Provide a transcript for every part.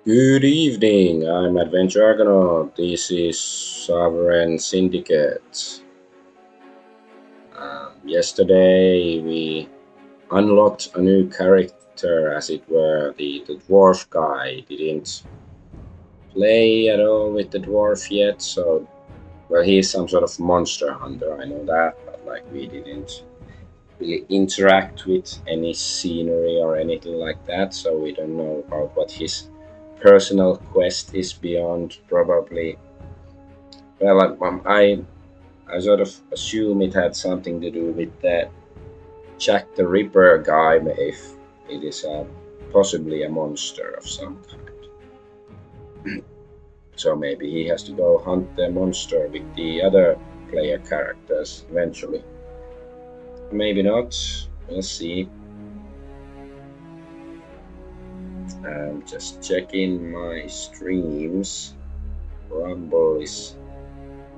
Good evening, I'm Adventure Argonaut. This is Sovereign Syndicate. Yesterday we unlocked a new character, as it were. The dwarf guy didn't play at all with the dwarf yet, so well, he's some sort of monster hunter, I know that, but like we didn't really interact with any scenery or anything like that, so we don't know about what his personal quest is beyond probably. Well, I sort of assume it had something to do with that Jack the Ripper guy, if it is possibly a monster of some kind. So maybe he has to go hunt the monster with the other player characters eventually. Maybe not. We'll see. I'm just checking my streams. Rumble is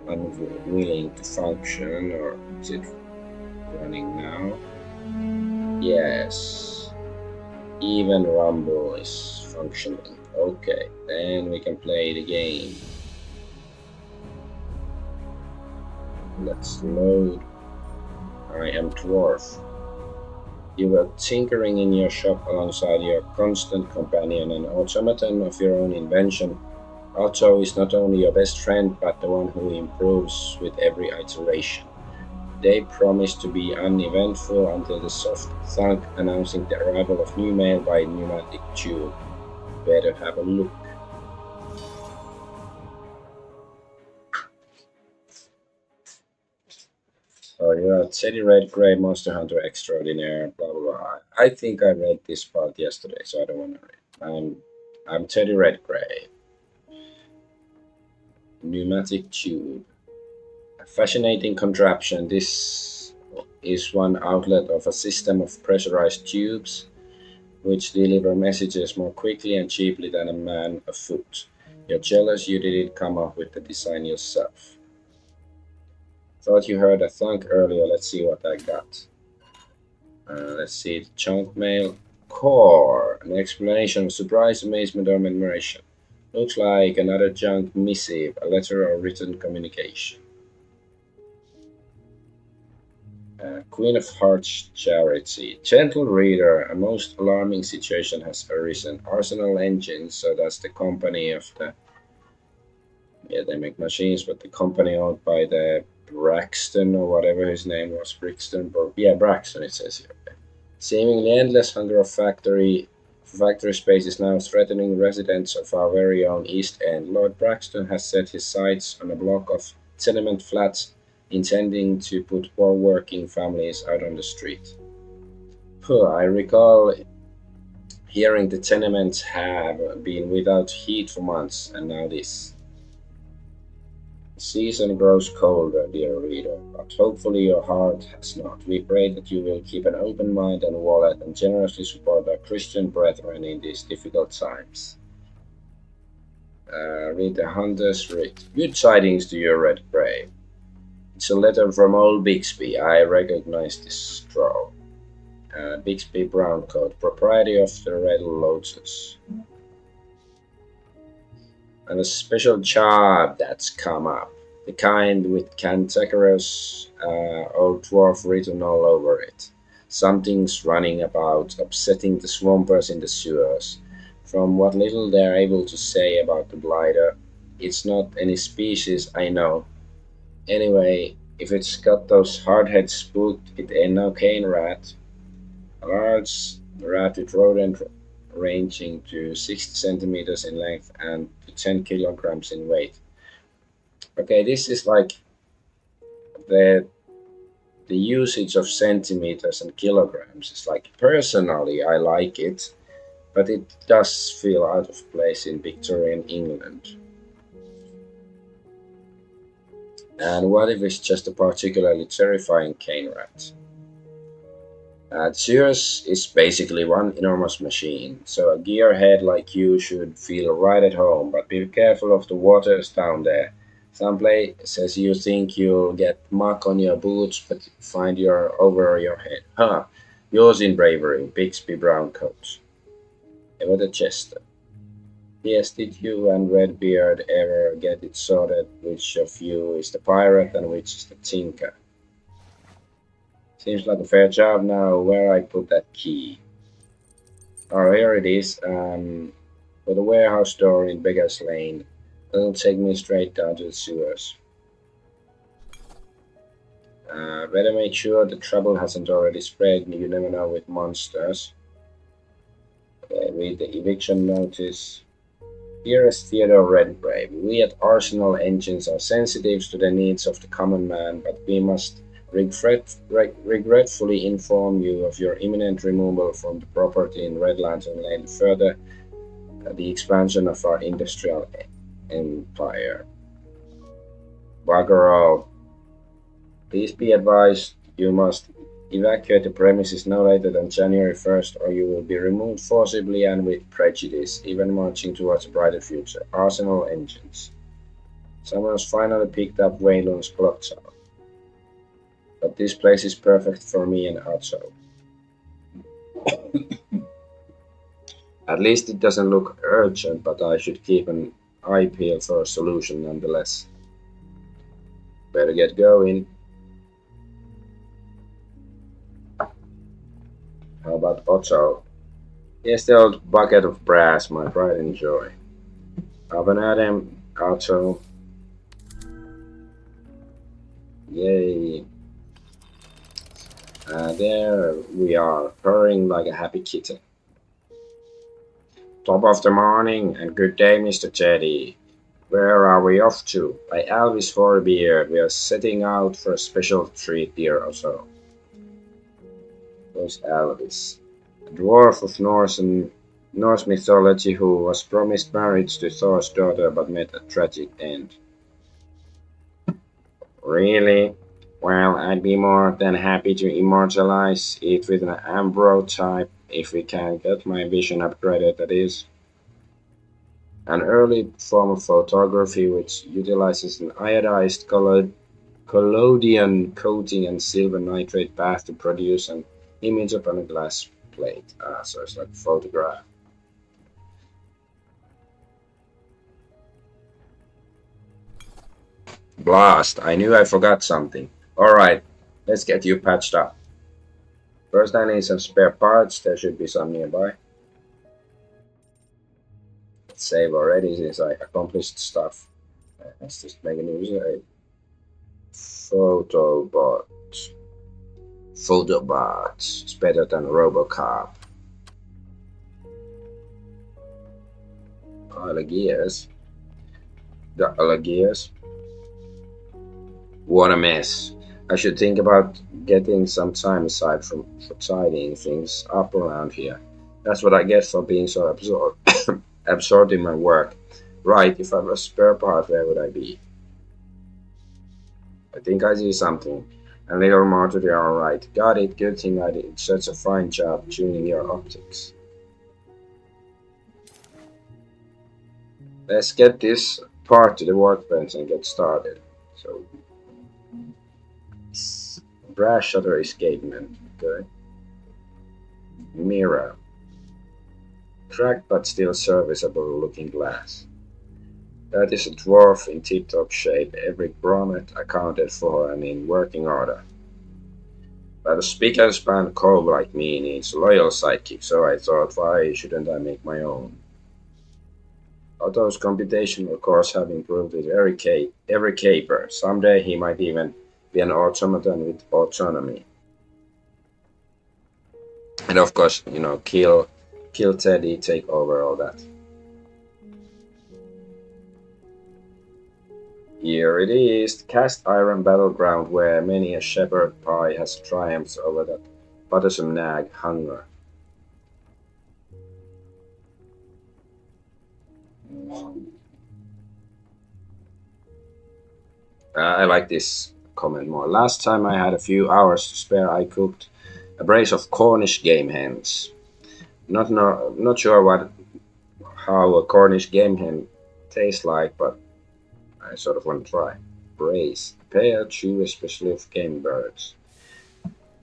unwilling to function, or is it running now? Yes. Even Rumble is functioning. Okay, then we can play the game. Let's load. I am Dwarf. You were tinkering in your shop alongside your constant companion, an automaton of your own invention. Otto is not only your best friend, but the one who improves with every iteration. They promised to be uneventful until the soft thunk announcing the arrival of new mail by pneumatic tube. Better have a look. So you're a Teddy Red Grey Monster Hunter Extraordinaire, blah blah blah. I think I read this part yesterday, so I don't want to read. I'm Teddy Red Grey. Pneumatic tube. A fascinating contraption. This is one outlet of a system of pressurized tubes which deliver messages more quickly and cheaply than a man afoot. You're jealous you didn't come up with the design yourself. Thought you heard a thunk earlier. Let's see what I got. Let's see. Junk mail. Core. An explanation of surprise, amazement, or admiration. Looks like another junk missive, a letter or written communication. Queen of Hearts Charity. Gentle reader, a most alarming situation has arisen. Arsenal Engine, so that's the company of the. Yeah, they make machines, but the company owned by the Braxton or whatever his name was. Brixton. Yeah, Braxton, it says here. Seemingly endless hunger of factory space is now threatening residents of our very own East End. Lord Braxton has set his sights on a block of tenement flats, intending to put poor working families out on the street. I recall hearing the tenements have been without heat for months, and now this. The season grows colder, dear reader, but hopefully your heart has not. We pray that you will keep an open mind and wallet and generously support our Christian brethren in these difficult times. Read the Hunter's Writ. Good tidings to your red grave. It's a letter from old Bixby. I recognize this scroll. Bixby Browncoat, proprietor of the Red Lotus. And a special job that's come up. The kind with cantankerous old dwarf written all over it. Something's running about, upsetting the swampers in the sewers. From what little they're able to say about the blighter, it's not any species I know. Anyway, if it's got those hardheads spooked, it ain't no cane rat. A large ratted rodent ranging to 60 centimeters in length and to 10 kilograms in weight. Okay, this is like the the usage of centimeters and kilograms is like, personally I like it, but it does feel out of place in Victorian England. And what if it's just a particularly terrifying cane rat? Zeus is basically one enormous machine, so a gearhead like you should feel right at home, but be careful of the waters down there. Some places you think you'll get muck on your boots, but find you're over your head. Huh, yours in bravery, Bixby Browncoat. Ever the Chester. Yes, did you and Redbeard ever get it sorted which of you is the pirate and which is the tinker? Seems like a fair job now where I put that key. Oh, here it is. For the warehouse door in Beggar's Lane. It'll take me straight down to the sewers. Better make sure the trouble hasn't already spread. You never know with monsters. Read the eviction notice. Dearest Theodore Redgrave, we at Arsenal Engines are sensitive to the needs of the common man, but we must regretfully inform you of your imminent removal from the property in Red Lantern Lane, further the expansion of our industrial empire. Bugger all. Please be advised you must evacuate the premises no later than January 1st, or you will be removed forcibly and with prejudice, even marching towards a brighter future. Arsenal Engines. Someone's finally picked up Waylon's clock tower. But this place is perfect for me and Atso. At least it doesn't look urgent, but I should keep an eye peeled for a solution nonetheless. Better get going. How about Otto? Yes, the old bucket of brass, my pride and joy. Oven at him, Otto. Yay. There we are, purring like a happy kitten. Top of the morning, and good day, Mr. Teddy. Where are we off to? By Elvis Forbeard, we are setting out for a special treat, dear Otto. Who's Elvis? A dwarf of Norse mythology who was promised marriage to Thor's daughter but met a tragic end. Really? Well, I'd be more than happy to immortalize it with an ambrotype if we can get my vision upgraded, that is. An early form of photography which utilizes an iodized collodion coating and silver nitrate bath to produce an image upon a glass plate. So it's like a photograph. Blast! I knew I forgot something. Alright, let's get you patched up. First, I need some spare parts. There should be some nearby. Let's save already since I accomplished stuff. Let's just make a new user. Photobot. Photobot. It's better than Robocop. Gears. The gears. What a mess. I should think about getting some time aside for tidying things up around here. That's what I get for being so absorbed in my work. Right, if I were a spare part, where would I be? I think I see something. A little more to the alright. Got it, good thing I did such a fine job tuning your optics. Let's get this part to the workbench and get started. So, brass shutter escapement, okay. Mirror. Cracked but still serviceable looking glass. That is a dwarf in tip-top shape, every grommet accounted for and in working order. But a spick and span cove like me needs a loyal sidekick, so I thought, why shouldn't I make my own? Otto's computational cores have improved with every caper. Someday he might even be an automaton with autonomy. And of course, kill Teddy, take over all that. Here it is, the cast iron battleground where many a shepherd pie has triumphed over that bothersome nag hunger. I like this comment more. Last time I had a few hours to spare, I cooked a brace of Cornish game hens. Not sure what how a Cornish game hen tastes like, but I sort of want to try. Brace, prepare, chew, especially of game birds.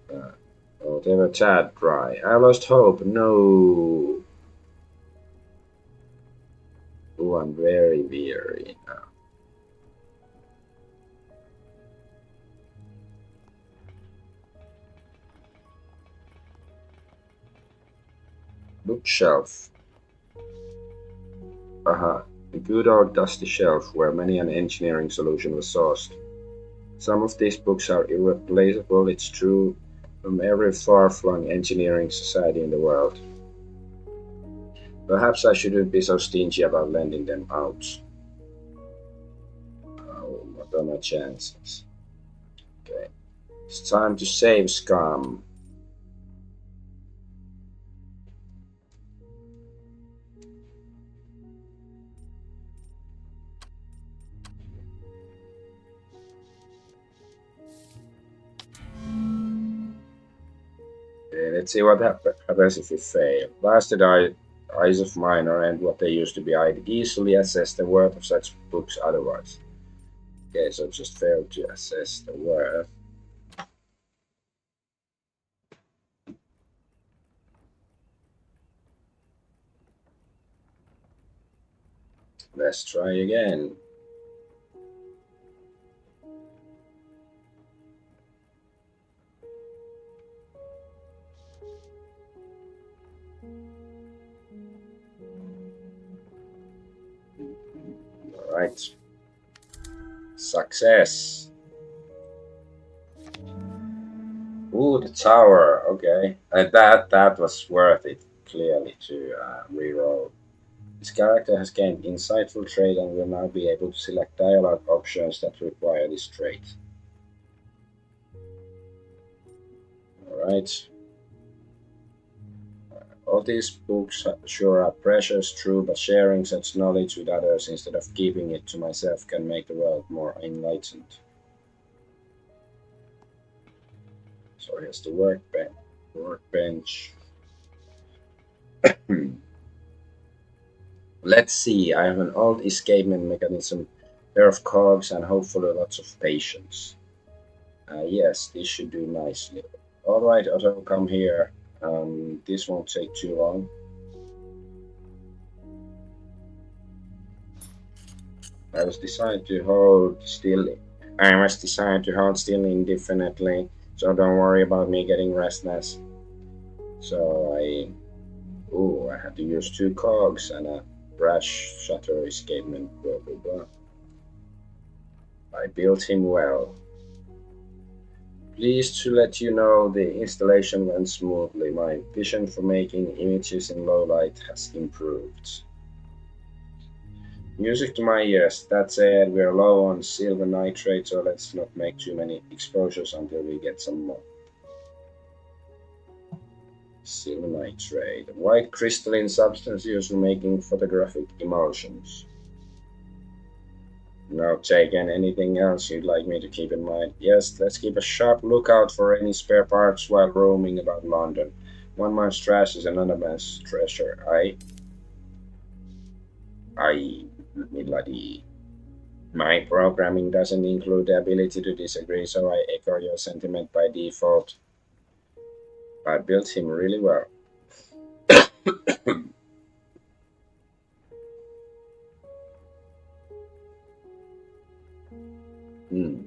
Uh, Whatever tad dry. I lost hope. No. Oh, I'm very weary now. Bookshelf. Aha. A good old dusty shelf where many an engineering solution was sourced. Some of these books are irreplaceable, it's true, from every far flung engineering society in the world. Perhaps I shouldn't be so stingy about lending them out. Oh, what are my chances? Okay. It's time to save scum. Let's see what happens if we fail. Blasted eyes of mine aren't what they used to be. I'd easily assess the worth of such books otherwise. Okay, so just failed to assess the worth. Let's try again. Alright. Success. Ooh, the tower. Okay. That was worth it, clearly, to reroll. This character has gained insightful trait and will now be able to select dialogue options that require this trait. Alright. All these books sure are precious, true, but sharing such knowledge with others instead of keeping it to myself can make the world more enlightened. So here's the workbench. Workbench. Hmm. Let's see. I have an old escapement mechanism, pair of cogs, and hopefully lots of patience. Yes, this should do nicely. All right, Otto, come here. This won't take too long. I was designed to hold still. I was designed to hold still indefinitely, so don't worry about me getting restless. So I had to use two cogs and a brash shutter escapement. Blah blah blah. I built him well. Pleased to let you know the installation went smoothly. My vision for making images in low light has improved. Music to my ears. That said, we're low on silver nitrate, so let's not make too many exposures until we get some more. Silver nitrate. A white crystalline substance used for making photographic emulsions. Now, taken anything else you'd like me to keep in mind? Yes, let's keep a sharp lookout for any spare parts while roaming about London. One man's trash is another man's treasure. I, bloody. My programming doesn't include the ability to disagree, so I echo your sentiment by default. I built him really well. Hmm.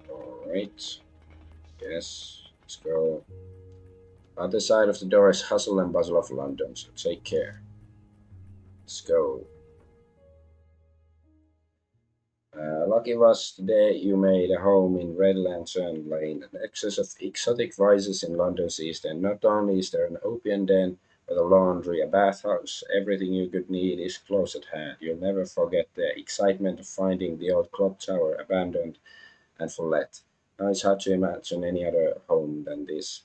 All right. Yes. Let's go. Other side of the door is hustle and bustle of London, so take care. Let's go. Lucky was the day you made a home in Red Lantern Lane, an excess of exotic vices in London's East End. Not only is there an opium den, but a laundry, a bathhouse, everything you could need is close at hand. You'll never forget the excitement of finding the old clock tower abandoned and for let. Now it's hard to imagine any other home than this.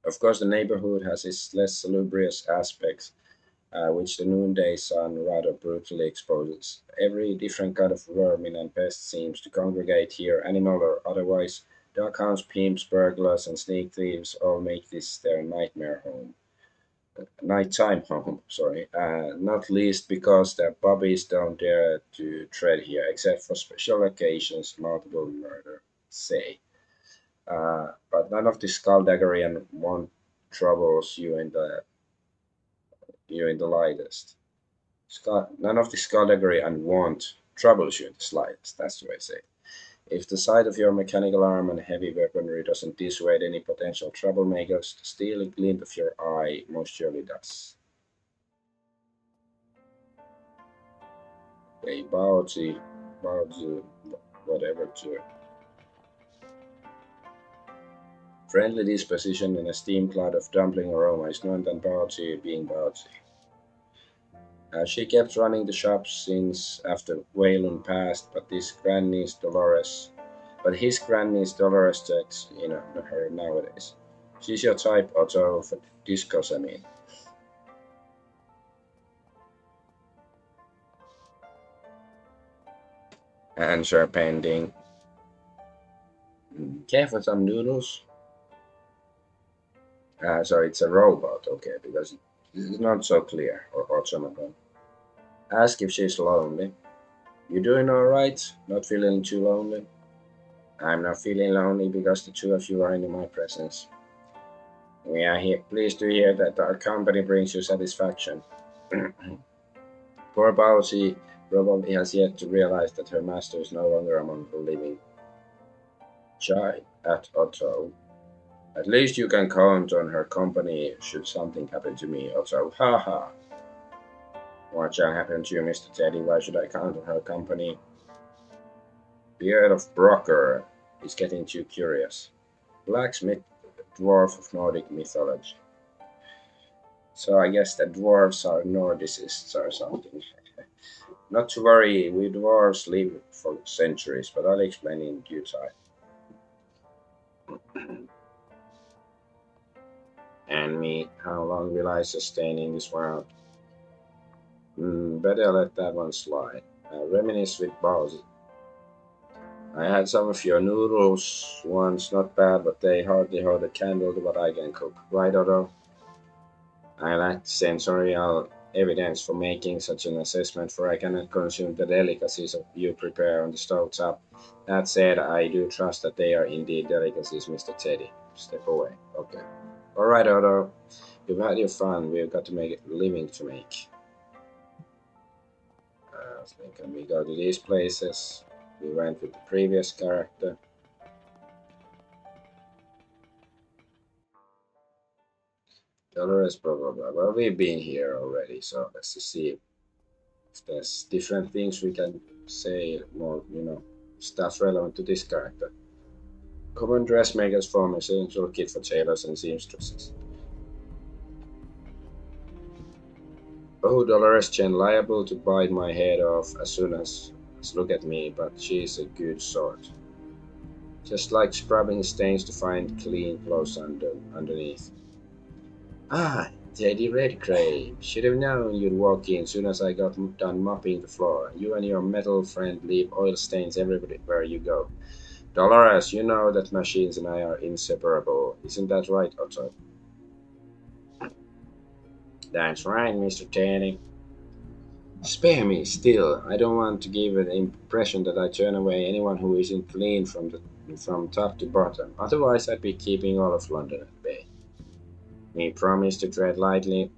Of course, the neighborhood has its less salubrious aspects, which the noonday sun rather brutally exposes. Every different kind of vermin and pest seems to congregate here, animal or otherwise. Doghounds, pimps, burglars, and sneak thieves all make this their nightmare home. Nighttime home, sorry. Not least because their bobbies don't dare to tread here, except for special occasions, multiple murder, say. But none of the skullduggery and want troubles you in the lightest. None of the skullduggery and want troubles you in the slightest. That's the way I say it. If the sight of your mechanical arm and heavy weaponry doesn't dissuade any potential troublemakers, the steely glint of your eye most surely does. A Baozi, whatever to friendly disposition and a steam cloud of dumpling aroma is none than Baozi being Baozi. She kept running the shop since after Waylon passed, but his grandniece Dolores checks in on her nowadays. She's your type, Otto, for discos, I mean. Answer pending. Care for some noodles? So it's a robot, okay, because it's not so clear, or automaton. Ask if she's lonely. You doing alright? Not feeling too lonely? I'm not feeling lonely because the two of you are in my presence. We are pleased to hear that our company brings you satisfaction. Poor Bowsy probably has yet to realize that her master is no longer among the living. Chai at Otto. At least you can count on her company should something happen to me, Otto. Ha ha. What shall happen to you, Mr. Teddy? Why should I count on her company? Beard of Brocker is getting too curious. Blacksmith, dwarf of Nordic mythology. So I guess the dwarves are Nordicists or something. Not to worry, we dwarves live for centuries, but I'll explain in due time. And me, how long will I sustain in this world? Better let that one slide. Reminisce with Bowser. I had some of your noodles once, not bad, but they hardly hold a candle to what I can cook. Right, Otto? I lack sensorial evidence for making such an assessment, for I cannot consume the delicacies of you prepare on the stovetop. That said, I do trust that they are indeed delicacies, Mr. Teddy. Step away. Okay. Alright, Otto. You've had your fun. We've got to make a living to make. So can we go to these places? We went with the previous character. Dolores, blah blah blah. Well, we've been here already, so let's just see if there's different things we can say, more, stuff relevant to this character. Common dressmakers form essential kit for tailors and seamstresses. Oh, Dolores Chen, liable to bite my head off as soon as look at me, but she's a good sort. Just like scrubbing stains to find clean clothes underneath. Ah, Teddy Redgrave. Should have known you'd walk in soon as I got done mopping the floor. You and your metal friend leave oil stains everywhere you go. Dolores, you know that machines and I are inseparable. Isn't that right, Otto? That's right, Mr. Teddy. Spare me, still. I don't want to give an impression that I turn away anyone who isn't clean from top to bottom. Otherwise, I'd be keeping all of London at bay. Me promise to tread lightly.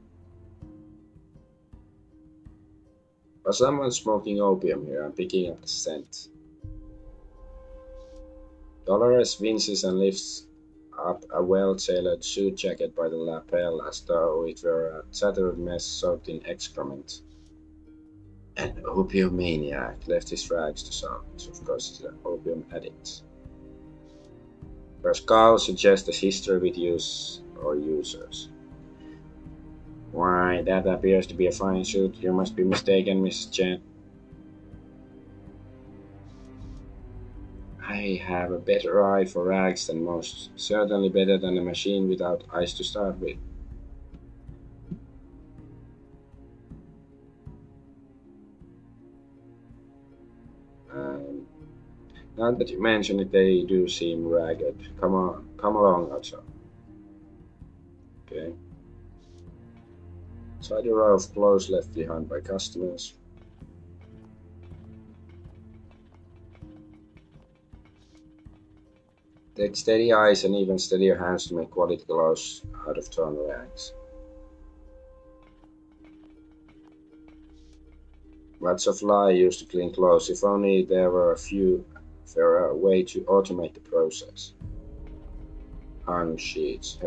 Was someone smoking opium here? I'm picking up the scent. Dolores winces and lifts up a well-tailored suit jacket by the lapel as though it were a tattered mess soaked in excrement. An opium maniac left his rags to sound. Of course, he's an opium addict. Her skull suggests a history with use or users. Why, that appears to be a fine suit. You must be mistaken, Mrs. Chen. I have a better eye for rags than most. Certainly better than a machine without eyes to start with. Um, Now that you mention it, they do seem ragged. Come on, come along, Otto. Okay. Tidy row of clothes left behind by customers. Take steady eyes and even steadier hands to make quality clothes out of torn rags. Lots of lye used to clean clothes. If only there were a way to automate the process. Hung sheets.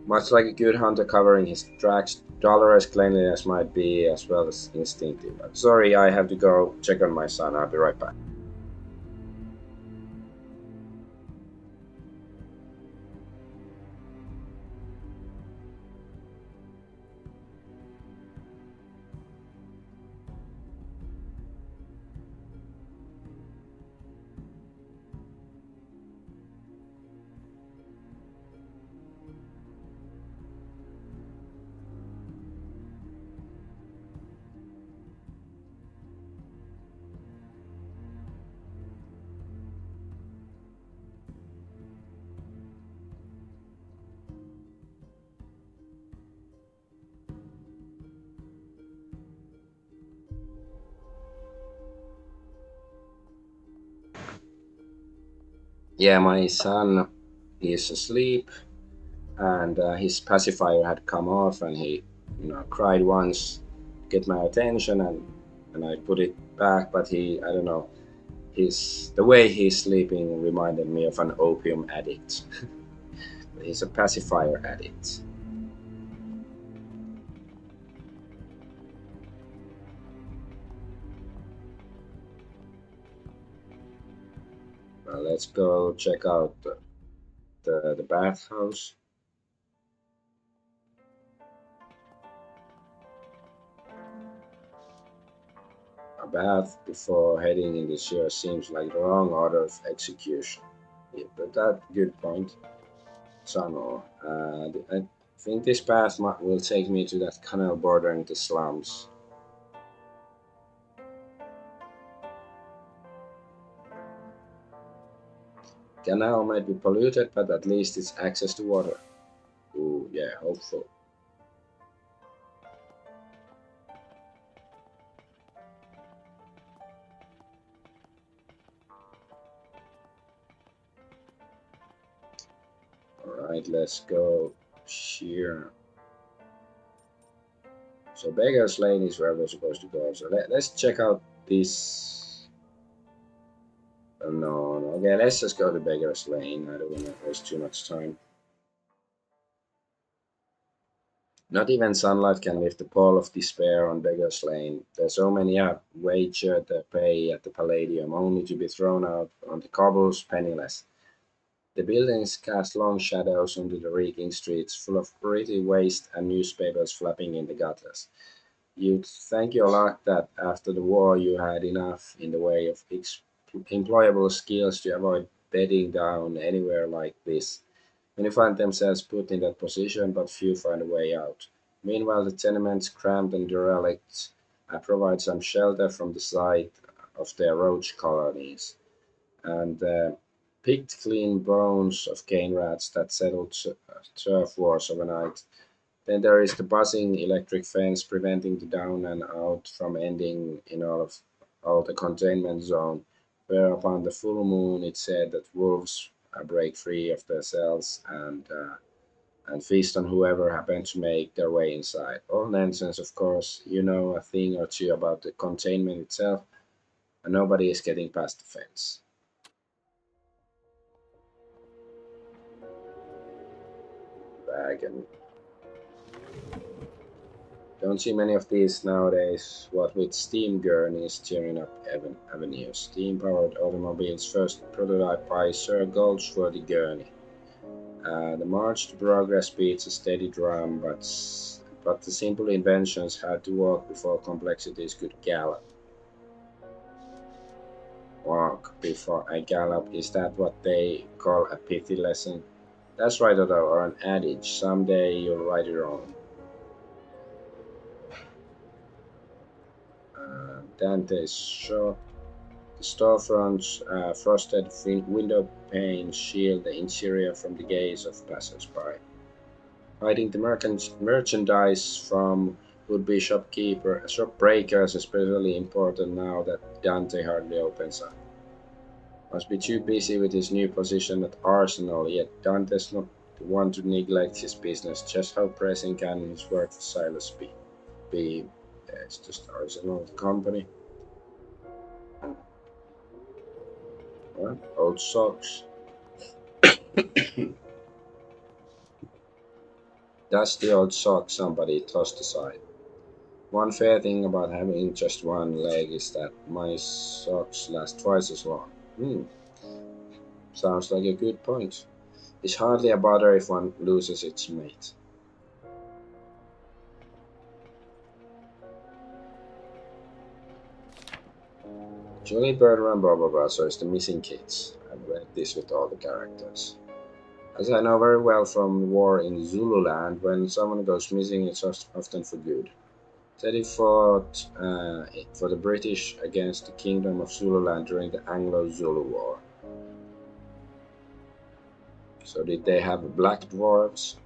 Much like a good hunter covering his tracks, Dolores' cleanliness might be as well as instinctive. Sorry, I have to go check on my son. I'll be right back. Yeah, my son is asleep, and his pacifier had come off, and he, cried once, to get my attention, and I put it back. But he, I don't know, the way he's sleeping reminded me of an opium addict. He's a pacifier addict. Well, let's go check out the bathhouse. A bath before heading in the sewer seems like the wrong order of execution. Yeah, but that good point, Sano. I think this path will take me to that canal bordering the slums. Canal might be polluted, but at least it's access to water. Ooh, yeah, hopeful. All right, let's go here. So Beggar's Lane is where we're supposed to go. So let's check out this. Oh, no, no. Okay, let's just go to Beggar's Lane. I don't want to waste too much time. Not even sunlight can lift the pall of despair on Beggar's Lane. There's so many have wagered their pay at the Palladium, only to be thrown out on the cobbles penniless. The buildings cast long shadows onto the reeking streets, full of pretty waste and newspapers flapping in the gutters. You'd thank your luck that after the war you had enough in the way of employable skills to avoid bedding down anywhere like this. Many find themselves put in that position, but few find a way out. Meanwhile, the tenements, cramped and derelict, provide some shelter from the sight of their roach colonies, and picked clean bones of cane rats that settled turf wars overnight. Then there is the buzzing electric fence preventing the down and out from ending in all the containment zone, where upon the full moon it said that wolves break free of their cells and feast on whoever happened to make their way inside. All nonsense, of course. You know a thing or two about the containment itself, and nobody is getting past the fence. Bag and don't see many of these nowadays. What with steam gurneys tearing up avenues, steam-powered automobiles first prototype by Sir Goldsworthy Gurney. The march to progress beats a steady drum, but the simple inventions had to walk before complexities could gallop. Walk before I gallop, is that what they call a pithy lesson? That's right, Otto, or an adage. Someday you'll write your own. Dante's shop. The storefronts, frosted window panes shield the interior from the gaze of passers-by, hiding the merchandise from would-be shop breakers, especially important now that Dante hardly opens up. Must be too busy with his new position at Arsenal, yet Dante's not the one to neglect his business. Just how pressing can his work for Silas be? Yeah, it's just Arsenal company. Well, old socks. That's the old sock somebody tossed aside. One fair thing about having just one leg is that my socks last twice as long. Hmm, sounds like a good point. It's hardly a bother if one loses its mate. Julie Burner and blah blah blah, so it's the missing kids. I've read this with all the characters. As I know very well from war in Zululand, when someone goes missing, it's often for good. Teddy fought for the British against the Kingdom of Zululand during the Anglo-Zulu War. So did they have black dwarves?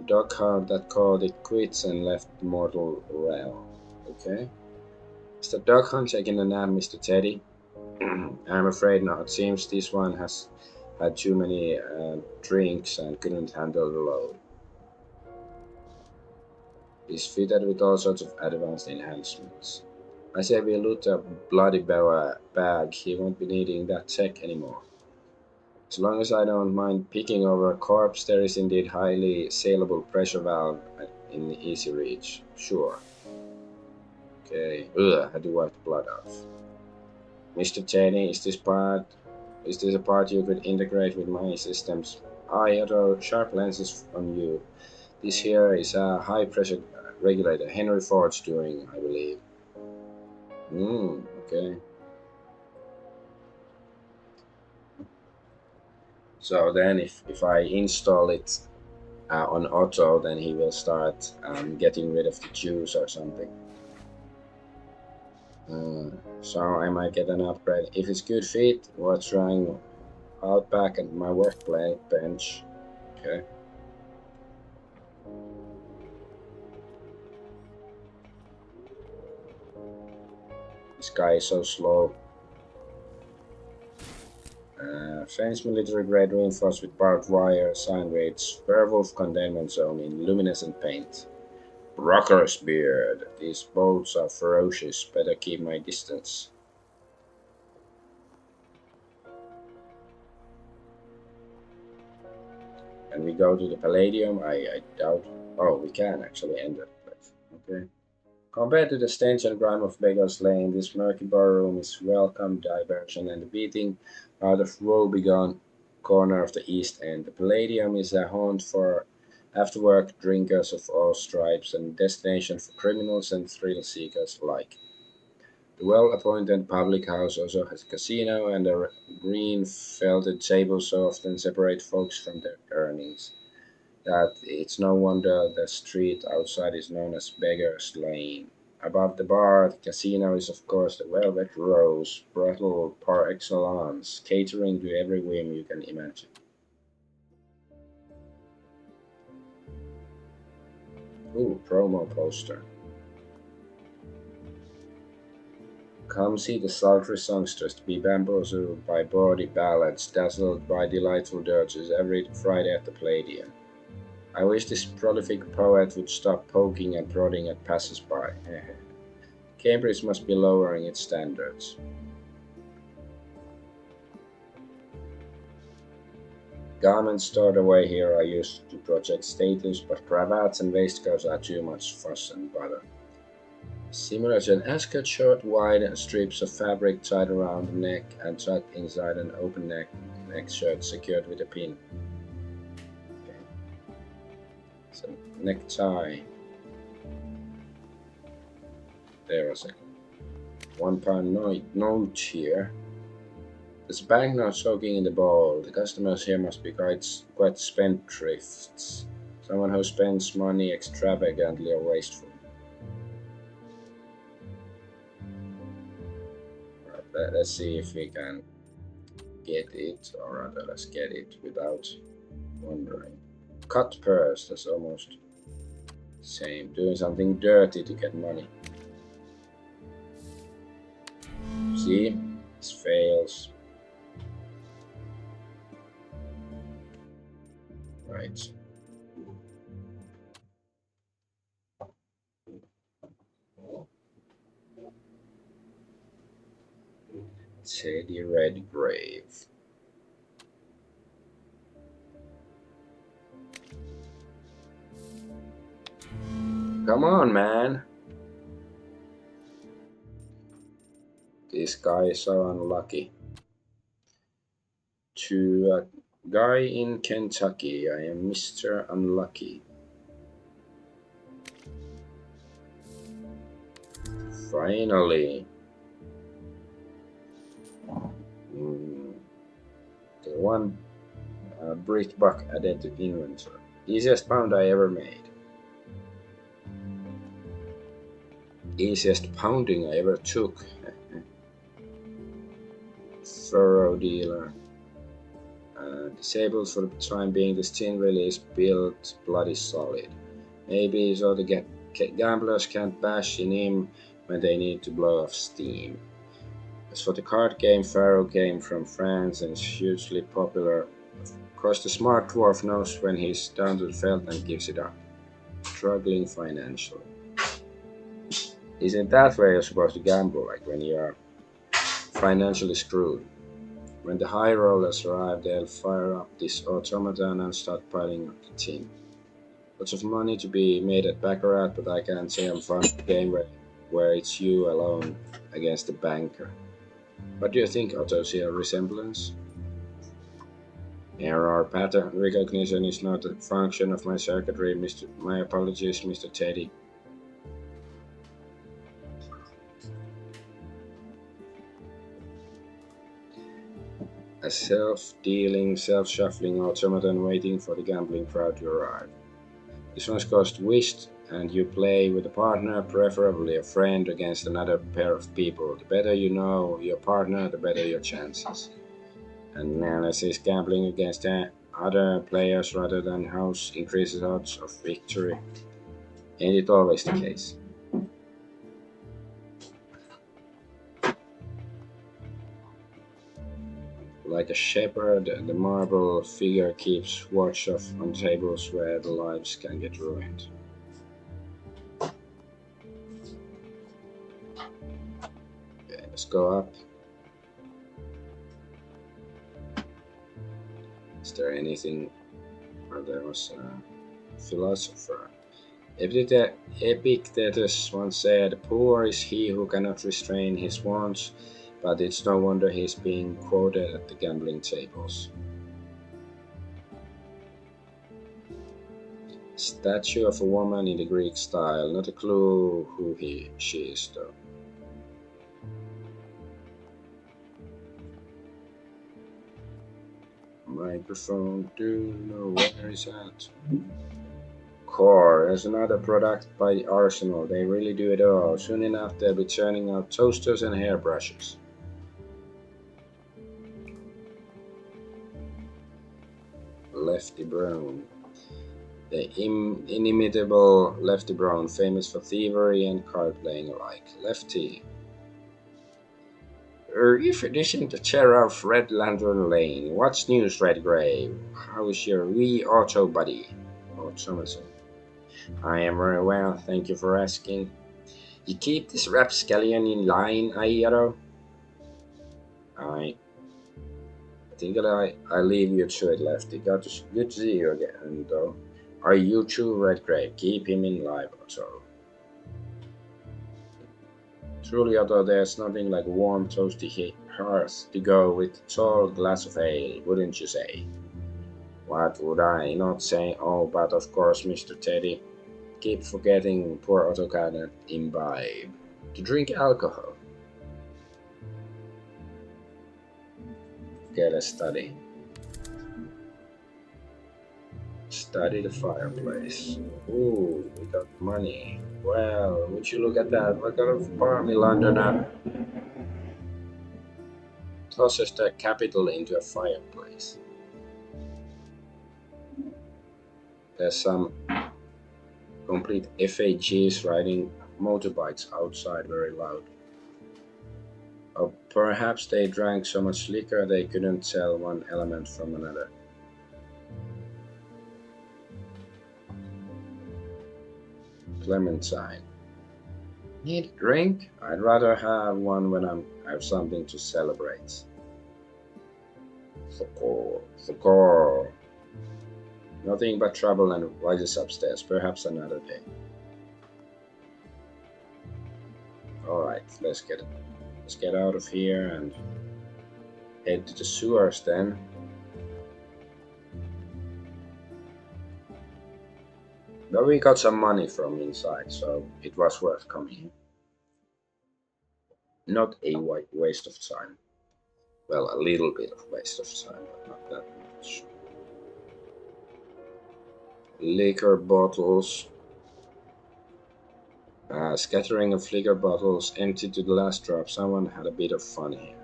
Dog hunt that called it quits and left the mortal realm. Okay. Is the dog hunt taking a nap, Mr. Teddy? I'm afraid not. It seems this one has had too many drinks and couldn't handle the load. He's fitted with all sorts of advanced enhancements. I say we loot a bloody bag, he won't be needing that tech anymore. As long as I don't mind picking over a corpse, there is indeed highly saleable pressure valve in easy reach. Sure. Okay. Ugh, had to wipe the blood off. Mr. Cheney, is this a part you could integrate with my systems? I auto sharp lenses on you. This here is a high pressure regulator. Henry Ford's doing, I believe. Okay. So then if I install it on auto, then he will start getting rid of the Jews or something. So I might get an upgrade. If it's good fit, we're trying out back at my workplace bench. Okay. This guy is so slow. Fence military grade reinforced with barbed wire, sign rates, werewolf containment zone in luminescent paint. Rocker's beard. These bolts are ferocious. Better keep my distance. Can we go to the Palladium? I doubt. Oh, we can actually enter the place. Okay. Compared to the stench and grime of Beggar's Lane, this murky barroom is welcome diversion and the beating out of woe-begone corner of the East End. The Palladium is a haunt for after-work drinkers of all stripes and a destination for criminals and thrill-seekers alike. The well-appointed public house also has a casino and a green felted table so often separate folks from their earnings that it's no wonder the street outside is known as Beggar's Lane. Above the bar, the casino is of course the Velvet Rose, brothel par excellence, catering to every whim you can imagine. Ooh, promo poster. Come see the sultry songstress be bamboozled by bawdy ballads, dazzled by delightful dirges every Friday at the Palladium. I wish this prolific poet would stop poking and prodding at passers-by. Cambridge must be lowering its standards. Garments stored away here are used to project status, but cravats and waistcoats are too much fuss and bother. Similar to an ascot short, wide strips of fabric tied around the neck and tucked inside an open neck shirt secured with a pin. Okay. So necktie. There was a £1 note here. There's a banknote soaking in the bowl. The customers here must be quite spendthrifts. Someone who spends money extravagantly or wastefully. Right, let's see if we can get it, or rather, let's get it without wondering. Cut purse, that's almost the same. Doing something dirty to get money. See, this fails. Right. Teddy Redgrave. Come on, man. This guy is so unlucky. To a guy in Kentucky, I am Mr. Unlucky. Finally. Mm, the one brick buck added to inventory. Easiest pound I ever made. Easiest pounding I ever took. Thorough dealer. Disabled for the time being, the stin release built bloody solid. Maybe so the gamblers can't bash in him when they need to blow off steam. As for the card game, Pharaoh came from France and is hugely popular. Of course, the smart dwarf knows when he's down to the felt and gives it up. Struggling financially. Isn't that where you're supposed to gamble, like when you're financially screwed? When the high rollers arrive, they'll fire up this automaton and start piling up the tin. Lots of money to be made at Baccarat, but I can't say I'm fond of a game where it's you alone against the banker. What do you think, Otto? See a resemblance? Error pattern recognition is not a function of my circuitry. My apologies, Mr. Teddy. A self-dealing, self-shuffling automaton waiting for the gambling crowd to arrive. This one's cost whist, and you play with a partner, preferably a friend, against another pair of people. The better you know your partner, the better your chances. Analysis gambling against other players rather than house increases odds of victory. Ain't it always the case? Like a shepherd, the marble figure keeps watch on tables where the lives can get ruined. Okay, let's go up. Is there anything where there was a philosopher? Epictetus once said, "Poor is he who cannot restrain his wants," but it's no wonder he's being quoted at the gambling tables. Statue of a woman in the Greek style, not a clue who she is though. Microphone, do you know where is that? Core, there's another product by Arsenal. They really do it all. Soon enough, they'll be turning out toasters and hairbrushes. Lefty Brown. The inimitable Lefty Brown, famous for thievery and card playing alike. Lefty. If edition to Sheriff Red Lantern Lane. What's news, Redgrave? How's your wee auto buddy? Automaton. I am very well, thank you for asking. You keep this rapscallion in line, Ayero? I think I leave you to it, Lefty. Good to see you again, though. Are you too, Redgrave? Keep him in live, Otto. Truly, Otto, there's nothing like a warm, toasty hearth to go with a tall glass of ale, wouldn't you say? What would I not say? Oh, but of course, Mr. Teddy. Keep forgetting poor Otto cannot imbibe. To drink alcohol. Get a study. Study the fireplace. Ooh, we got money. Well, would you look at that? What kind of Party Londoner tosses their capital into a fireplace? There's some complete FAGs riding motorbikes outside very loud. Or perhaps they drank so much liquor they couldn't tell one element from another. Clementine. Need a drink? I'd rather have one when I have something to celebrate. For nothing but trouble and rises upstairs. Perhaps another day. All right, let's get out of here and head to the sewers then. But we got some money from inside, so it was worth coming. Not a waste of time. Well, a little bit of waste of time, but not that much. Liquor bottles. Scattering of liquor bottles emptied to the last drop. Someone had a bit of fun here.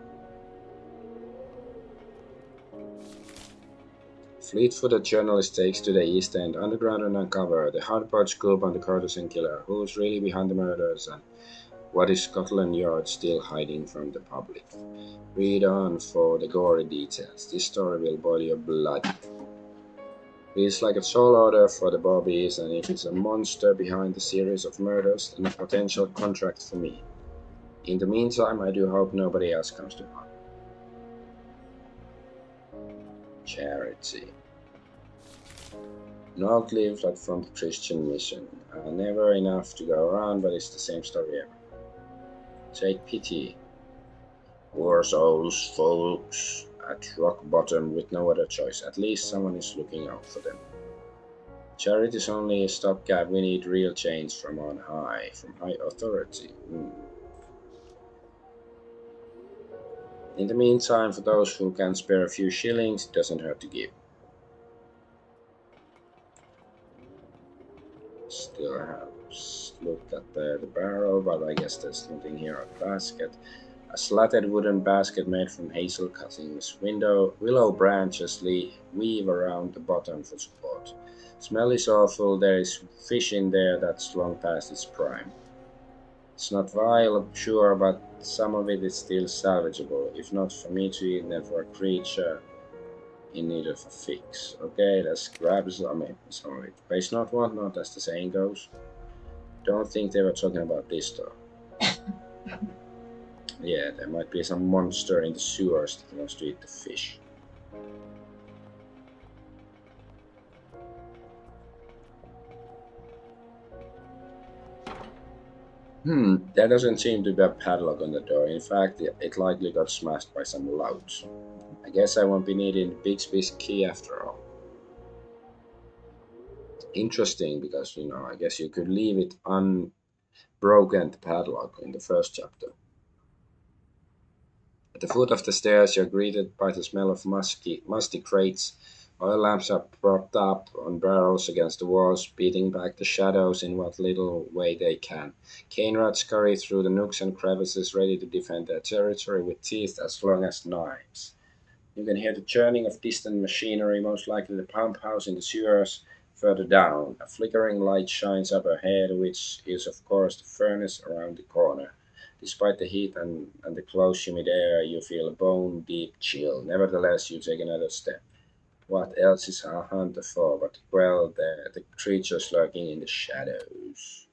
Fleet-footed journalist takes to the East End, underground and uncover the hard-part scoop on the courtesan killer, who's really behind the murders, and what is Scotland Yard still hiding from the public. Read on for the gory details. This story will boil your blood. Feels like a tall order for the Bobbies, and if it's a monster behind the series of murders, then a potential contract for me. In the meantime, I do hope nobody else comes to harm. Charity. Not leaflet from the Christian mission. Never enough to go around, but it's the same story ever. Take pity. Poor souls, folks, at rock bottom with no other choice. At least someone is looking out for them. Charity is only a stopgap. We need real change from on high, from high authority. In the meantime, for those who can spare a few shillings, it doesn't hurt to give. Still have looked at the barrel, but I guess there's nothing here at the basket. A slatted wooden basket made from hazel cuttings. Willow branches weave around the bottom for support. Smell is awful. There is fish in there that's long past its prime. It's not vile, sure, but some of it is still salvageable. If not for me to eat, then for a creature in need of a fix. Okay, let's grab some of it. Waste not, want not, as the saying goes. Don't think they were talking about this though. Yeah, there might be some monster in the sewers that wants to eat the fish. There doesn't seem to be a padlock on the door. In fact, it likely got smashed by some louts. I guess I won't be needing Bixby's key after all. Interesting, because, I guess you could leave it unbroken, the padlock, in the first chapter. At the foot of the stairs, you're greeted by the smell of musty crates. Oil lamps are propped up on barrels against the walls, beating back the shadows in what little way they can. Cane rats scurry through the nooks and crevices, ready to defend their territory with teeth as long as knives. You can hear the churning of distant machinery, most likely the pump house in the sewers further down. A flickering light shines up ahead, which is, of course, the furnace around the corner. Despite the heat and the close, humid air, you feel a bone deep chill. Nevertheless, you take another step. What else is a hunter for but to quell the creatures lurking in the shadows?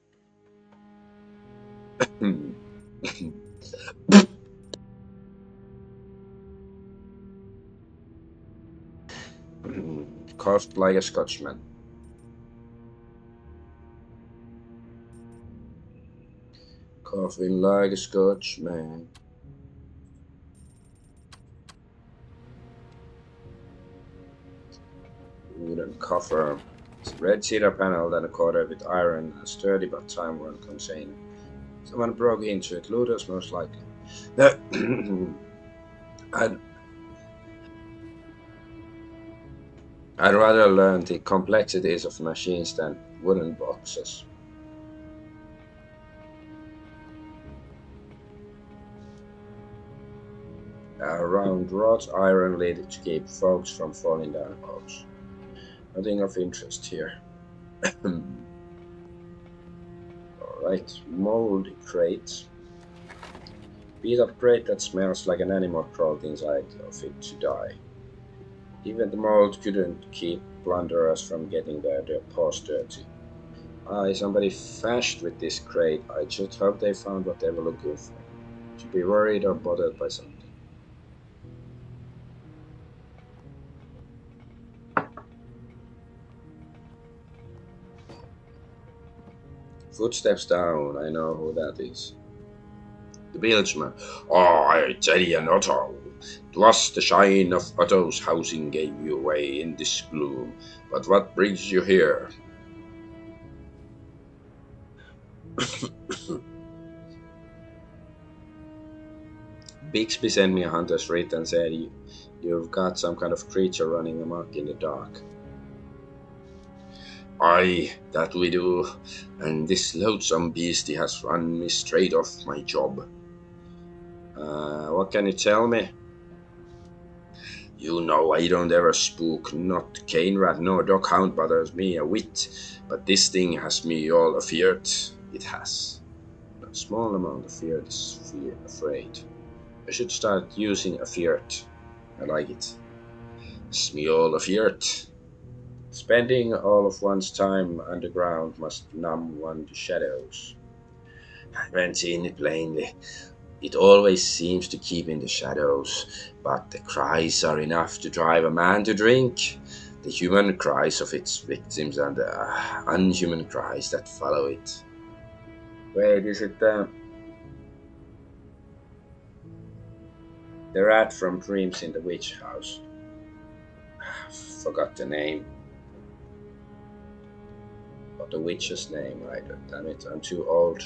Coughed like a Scotchman. Coughing like a Scotchman. Wooden coffer. It's a red cedar panel, then a quarter with iron, a sturdy but time-worn container. Someone broke into it, looters most likely. I'd, I'd rather learn the complexities of machines than wooden boxes. A round wrought iron lid to keep folks from falling down holes. Nothing of interest here. Alright, moldy crates. Beat up crate that smells like an animal crawled inside of it to die. Even the mold couldn't keep plunderers from getting their paws dirty. Somebody fashed with this crate. I just hope they found what they were looking for. To be worried or bothered by something. Footsteps down. I know who that is. The village. I tell you not all. 'Twas the shine of Otto's housing gave you away in this gloom. But what brings you here? Bixby sent me a hunter's writ and said you've got some kind of creature running amok in the dark. Aye, that we do, and this loathsome beastie has run me straight off my job. What can you tell me? You know I don't ever spook, not cane rat nor dog hound bothers me a whit, but this thing has me all afeard. It has. A small amount of fear is afraid. I should start using afeard. I like it. It's me all afeard. Spending all of one's time underground must numb one to shadows. I haven't seen it plainly. It always seems to keep in the shadows, but the cries are enough to drive a man to drink. The human cries of its victims and the unhuman cries that follow it. Wait, is it the rat from Dreams in the Witch House? Forgot the name. Or the witch's name, right? Damn it, I'm too old.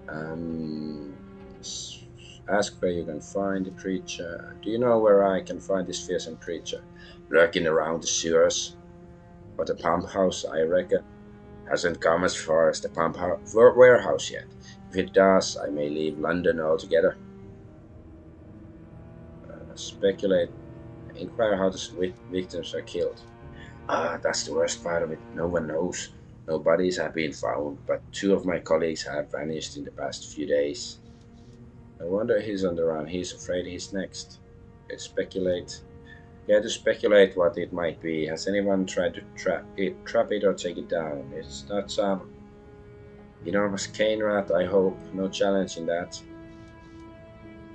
Um, Ask where you can find the creature. Do you know where I can find this fearsome creature? Lurking around the sewers? Or the pump house, I reckon. Hasn't come as far as the pump warehouse yet. If it does, I may leave London altogether. Speculate. Inquire how the victims are killed. That's the worst part of it. No one knows. No bodies have been found, but two of my colleagues have vanished in the past few days. No wonder he's on the run. He's afraid he's next. Let's speculate. Yeah, to speculate what it might be. Has anyone tried to trap it or take it down? It's not some enormous cane rat, I hope. No challenge in that.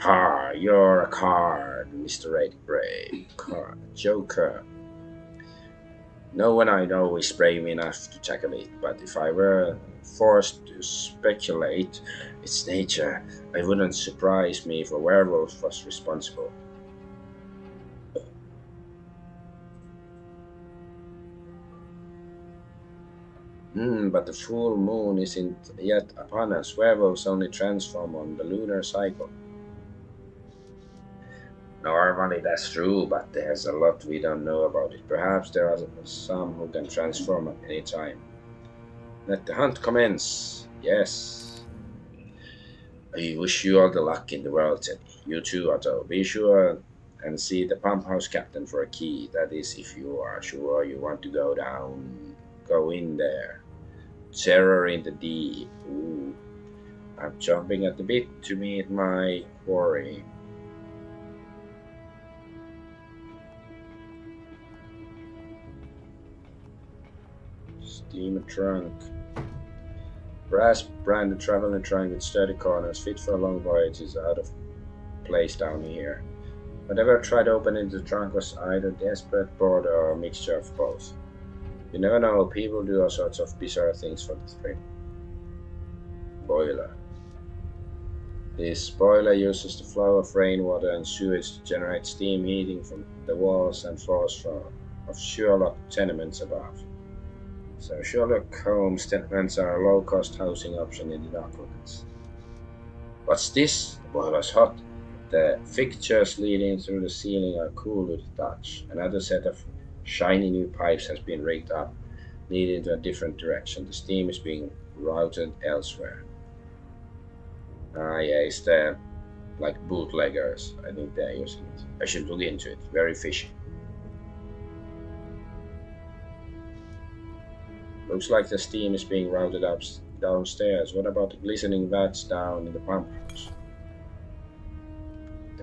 Ha! You're a card, Mr. Red Grey. Card. Joker. No one I know is brave enough to tackle it, but if I were forced to speculate its nature, it wouldn't surprise me if a werewolf was responsible. But the full moon isn't yet upon us. Werewolves only transform on the lunar cycle. Normally that's true, but there's a lot we don't know about it. Perhaps there are some who can transform at any time. Let the hunt commence. Yes. I wish you all the luck in the world, Teddy. You too, Otto. Be sure and see the pump house captain for a key. That is, if you are sure you want to go down. Go in there. Terror in the deep. Ooh. I'm jumping at the bit to meet my quarry. Steamer trunk. Brass branded traveling trunk with sturdy corners, fit for a long voyage, is out of place down here. Whatever tried opening the trunk was either desperate, bored, or a mixture of both. You never know, people do all sorts of bizarre things for the thrill. Boiler. This boiler uses the flow of rainwater and sewage to generate steam heating from the walls and floors of Sherlock tenements above. So Sherlock Holmes tenements are a low-cost housing option in the Docklands. What's this? The boiler's hot. The fixtures leading through the ceiling are cool to the touch. Another set of shiny new pipes has been rigged up, leading to a different direction. The steam is being routed elsewhere. Yeah, it's the like bootleggers. I think they're using it. I should look into it. Very fishy. Looks like the steam is being routed up downstairs. What about the glistening vats down in the pump house?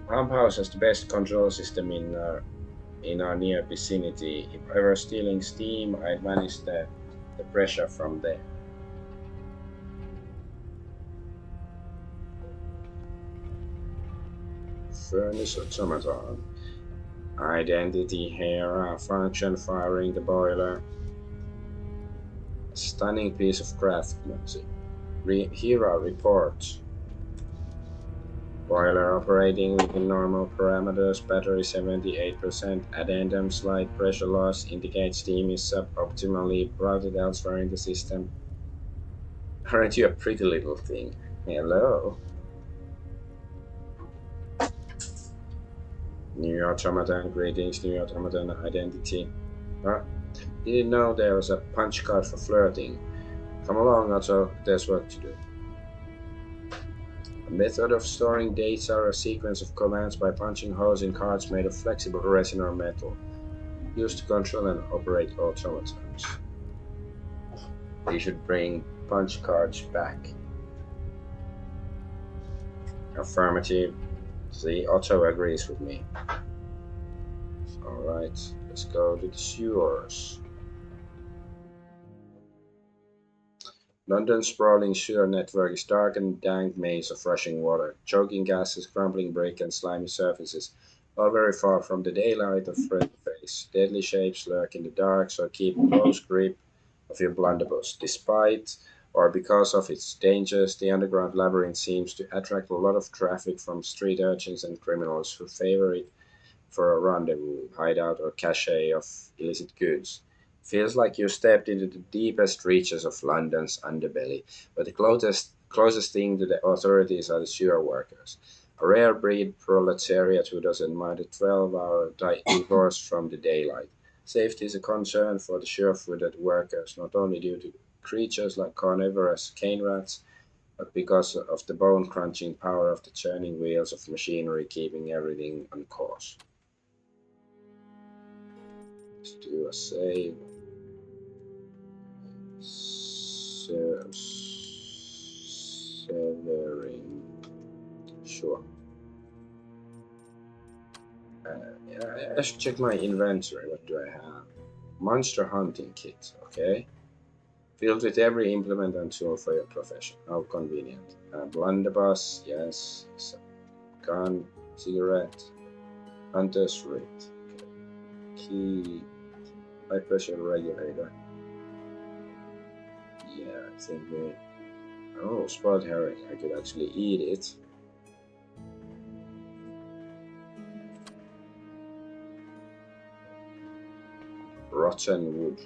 Pump House has the best control system in our near vicinity. If I were stealing steam, I'd manage the pressure from there. Furnace automaton. Identity here, function firing the boiler. A stunning piece of craftsmanship. Hero report. Boiler operating within normal parameters, battery 78%, addendum slight pressure loss indicates steam is suboptimally routed elsewhere in the system. Aren't you a pretty little thing? Hello. New automaton, greetings, new automaton identity. Huh? Didn't know there was a punch card for flirting. Come along, Otto, there's work to do. A method of storing data or a sequence of commands by punching holes in cards made of flexible resin or metal, used to control and operate automatons. We should bring punch cards back. Affirmative. See, Otto agrees with me. Alright, let's go to the sewers. London's sprawling sewer network is dark and dank maze of rushing water, choking gases, crumbling brick, and slimy surfaces, all very far from the daylight of friendly face. Deadly shapes lurk in the dark, so keep close grip of your blunderbuss. Despite or because of its dangers, the underground labyrinth seems to attract a lot of traffic from street urchins and criminals who favor it for a rendezvous, hideout, or cache of illicit goods. Feels like you stepped into the deepest reaches of London's underbelly, but the closest thing to the authorities are the sewer workers. A rare breed proletariat who doesn't mind a 12-hour divorce from the daylight. Safety is a concern for the sure-footed workers, not only due to creatures like carnivorous cane rats, but because of the bone-crunching power of the churning wheels of machinery keeping everything on course. Let's do a save. Severing. Sure. Yeah, I should check my inventory. What do I have? Monster hunting kit. Okay. Filled with every implement and tool for your profession. How convenient. Blunderbuss. Yes. Gun. Cigarette. Hunter's writ. Okay. Key. High pressure regulator. Yeah, I think we. Oh, spot herring. I could actually eat it. Rotten wood.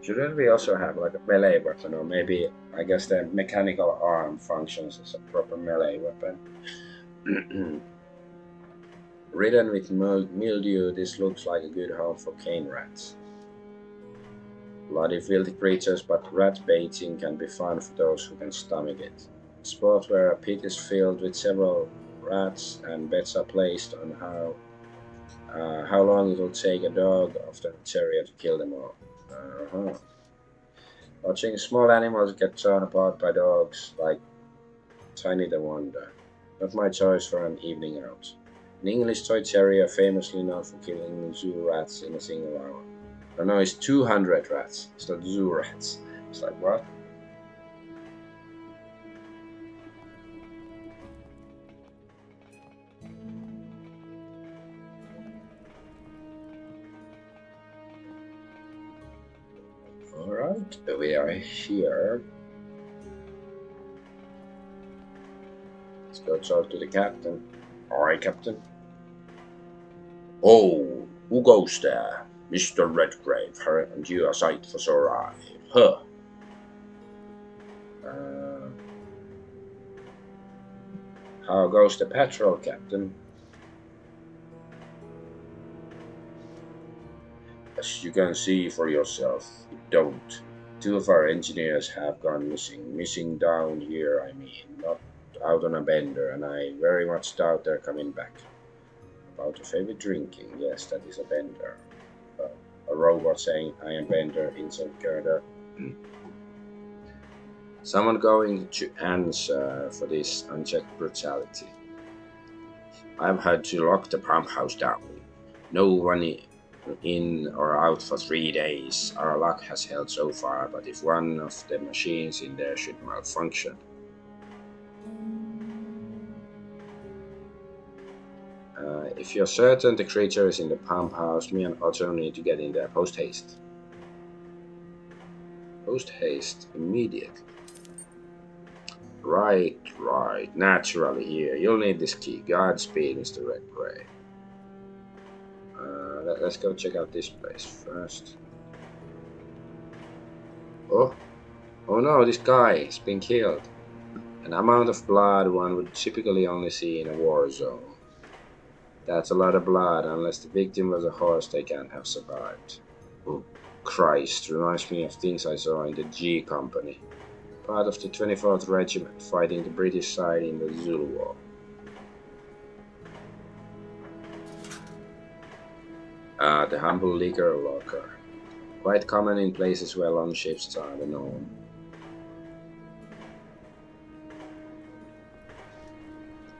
Shouldn't we also have like a melee weapon, or maybe I guess the mechanical arm functions as a proper melee weapon? Ridden with mildew, this looks like a good home for cane rats. Bloody filthy creatures, but rat baiting can be fun for those who can stomach it. A spot where a pit is filled with several rats and bets are placed on how long it will take a dog after a terrier to kill them all. Uh-huh. Watching small animals get torn apart by dogs like Tiny the Wonder. Not my choice for an evening out. An English toy terrier famously known for killing zoo rats in a single hour. Oh no, it's 200 rats. It's not zoo rats. It's like, what? Alright, we are here. Let's go talk to the captain. Alright, captain. Oh, who goes there? Mr. Redgrave, and you are sight for sore eye. Huh. Uh, how goes the patrol, captain? As you can see for yourself, it don't. Two of our engineers have gone missing. Missing down here, I mean, not out on a bender, and I very much doubt they're coming back. About a favorite drinking, yes, that is a bender. A robot saying, I am bender, insult girder. Someone going to answer for this unchecked brutality. I've had to lock the pump house down. No one in or out for 3 days. Our luck has held so far, but if one of the machines in there should malfunction. If you're certain the creature is in the pump house, me and Otto need to get in there post haste. Post haste immediately. Right. Naturally here. You'll need this key. Godspeed, Mr. Red Gray. Let's go check out this place first. Oh no, this guy has been killed. An amount of blood one would typically only see in a war zone. That's a lot of blood. Unless the victim was a horse, they can't have survived. Oh, Christ, reminds me of things I saw in the G Company. Part of the 24th Regiment fighting the British side in the Zulu War. The humble liquor locker. Quite common in places where long shifts are the norm.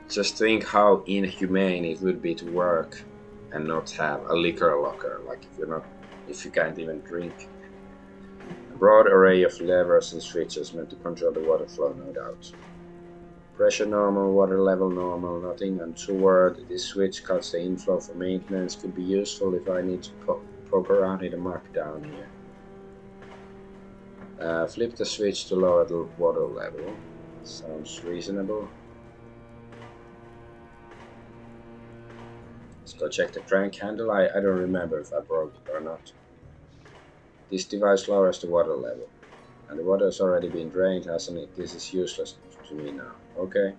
Just think how inhumane it would be to work and not have a liquor locker, like if you can't even drink. A broad array of levers and switches meant to control the water flow, no doubt. Pressure normal, water level normal, nothing untoward. This switch cuts the inflow for maintenance. Could be useful if I need to poke around in the muck down here. Flip the switch to lower the water level. Sounds reasonable. Let's go check the crank handle. I don't remember if I broke it or not. This device lowers the water level. And the water has already been drained, hasn't it? This is useless to me now. Okay.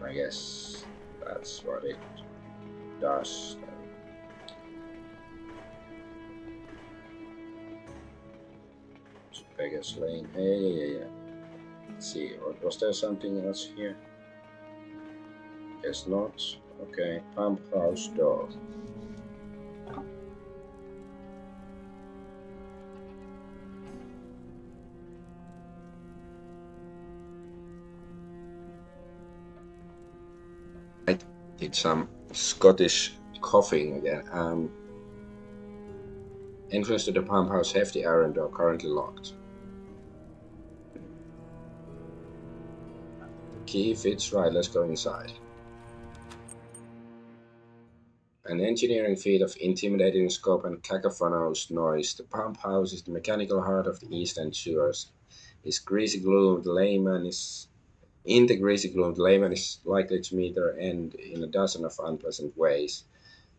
I guess that's what it does. Vegas Lane. Yeah. Let's see. Was there something else here? Guess not. Okay. Pump house door. I did some Scottish coughing again. Entrance to the pump house hefty iron door currently locked. Key fits right, let's go inside. An engineering feat of intimidating scope and cacophonous noise, the pump house is the mechanical heart of the Eastern Shores. In the greasy gloom, the layman is likely to meet their end in a dozen of unpleasant ways.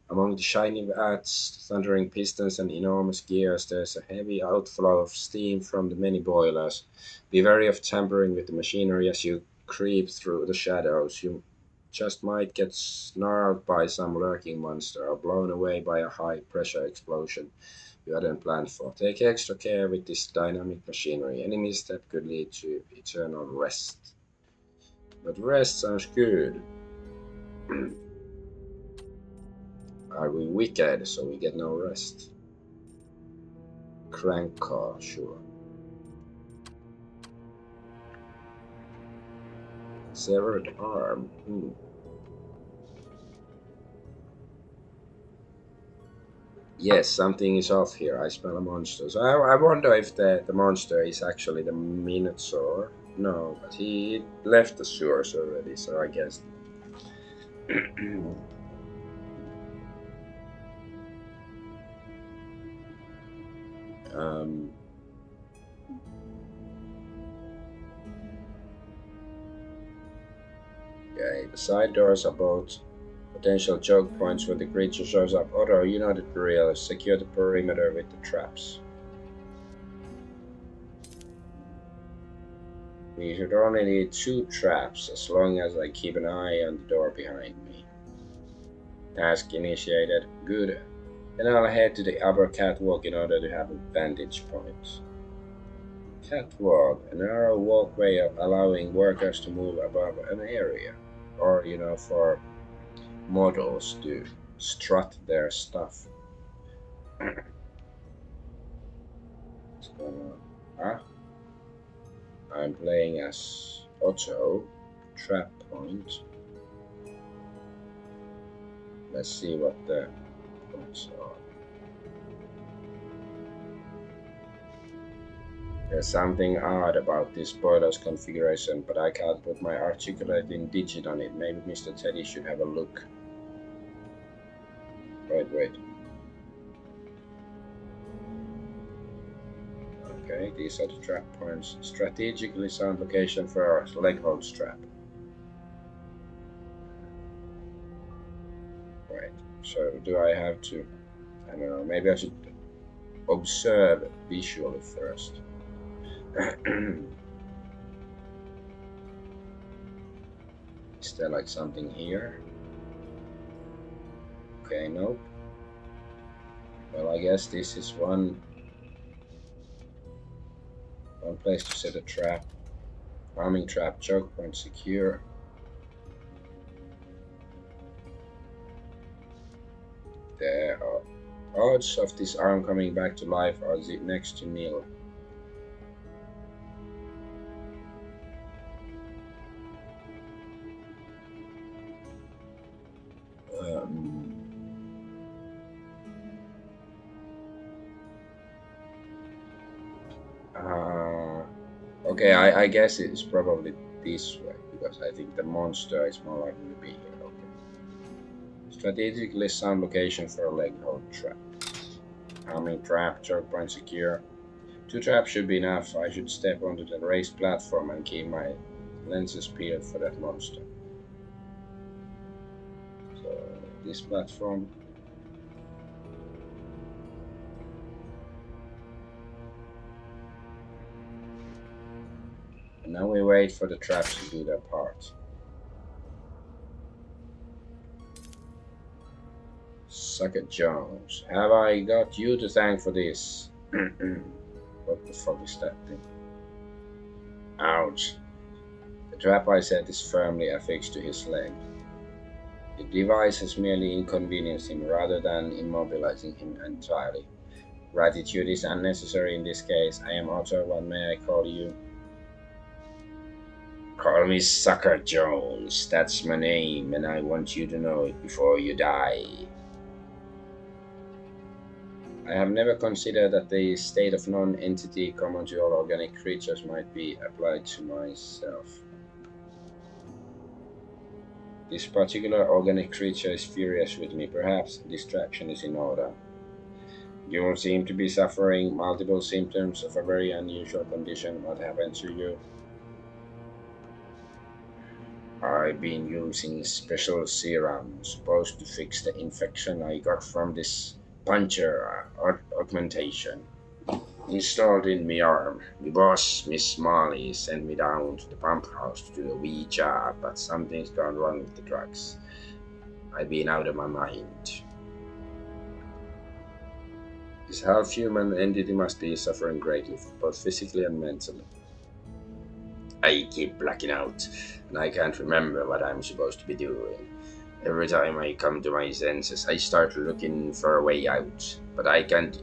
Among the shiny vats, thundering pistons, and enormous gears, there's a heavy outflow of steam from the many boilers. Be wary of tampering with the machinery as you creep through the shadows. You just might get snarled by some lurking monster or blown away by a high-pressure explosion you hadn't planned for. Take extra care with this dynamic machinery. Any misstep could lead to eternal rest. But rest sounds good. Are we wicked so we get no rest? Crank car, sure. Severed arm. Yes, something is off here. I smell a monster. So I wonder if the monster is actually the Minotaur. No, but he left the sewers already, so I guess. Okay, the side doors are both potential choke points when the creature shows up. Otto, you know the drill. Secure the perimeter with the traps. We should only need 2 traps as long as I keep an eye on the door behind me. Task initiated. Good. Then I'll head to the upper catwalk in order to have a vantage point. Catwalk, a narrow walkway allowing workers to move above an area. Or, for models to strut their stuff. going on? Ah, I'm playing as Otto. Trap point. Let's see what the points are. There's something odd about this boiler's configuration, but I can't put my articulating digit on it. Maybe Mr. Teddy should have a look. Wait. Okay, these are the trap points. Strategically sound location for our leg hold strap. Right, so do I have to, I don't know, maybe I should observe visually first. Is there like something here? Okay, nope. Well, I guess this is one place to set a trap. Arming trap, choke point secure. The odds of this arm coming back to life are next to nil. Okay, I guess it's probably this way because I think the monster is more likely to be here. Okay. Strategically sound location for a leg hold trap. Arming trap, choke point secure. 2 traps should be enough. I should step onto the raised platform and keep my lenses peeled for that monster. So this platform. And now we wait for the traps to do their part. Suck it, Jones. Have I got you to thank for this? What the fuck is that thing? Ouch. The trap I set is firmly affixed to his leg. The device has merely inconvenienced him rather than immobilizing him entirely. Gratitude is unnecessary in this case. I am Otto. What may I call you? Call me Sucker Jones. That's my name, and I want you to know it before you die. I have never considered that the state of non-entity common to all organic creatures might be applied to myself. This particular organic creature is furious with me. Perhaps distraction is in order. You seem to be suffering multiple symptoms of a very unusual condition. What happened to you? I've been using special serum supposed to fix the infection I got from this puncture augmentation installed in my arm. My boss, Miss Marley, sent me down to the pump house to do a wee job, but something's gone wrong with the drugs. I've been out of my mind. This half-human entity must be suffering greatly, both physically and mentally. I keep blacking out, and I can't remember what I'm supposed to be doing. Every time I come to my senses, I start looking for a way out, but I can't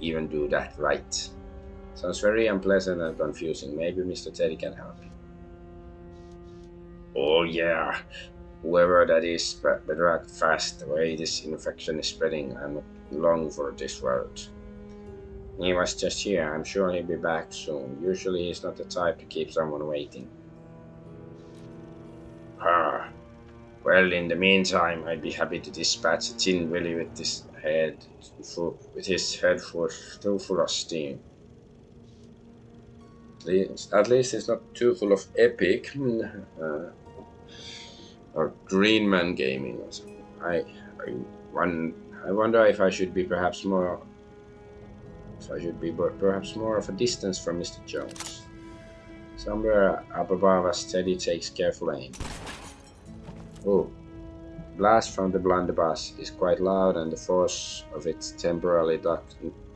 even do that right. Sounds very unpleasant and confusing. Maybe Mr. Teddy can help you. Oh yeah, whoever that is, better act fast. The way this infection is spreading, I'm not long for this world. He was just here. I'm sure he'll be back soon. Usually he's not the type to keep someone waiting. Ah, well, in the meantime, I'd be happy to dispatch a Tin Willy with his head still full of steam. At least it's not too full of epic or Green Man Gaming or something. I wonder if I should be perhaps more of a distance from Mr. Jones. Somewhere up above us, Teddy takes careful aim. Oh, blast from the blunderbuss is quite loud, and the force of it temporarily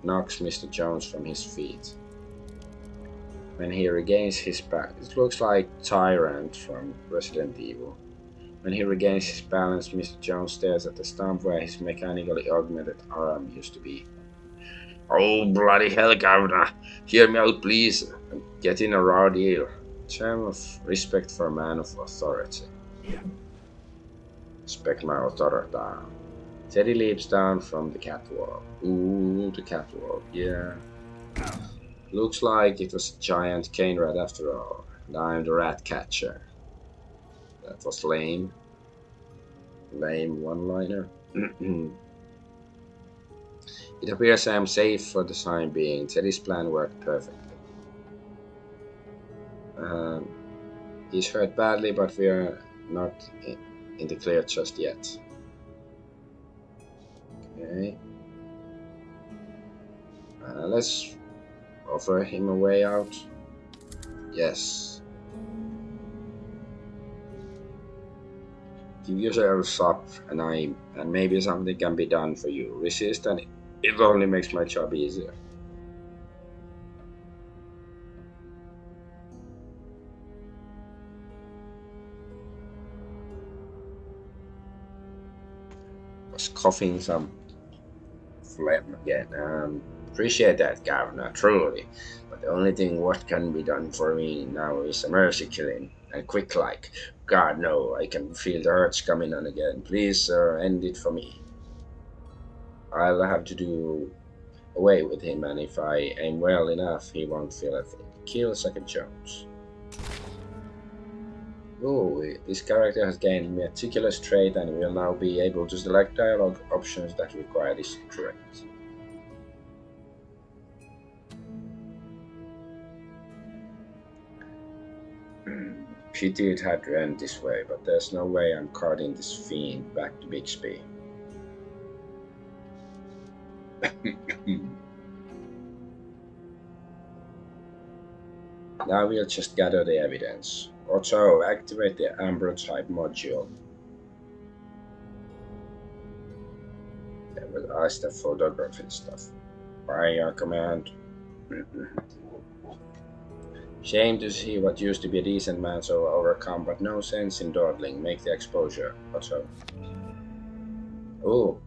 knocks Mr. Jones from his feet. When he regains his it looks like Tyrant from Resident Evil. When he regains his balance, Mr. Jones stares at the stump where his mechanically augmented arm used to be. Oh, bloody hell, Governor. Hear me out, please. I'm getting a raw deal. Term of respect for a man of authority. Respect my authority. Teddy leaps down from the catwalk. Ooh, the catwalk, yeah. Looks like it was a giant cane rat after all. And I'm the rat catcher. That was lame. Lame one liner. It appears I am safe for the time being. Teddy's plan worked perfectly. Um, he's hurt badly, but we are not in the clear just yet. Okay. Let's offer him a way out. Yes. Give yourselves up, and maybe something can be done for you. Resist, and it only makes my job easier. Was coughing some phlegm again. Appreciate that, Governor, truly. But the only thing what can be done for me now is a mercy killing, and quick like. God, no, I can feel the hurts coming on again. Please, sir, end it for me. I'll have to do away with him, and if I aim well enough, he won't feel a thing. Kill Second Jones. Oh, this character has gained meticulous trait and will now be able to select dialogue options that require this trait. Pity it had to end this way, but there's no way I'm carting this fiend back to Bixby. Now we'll just gather the evidence. Also, activate the Ambro type module. With eyes the photography stuff. By your command. Shame to see what used to be a decent man so overcome, but no sense in dawdling. Make the exposure. Also. Oh,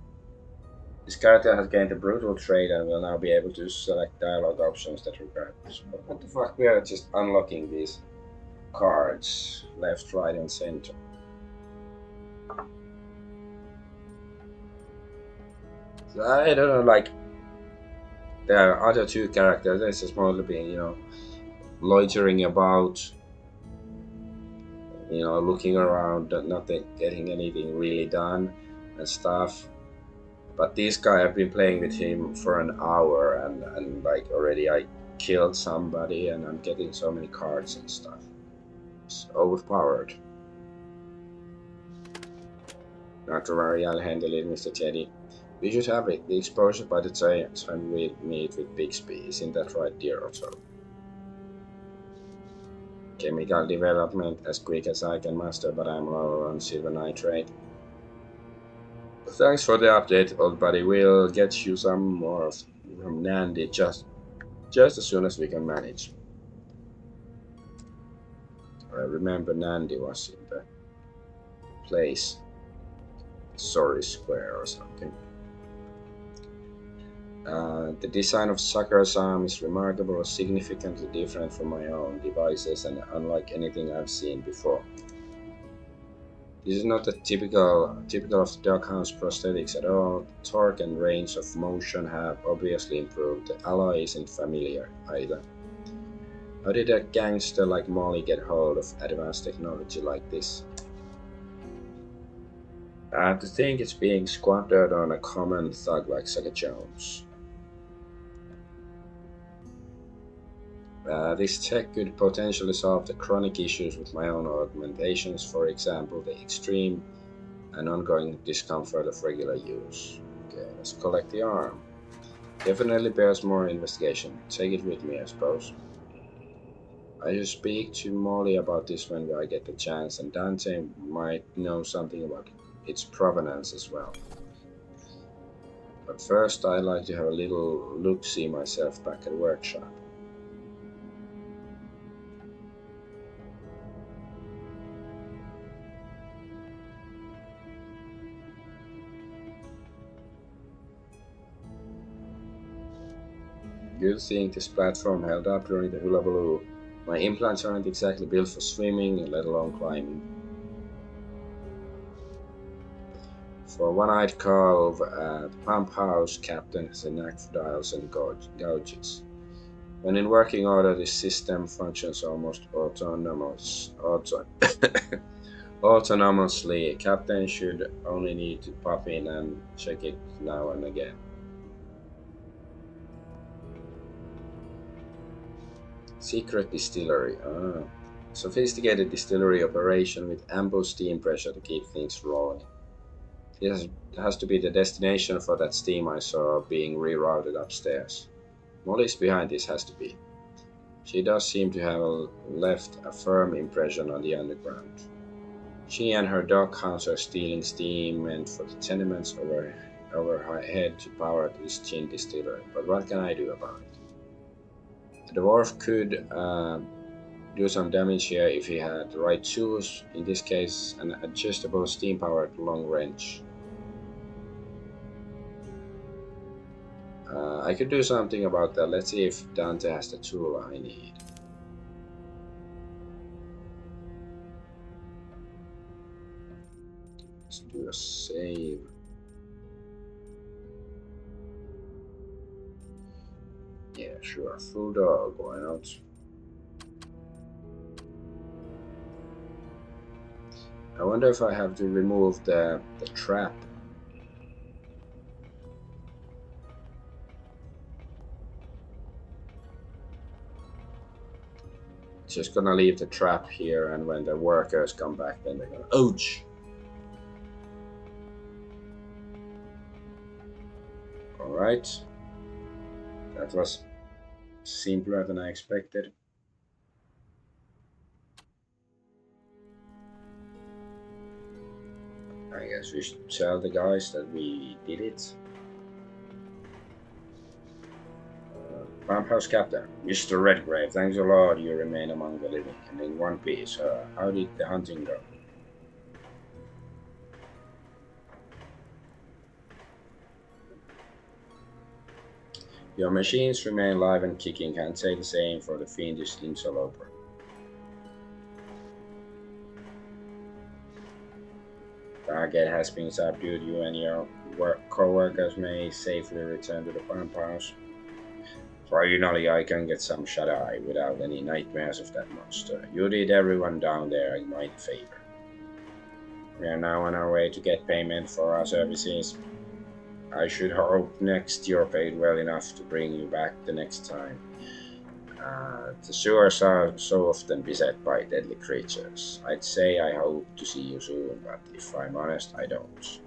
this character has gained a brutal trait and will now be able to select dialogue options that require this. What the fuck? We are just unlocking these cards left, right, and center. So I don't know, like, there are other two characters. There's just mostly being, loitering about, looking around, not getting anything really done and stuff. But this guy, I've been playing with him for an hour, and like already I killed somebody, and I'm getting so many cards and stuff. It's overpowered. Not to worry, I'll handle it, Mr. Teddy. We should have it. The exposure by the time we meet with Bixby. Isn't that right, dear Otto? Chemical development as quick as I can master, but I'm low on silver nitrate. Thanks for the update, old buddy. We'll get you some more from Nandy just as soon as we can manage. I remember Nandy was in the place, Sorry Square or something. The design of Sakura's arm is remarkable, significantly different from my own devices and unlike anything I've seen before. This is not a typical of the Doghouse prosthetics at all. The torque and range of motion have obviously improved. The alloy isn't familiar either. How did a gangster like Molly get hold of advanced technology like this? To think it's being squandered on a common thug like Sucker Jones. This tech could potentially solve the chronic issues with my own augmentations, for example, the extreme and ongoing discomfort of regular use. Okay, let's collect the arm. Definitely bears more investigation. Take it with me, I suppose. I should speak to Molly about this when I get the chance, and Dante might know something about its provenance as well. But first, I'd like to have a little look-see myself back at the workshop. Good thing this platform held up during the hullabaloo. My implants aren't exactly built for swimming, let alone climbing. For a one-eyed cove at the pump house, Captain has a knack for dials and gauges. When in working order, this system functions almost autonomously. Captain should only need to pop in and check it now and again. Secret distillery. Ah. Sophisticated distillery operation with ample steam pressure to keep things rolling. This has to be the destination for that steam I saw being rerouted upstairs. Molly's behind this has to be. She does seem to have left a firm impression on the underground. She and her dog hounds are stealing steam meant for the tenements overhead to power this gin distillery. But what can I do about it? The dwarf could do some damage here if he had the right tools, in this case an adjustable steam powered long wrench. I could do something about that. Let's see if Dante has the tool I need. Let's do a save. Yeah, sure. Full dog, why not? I wonder if I have to remove the trap. Just gonna leave the trap here, and when the workers come back, then they're gonna ouch. All right, that was simpler than I expected. I guess we should tell the guys that we did it. Farmhouse Captain, Mr. Redgrave, thanks a lot. You remain among the living and in one piece. How did the hunting go? Your machines remain live and kicking. Can't say the same for the fiendish interloper. Target has been subdued. You and your co-workers may safely return to the farmhouse. Finally, I can get some shut-eye without any nightmares of that monster. You did everyone down there a mighty favor. We are now on our way to get payment for our services. I should hope next you're paid well enough to bring you back the next time. The sewers are so often beset by deadly creatures. I'd say I hope to see you soon, but if I'm honest, I don't.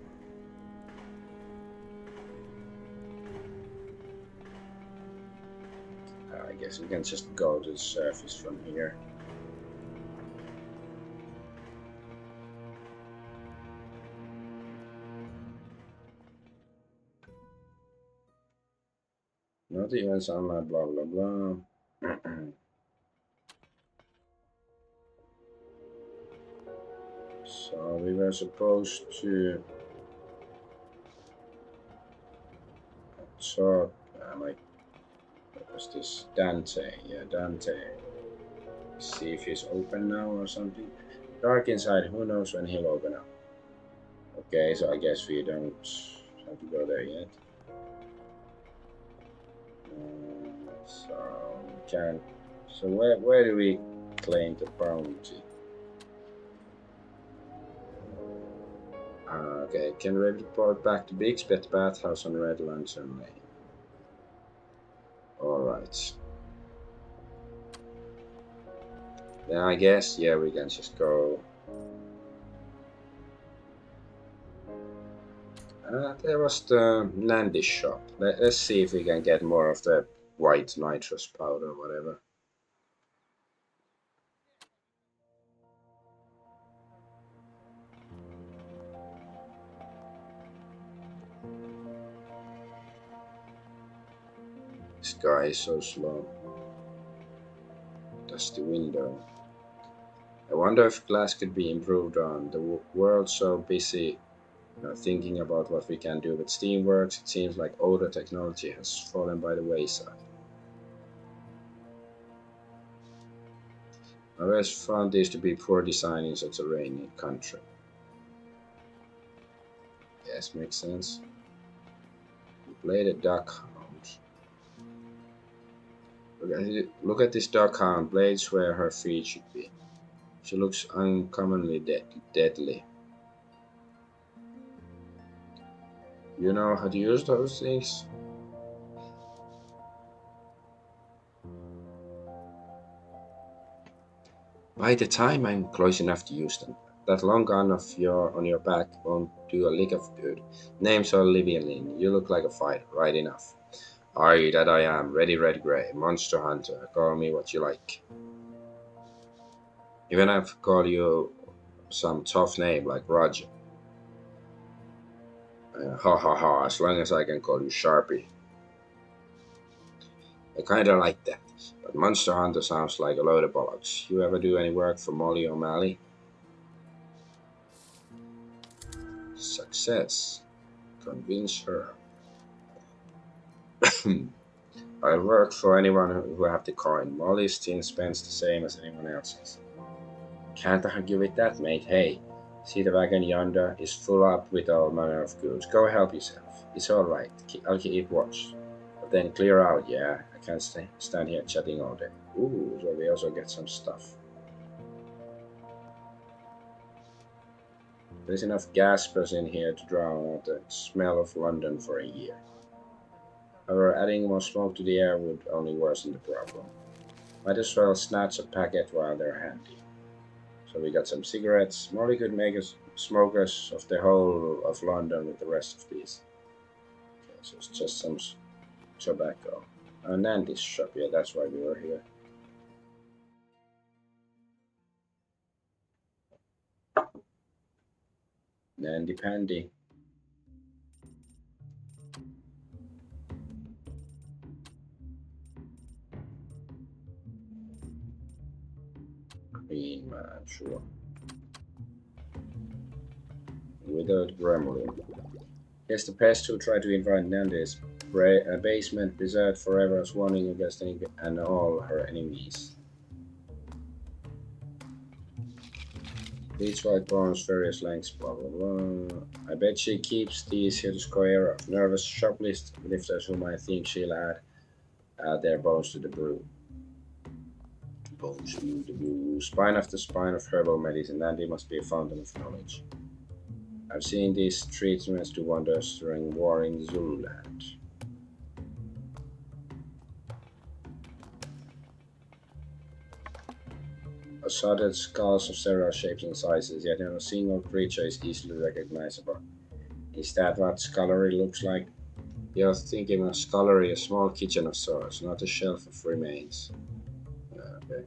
I guess we can just go to the surface from here. Not even sunlight, blah blah blah. So we were supposed to talk. Like, what was this? Dante. Yeah, Dante. See if he's open now or something. Dark inside. Who knows when he'll open up? Okay, so I guess we don't have to go there yet. So we can. So where do we claim the bounty? Okay, can we report back to Big's Pet Bathhouse on Red Lantern Lane? Alright. Then I guess, yeah, we can just go. There was the Landish shop. Let's see if we can get more of the white nitrous powder, whatever. This guy is so slow. Dusty window. I wonder if glass could be improved on. The world's so busy thinking about what we can do with Steamworks. It seems like older technology has fallen by the wayside. I always found this to be poor design in such a rainy country. Yes, makes sense. Play the duck hound. Look at this duck hound. Blades where her feet should be. She looks uncommonly deadly. You know how to use those things? By the time I'm close enough to use them, that long gun of your on your back won't do a lick of good. Name's Olivia Lynn. You look like a fighter, right enough. Aye, that I am. Ready, red gray. Monster hunter. Call me what you like. Even if I call you some tough name like Roger. Ha ha ha. As long as I can call you Sharpie. I kinda like that. But Monster Hunter sounds like a load of bollocks. You ever do any work for Molly O'Malley? Success. Convince her. I'll work for anyone who have the coin. Molly's team spends the same as anyone else's. Can't argue with that, mate. Hey, see the wagon yonder is full up with all manner of goods. Go help yourself. It's all right. I'll keep watch. But then clear out, yeah? I can't stand here chatting all day. Ooh, so we also get some stuff. There's enough gaspers in here to drown out the smell of London for a year. However, adding more smoke to the air would only worsen the problem. Might as well snatch a packet while they're handy. So we got some cigarettes. Molly could make us smokers of the whole of London with the rest of these. Okay, so it's just some tobacco. Nandy's shop, yeah, that's why we were here. Nandy Pandy. Green man, sure. Without grumbling. Yes, the pest who tried to invite Nandy's basement preserved forever as warning against any and all her enemies. Beach white bones, various lengths, blah blah blah. I bet she keeps these here to square off nervous shoplifters whom I think she'll add their bones to the brew. Bones to the brew. Spine after spine of herbal medicine, Nandy must be a fountain of knowledge. I've seen these treatments do wonders during war in Zululand. Assorted skulls of several shapes and sizes, yet not a single creature is easily recognizable. Is that what scullery looks like? You're thinking of scullery, a small kitchen of sorts, not a shelf of remains. Okay.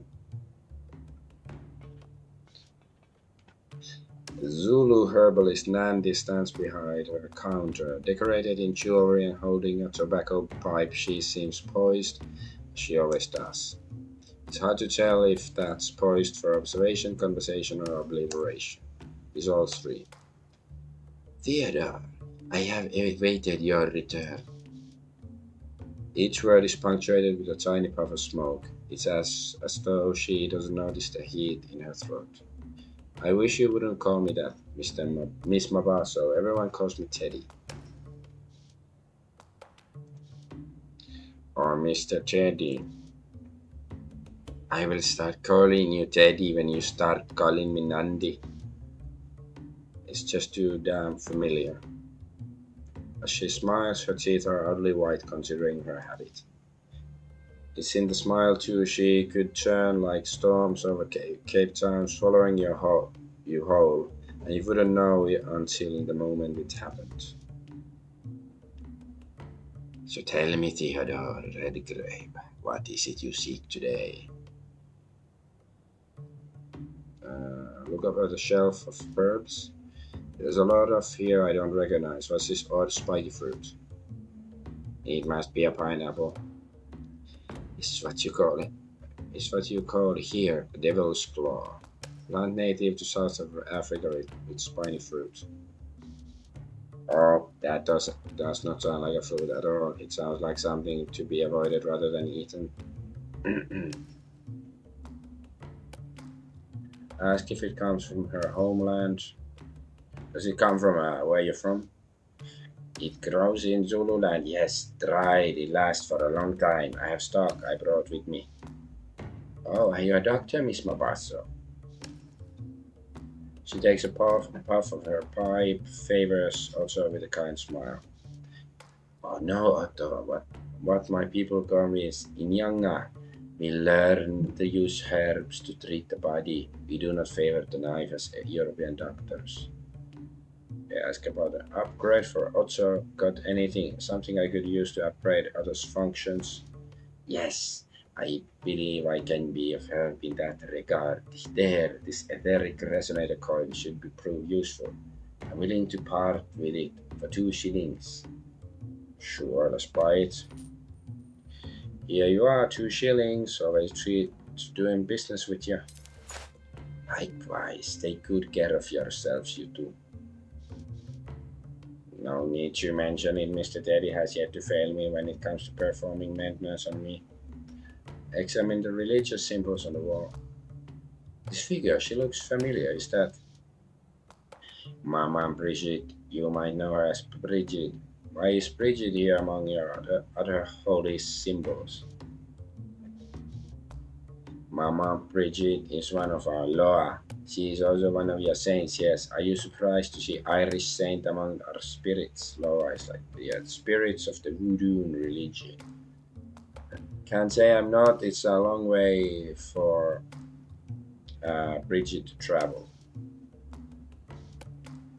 The Zulu herbalist Nandi stands behind her counter, decorated in jewelry and holding a tobacco pipe. She seems poised, as she always does. It's hard to tell if that's poised for observation, conversation, or obliteration. It's all three. Theodore, I have awaited your return. Each word is punctuated with a tiny puff of smoke. It's as though she doesn't notice the heat in her throat. I wish you wouldn't call me that, Miss Mabaso. Everyone calls me Teddy. Or Mr. Teddy. I will start calling you Teddy when you start calling me Nandi. It's just too damn familiar. As she smiles, her teeth are oddly white considering her habit. It's in the smile too. She could turn like storms over Cape Town, swallowing you whole, and you wouldn't know it until the moment it happened. So tell me, Theodore Redgrave, what is it you seek today? Look up at the shelf of herbs. There's a lot of here I don't recognize. What's this odd spiky fruit? It must be a pineapple. It's what you call it. It's what you call here a devil's claw. Plant native to South of Africa with spiny fruit. Oh, that does not sound like a fruit at all. It sounds like something to be avoided rather than eaten. Ask if it comes from her homeland. Does it come from where you're from? It grows in Zululand. Yes, dried. It lasts for a long time. I have stock I brought with me. Oh, are you a doctor, Miss Mabasso? She takes a puff of her pipe, favors also with a kind smile. Oh no, Otto, what my people call me is Inyanga. We learn to use herbs to treat the body. We do not favor the knife as European doctors. They ask about an upgrade for Otto. Got anything? Something I could use to upgrade Otto's functions? Yes, I believe I can be of help in that regard. There, this etheric resonator coin should be proved useful. I'm willing to part with it for 2 shillings. Sure, let's buy it. Here you are, 2 shillings. Always treat doing business with you. Likewise, take good care of yourselves, you two. No need to mention it, Mr. Teddy has yet to fail me when it comes to performing maintenance on me. Examine the religious symbols on the wall. This figure, she looks familiar. Is that Mama Bridget? You might know her as Bridget. Why is Bridget here among your other holy symbols? Mama Bridget is one of our Loa. She is also one of your saints, yes. Are you surprised to see Irish saint among our spirits? Loa is like the spirits of the voodoo religion. Can't say I'm not. It's a long way for Bridget to travel.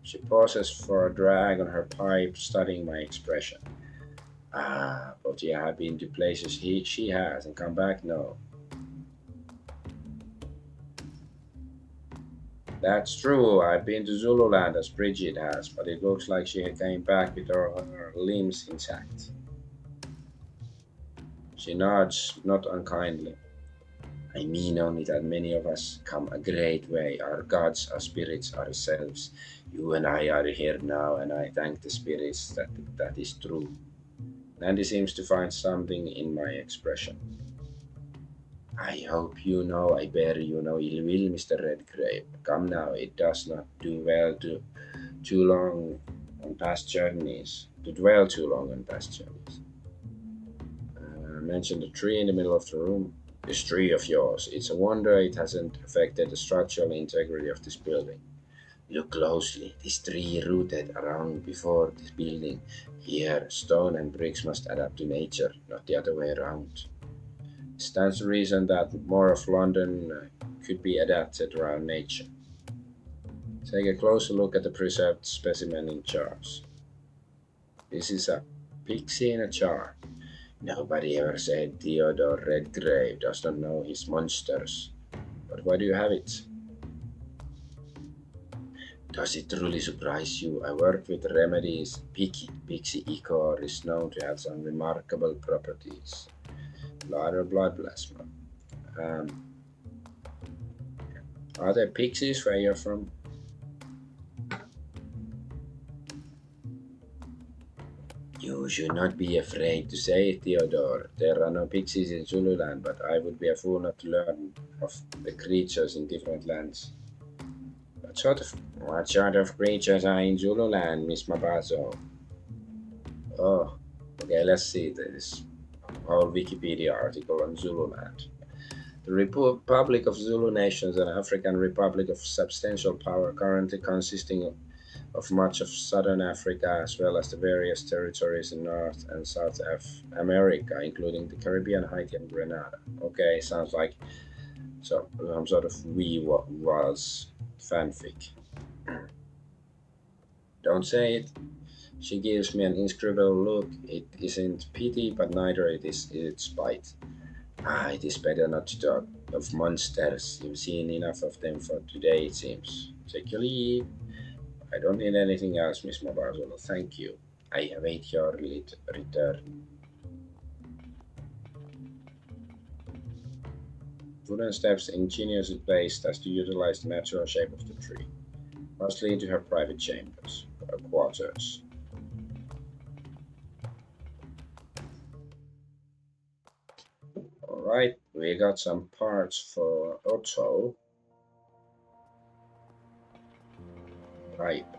She pauses for a drag on her pipe, studying my expression. Ah, but you have been to places she has and come back? No. That's true. I've been to Zululand as Bridget has, but it looks like she came back with her limbs intact. She nods, not unkindly. I mean only that many of us come a great way. Our gods, our spirits, ourselves. You and I are here now, and I thank the spirits that is true. Nandy seems to find something in my expression. I hope you know I bear you no ill will, Mr. Redgrave. Come now, it does not do well to too long on past journeys, to dwell too long on past journeys. Mention the tree in the middle of the room. This tree of yours, it's a wonder it hasn't affected the structural integrity of this building. Look closely. This tree rooted around before this building. Here, stone and bricks must adapt to nature, not the other way around. Stands to reason that more of London could be adapted around nature. Take a closer look at the preserved specimen in jars. This is a pixie in a jar. Nobody ever said Theodore Redgrave does not know his monsters. But why do you have it? Does it truly surprise you? I work with remedies. Pixie ichor is known to have some remarkable properties. Blood plasma. Um, are there pixies where you're from? You should not be afraid to say it, Theodore. There are no pixies in Zululand, but I would be a fool not to learn of the creatures in different lands. What sort of creatures are in Zululand, Miss Mabazo? Oh, okay, let's see this whole Wikipedia article on Zululand. The Republic of Zulu Nation is an African republic of substantial power currently consisting of much of southern Africa as well as the various territories in North and South America, including the Caribbean, Haiti, and Grenada. Okay, sounds like some sort of we was fanfic. Don't say it. She gives me an inscrutable look. It isn't pity, but neither it is it's spite. Ah, it is better not to talk of monsters. You've seen enough of them for today, it seems. Take your leave. I don't need anything else, Miss Mabarzolo. Thank you. I await your return. Wooden steps ingeniously placed as to utilize the natural shape of the tree. Must lead to her private chambers, quarters. Alright, we got some parts for Otto. Pipe.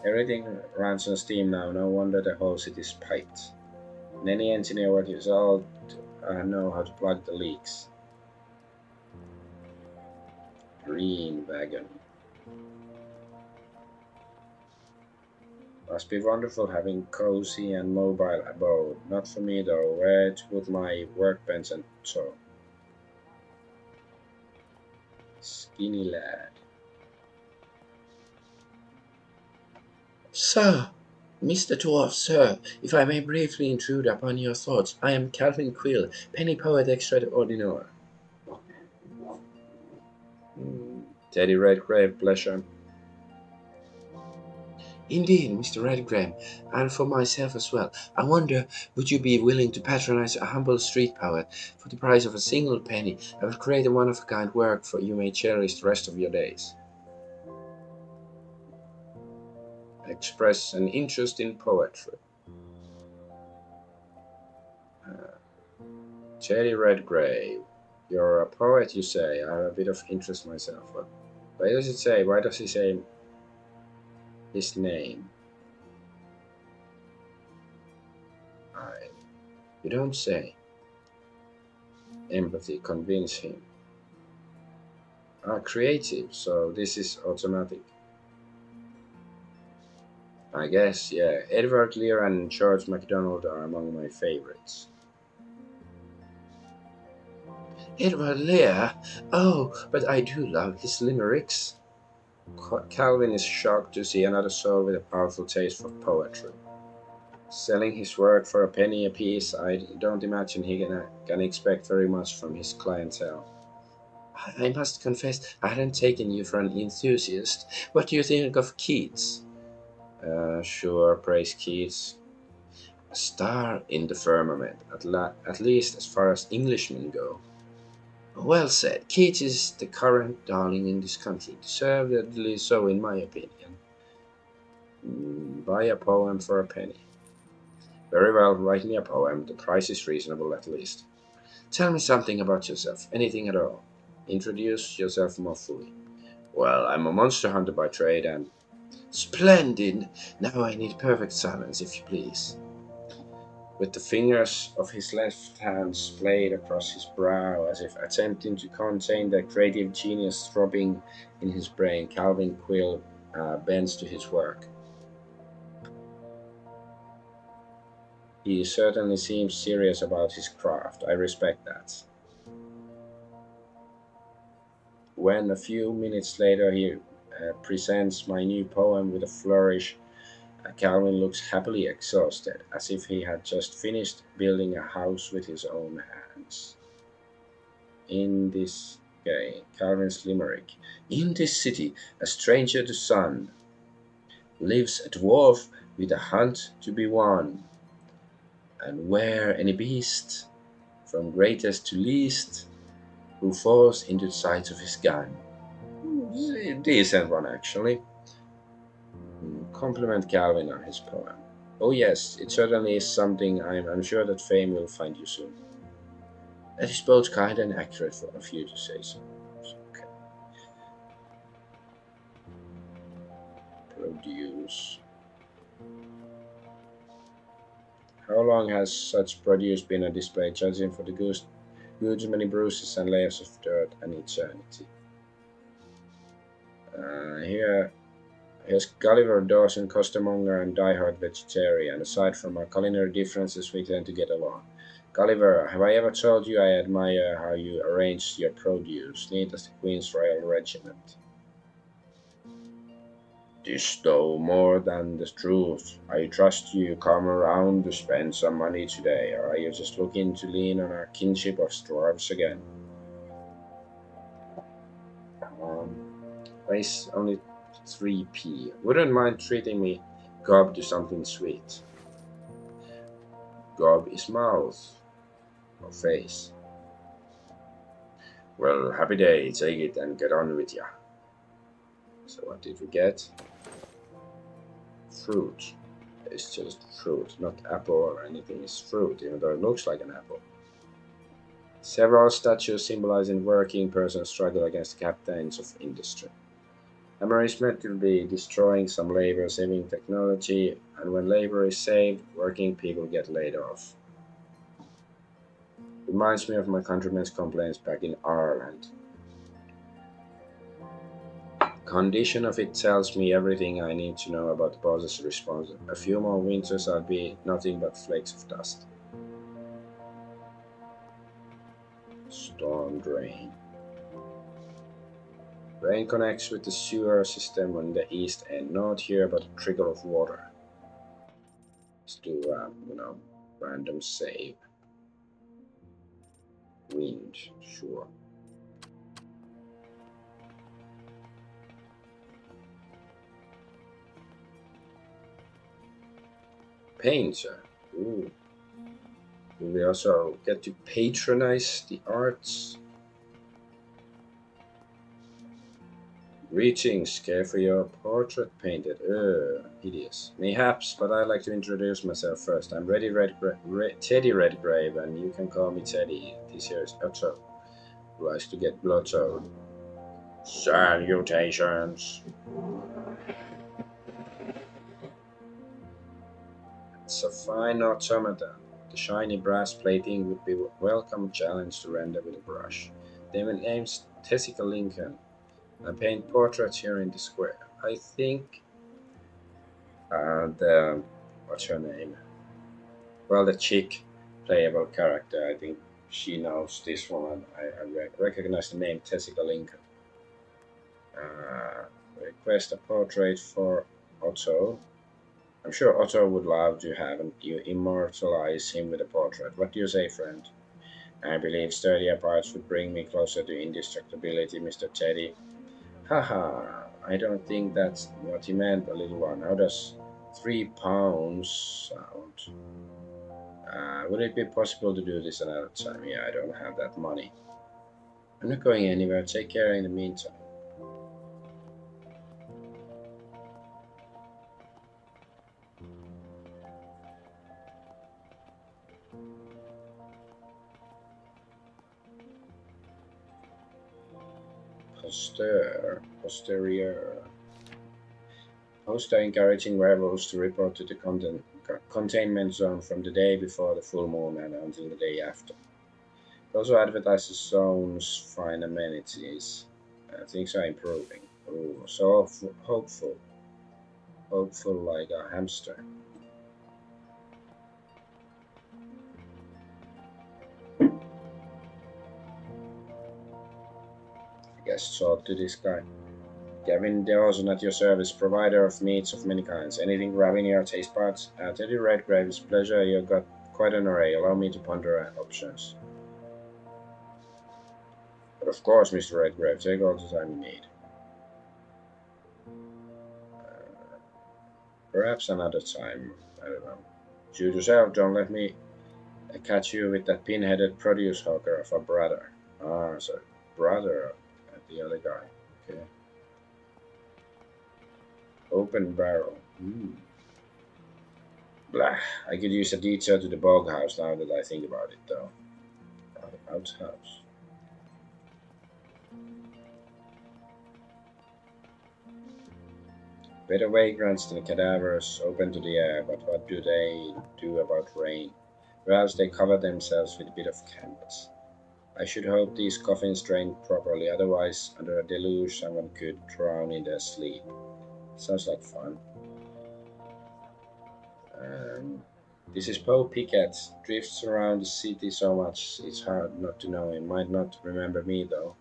Everything runs on steam now, no wonder the whole city's piped. And any engineer worth his salt know how to plug the leaks. Green wagon. Must be wonderful having cozy and mobile abode. Not for me though, where to put my workbench and so. Skinny lad. Sir, Mr. Dwarf, sir, if I may briefly intrude upon your thoughts, I am Calvin Quill, penny poet extraordinaire. Teddy Redgrave, pleasure. Indeed, Mr. Redgrave, and for myself as well. I wonder, would you be willing to patronize a humble street poet for the price of a single penny? I will create a one-of-a-kind work for you may cherish the rest of your days. Express an interest in poetry. Teddy Redgrave, you're a poet, you say. I have a bit of interest myself. But why does it say? Why does he say his name? You don't say. Empathy, convince him. Creative, so this is automatic. I guess, yeah. Edward Lear and George MacDonald are among my favorites. Edward Lear? Oh, but I do love his limericks. Calvin is shocked to see another soul with a powerful taste for poetry. Selling his work for a penny apiece, I don't imagine he can expect very much from his clientele. I must confess, I hadn't taken you for an enthusiast. What do you think of Keats? Sure, praise Keats. A star in the firmament, at least as far as Englishmen go. Well said. Keats is the current darling in this country, deservedly so, in my opinion. Buy a poem for a penny. Very well, write me a poem. The price is reasonable, at least. Tell me something about yourself, anything at all. Introduce yourself more fully. Well, I'm a monster hunter by trade and. Splendid! Now I need perfect silence, if you please. With the fingers of his left hand splayed across his brow as if attempting to contain the creative genius throbbing in his brain, Calvin Quill bends to his work. He certainly seems serious about his craft. I respect that. When a few minutes later he presents my new poem with a flourish, Calvin looks happily exhausted, as if he had just finished building a house with his own hands. In this Calvin's limerick. In this city, a stranger to sun, lives a dwarf with a hunt to be won, and where any beast, from greatest to least, who falls into the sights of his gun. Decent one, actually. Compliment Calvin on his poem. Oh yes, it certainly is something. I'm sure that fame will find you soon. That is both kind and accurate of you to say so. Okay. Produce. How long has such produce been on display, judging for the goods many bruises and layers of dirt and eternity? Here's Gulliver, Dawson, costermonger, and diehard vegetarian. Aside from our culinary differences, we tend to get along. Gulliver, have I ever told you I admire how you arranged your produce, neat as the Queen's Royal Regiment? This though more than the truth. I trust you come around to spend some money today, or are you just looking to lean on our kinship of dwarves again? Price only 3p. Wouldn't mind treating me gob to something sweet. Gob is mouth or face. Well, happy day, take it and get on with ya. So what did we get? Fruit. It's just fruit, not apple or anything. It's fruit, even though it looks like an apple. Several statues symbolizing working persons struggle against the captains of industry. Management will be destroying some labor, saving technology, and when labor is saved, working people get laid off. Reminds me of my countrymen's complaints back in Ireland. Condition of it tells me everything I need to know about the boss's response. A few more winters I'll be nothing but flakes of dust. Storm drain. Drain connects with the sewer system on the east end. Not here, but a trickle of water. Let's do, random save. Wind, sure. Painter. Ooh. We also get to patronize the arts. Greetings, care for your portrait painted. Hideous. Mayhaps, but I'd like to introduce myself first. I'm Teddy Redgrave, and you can call me Teddy. This here is Otto, who likes to get blottoed. Salutations. It's a fine automaton. The shiny brass plating would be a welcome challenge to render with a brush. The name's Tessica Lincoln. I paint portraits here in the square. I think the what's her name? Well, the chick playable character. I think she knows this one. I recognize the name Tessica Lincoln. Uh, Request a portrait for Otto. I'm sure Otto would love to have you immortalize him with a portrait. What do you say, friend? I believe sturdier parts would bring me closer to indestructibility, Mr. Teddy. Haha, I don't think that's what he meant, the little one. How does 3 pounds sound? Would it be possible to do this another time? Yeah, I don't have that money. I'm not going anywhere. Take care in the meantime. Posterior. Poster encouraging rebels to report to the containment zone from the day before the full moon and until the day after. It also advertises zones, fine amenities. Things are improving. Ooh, so hopeful like a hamster. I guess talk to this guy. Gavin Dawson at your service, provider of meats of many kinds. Anything grabbing your taste buds? Teddy Redgrave, it's a pleasure. You've got quite an array. Allow me to ponder options. But of course, Mr. Redgrave, take all the time you need. Perhaps another time. I don't know. Shoot yourself, don't let me catch you with that pin-headed produce hawker of a brother. Ah, so brother at the other guy. Okay. Open barrel. Blah. I could use a detour to the bog house now that I think about it, though. Outhouse. Better vagrants than cadavers open to the air, but what do they do about rain? Perhaps they cover themselves with a bit of canvas. I should hope these coffins drain properly, otherwise, under a deluge, someone could drown in their sleep. Sounds like fun. Um, this is Poe Pickett. Drifts around the city so much, it's hard not to know him. Might not remember me, though.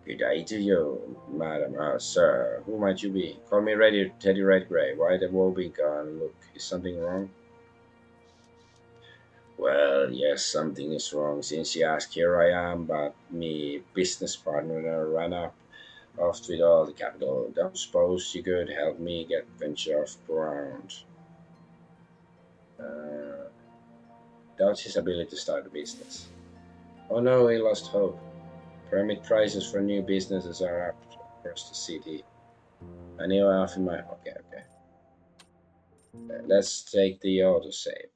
Good day to you, madam. Sir, who might you be? Call me Ready Teddy Redgrave. Why the woebegone gun? Look, is something wrong? Well, yes, something is wrong. Since you ask, here I am, but me business partner ran up off with all the capital. Don't suppose you could help me get venture off ground. Uh, Doubts his ability to start a business. Oh no, he lost hope. Permit prices for new businesses are up across the city. I knew I offered my. Okay. Let's take the autosave.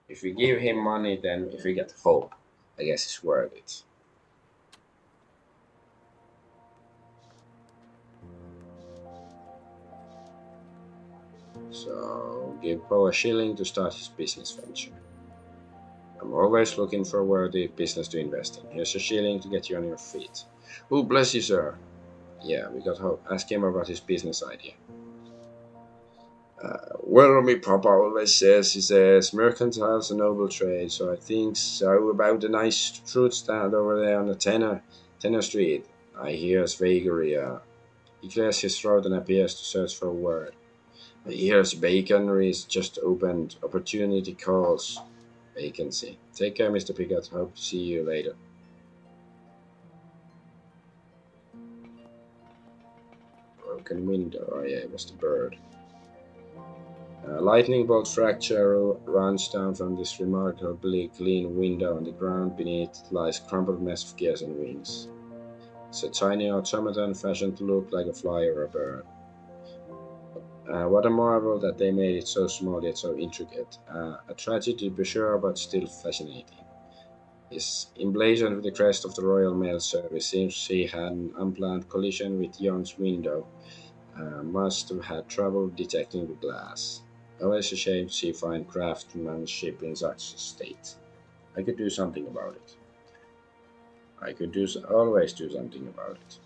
If we give him money, then if we get hope, I guess it's worth it. So give Poe a shilling to start his business venture. I'm always looking for worthy business to invest in. Here's a shilling to get you on your feet. Oh, bless you, sir. Yeah, we got hope. Ask him about his business idea. Well, my papa always says, he says, mercantile's a noble trade, so I think so about the nice fruit stand over there on the Tenner Street. I hear his vagary. He clears his throat and appears to search for a word. I hear his baconery is just opened. Opportunity calls. Vacancy. Take care, Mr. Pickett. Hope to see you later. Broken window. Oh yeah, it was the bird. A lightning bolt fracture runs down from this remarkably clean window. On the ground beneath lies a crumpled mess of gears and wings. It's a tiny automaton fashioned to look like a fly or a bird. What a marvel that they made it so small yet so intricate. A tragedy to be sure, but still fascinating. His emblazoned with the crest of the Royal Mail Service seems he had an unplanned collision with Jon's window. Must have had trouble detecting the glass. Always a shame to see fine craftsmanship in such a state. I could do something about it. Always do something about it.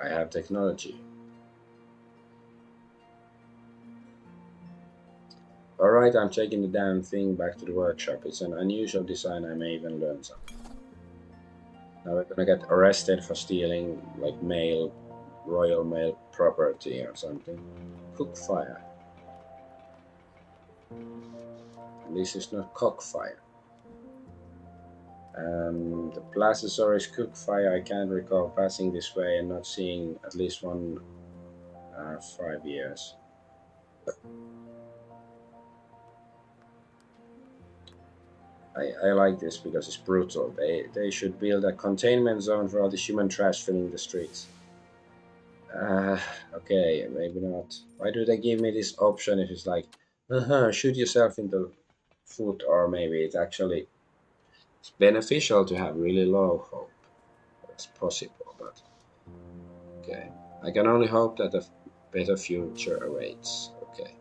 I have technology. Alright, I'm taking the damn thing back to the workshop. It's an unusual design, I may even learn something. Now we're gonna get arrested for stealing like Royal Mail property or something. Cook fire. This is not cockfire. The Plazosaurus cook fire, I can't recall passing this way and not seeing at least one 5 years. I like this because it's brutal. They should build a containment zone for all the human trash filling the streets. Uh, okay, maybe not. Why do they give me this option if it's like, shoot yourself in the foot, or maybe it's actually it's beneficial to have really low hope. It's possible, but okay. I can only hope that a better future awaits. Okay,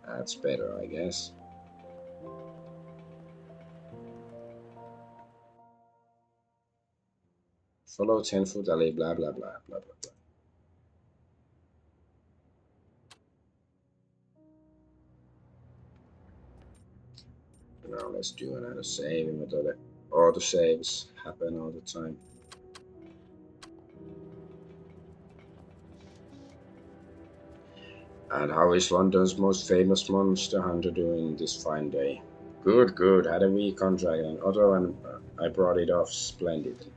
that's better, I guess. Follow 10-foot alley, blah blah blah blah blah blah. Now let's do another save. Even though the auto saves happen all the time. And how is London's most famous monster hunter doing this fine day? Good, good. Had a weak contract and auto, and I brought it off splendidly.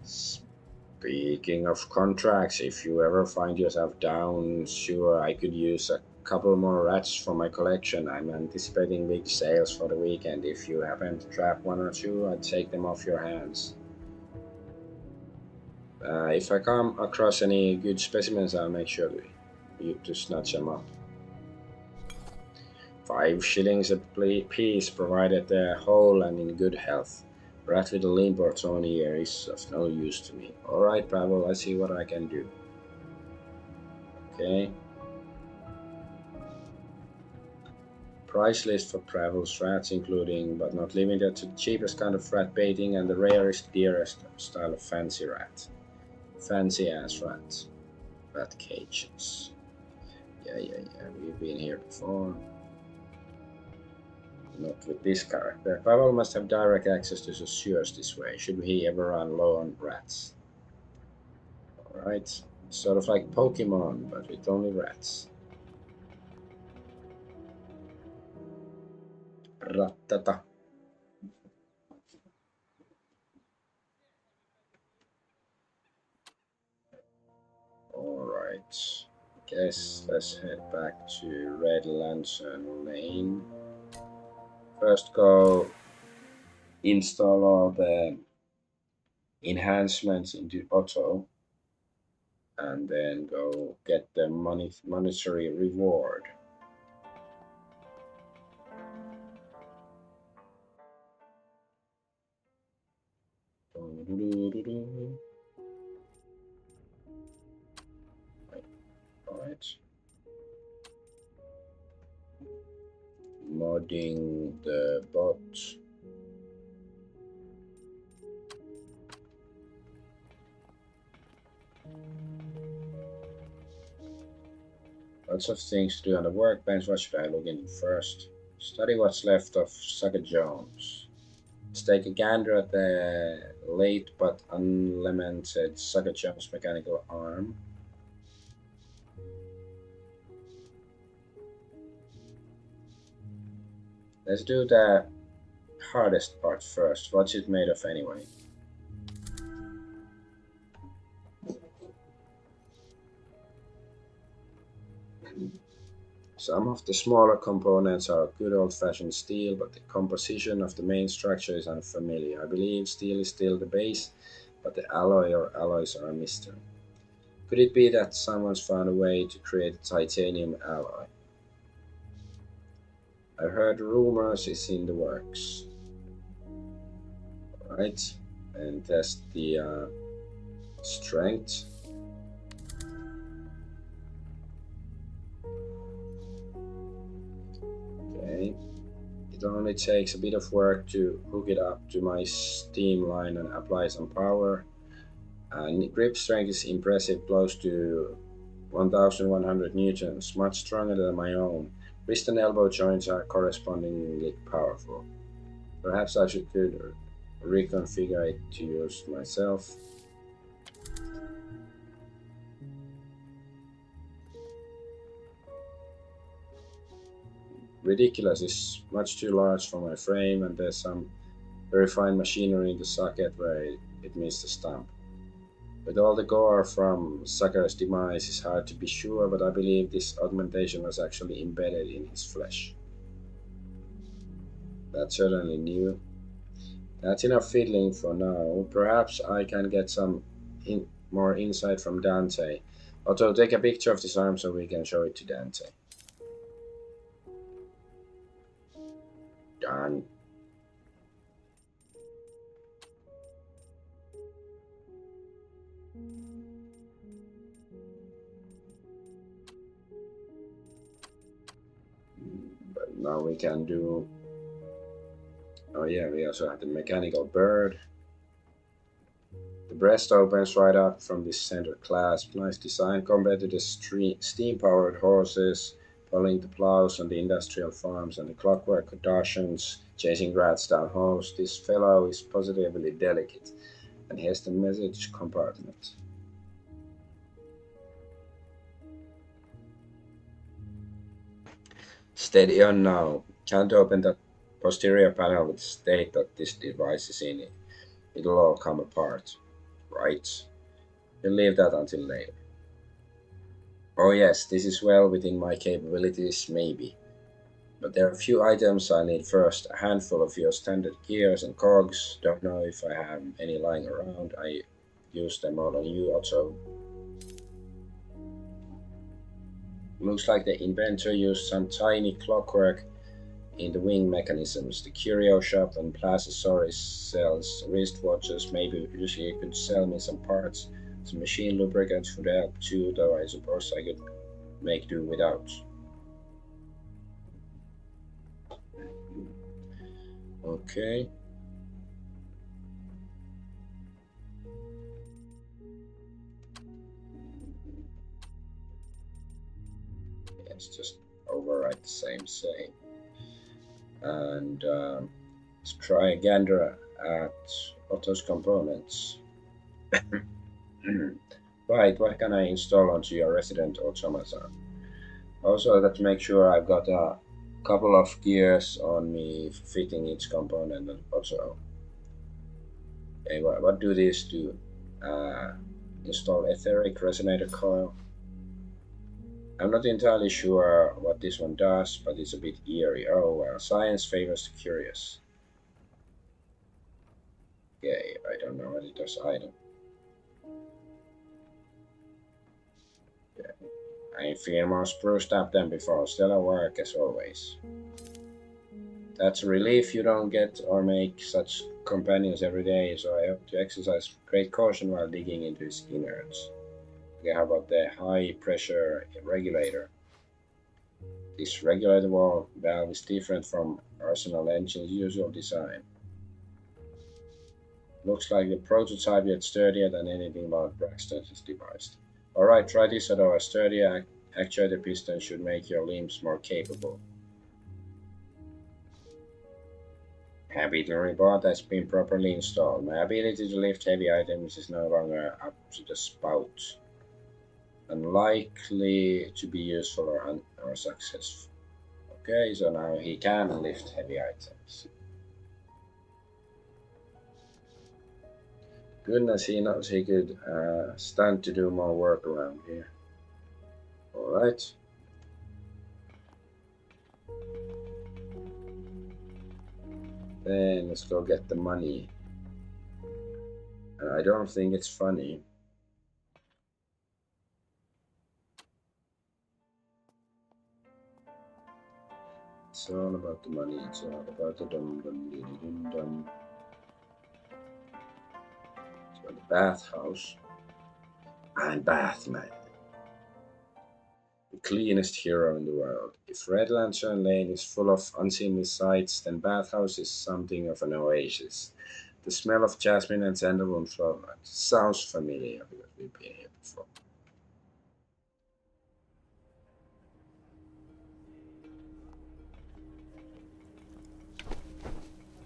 Speaking of contracts, if you ever find yourself down, sure, I could use a couple more rats for my collection. I'm anticipating big sales for the weekend. If you happen to trap one or two, I'd take them off your hands. If I come across any good specimens, I'll make sure to snatch them up. 5 shillings a piece, provided they're whole and in good health. Rat with a limp or torn ear is of no use to me. Alright, Pavel, let's see what I can do. Okay. Price list for Travel's rats, including but not limited to the cheapest kind of rat baiting and the rarest, dearest style of fancy rat. Fancy ass rats. Rat cages. Yeah, we've been here before. Not with this character. Pavel must have direct access to the sewers this way, should he ever run low on rats. Alright. Sort of like Pokemon, but with only rats. Ratata. Alright. Guess let's head back to Red Lantern Lane. First go install all the enhancements into Auto and then go get the monetary reward. modding the bot. Lots of things to do on the workbench. What should I look into first? Study what's left of Sucker Jones. Let's take a gander at the late but unlamented Sucker Jones mechanical arm. Let's do the hardest part first. What's it made of anyway? Some of the smaller components are good old-fashioned steel, but the composition of the main structure is unfamiliar. I believe steel is still the base, but the alloy or alloys are a mystery. Could it be that someone's found a way to create a titanium alloy? I've heard rumors it's in the works. Alright, and test the strength. Okay. It only takes a bit of work to hook it up to my steam line and apply some power. And grip strength is impressive, close to 1100 newtons, much stronger than my own. Wrist and elbow joints are correspondingly powerful. Perhaps I should could reconfigure it to use myself. Ridiculous is much too large for my frame, and there's some very fine machinery in the socket where it meets the stump. With all the gore from Sucker's demise, it's hard to be sure, but I believe this augmentation was actually embedded in his flesh. That's certainly new. That's enough fiddling for now. Perhaps I can get some more insight from Dante. Otto, take a picture of this arm so we can show it to Dante. Done. But now we can do. Oh yeah, we also have the mechanical bird. The breast opens right up from this center clasp. Nice design compared to the steam-powered horses pulling the plows on the industrial farms and the clockwork Kardashians chasing rats down holes. This fellow is positively delicate. And here's the message compartment. Steady on now. Can't open the posterior panel with the state that this device is in it. It'll all come apart. Right? We'll leave that until later. Oh yes, this is well within my capabilities, maybe. But there are a few items I need first. A handful of your standard gears and cogs. Don't know if I have any lying around. I use them all on you, Otto. Looks like the inventor used some tiny clockwork in the wing mechanisms. The curio shop and Plazasaurus sells wristwatches. Maybe you could sell me some parts. Some machine lubricants would help too, though I suppose I could make do without. Okay. Let's just overwrite the same. And let's try a gander at Otto's components. Right, what can I install onto your resident automaton? Also, let's make sure I've got a couple of gears on me fitting each component and also. Okay, what do these do? Install etheric resonator coil. I'm not entirely sure what this one does, but it's a bit eerie. Oh well, science favors the curious. Okay, I don't know what it does either. Yeah. I feel more spruced up than before. Stellar work as always. That's a relief you don't get or make such companions every day, so I hope to exercise great caution while digging into his innards. Okay, how about the high pressure regulator? This regulatable valve is different from Arsenal engine's usual design. Looks like the prototype yet sturdier than anything Lord Braxton has devised. Alright, try this although a sturdier actuator piston should make your limbs more capable. Happy to report that's been properly installed. My ability to lift heavy items is no longer up to the spout. Unlikely to be useful or successful. Okay, so now he can lift heavy items. Goodness, he knows he could stand to do more work around here. Alright. Then let's go get the money. I don't think it's funny. It's all about the money. It's all about the dum dum dum dum dum. It's about the bathhouse. I'm Bathman, the cleanest hero in the world. If Red Lantern Lane is full of unseemly sights, then Bathhouse is something of an oasis. The smell of jasmine and sandalwood flower sounds familiar because we've been here before.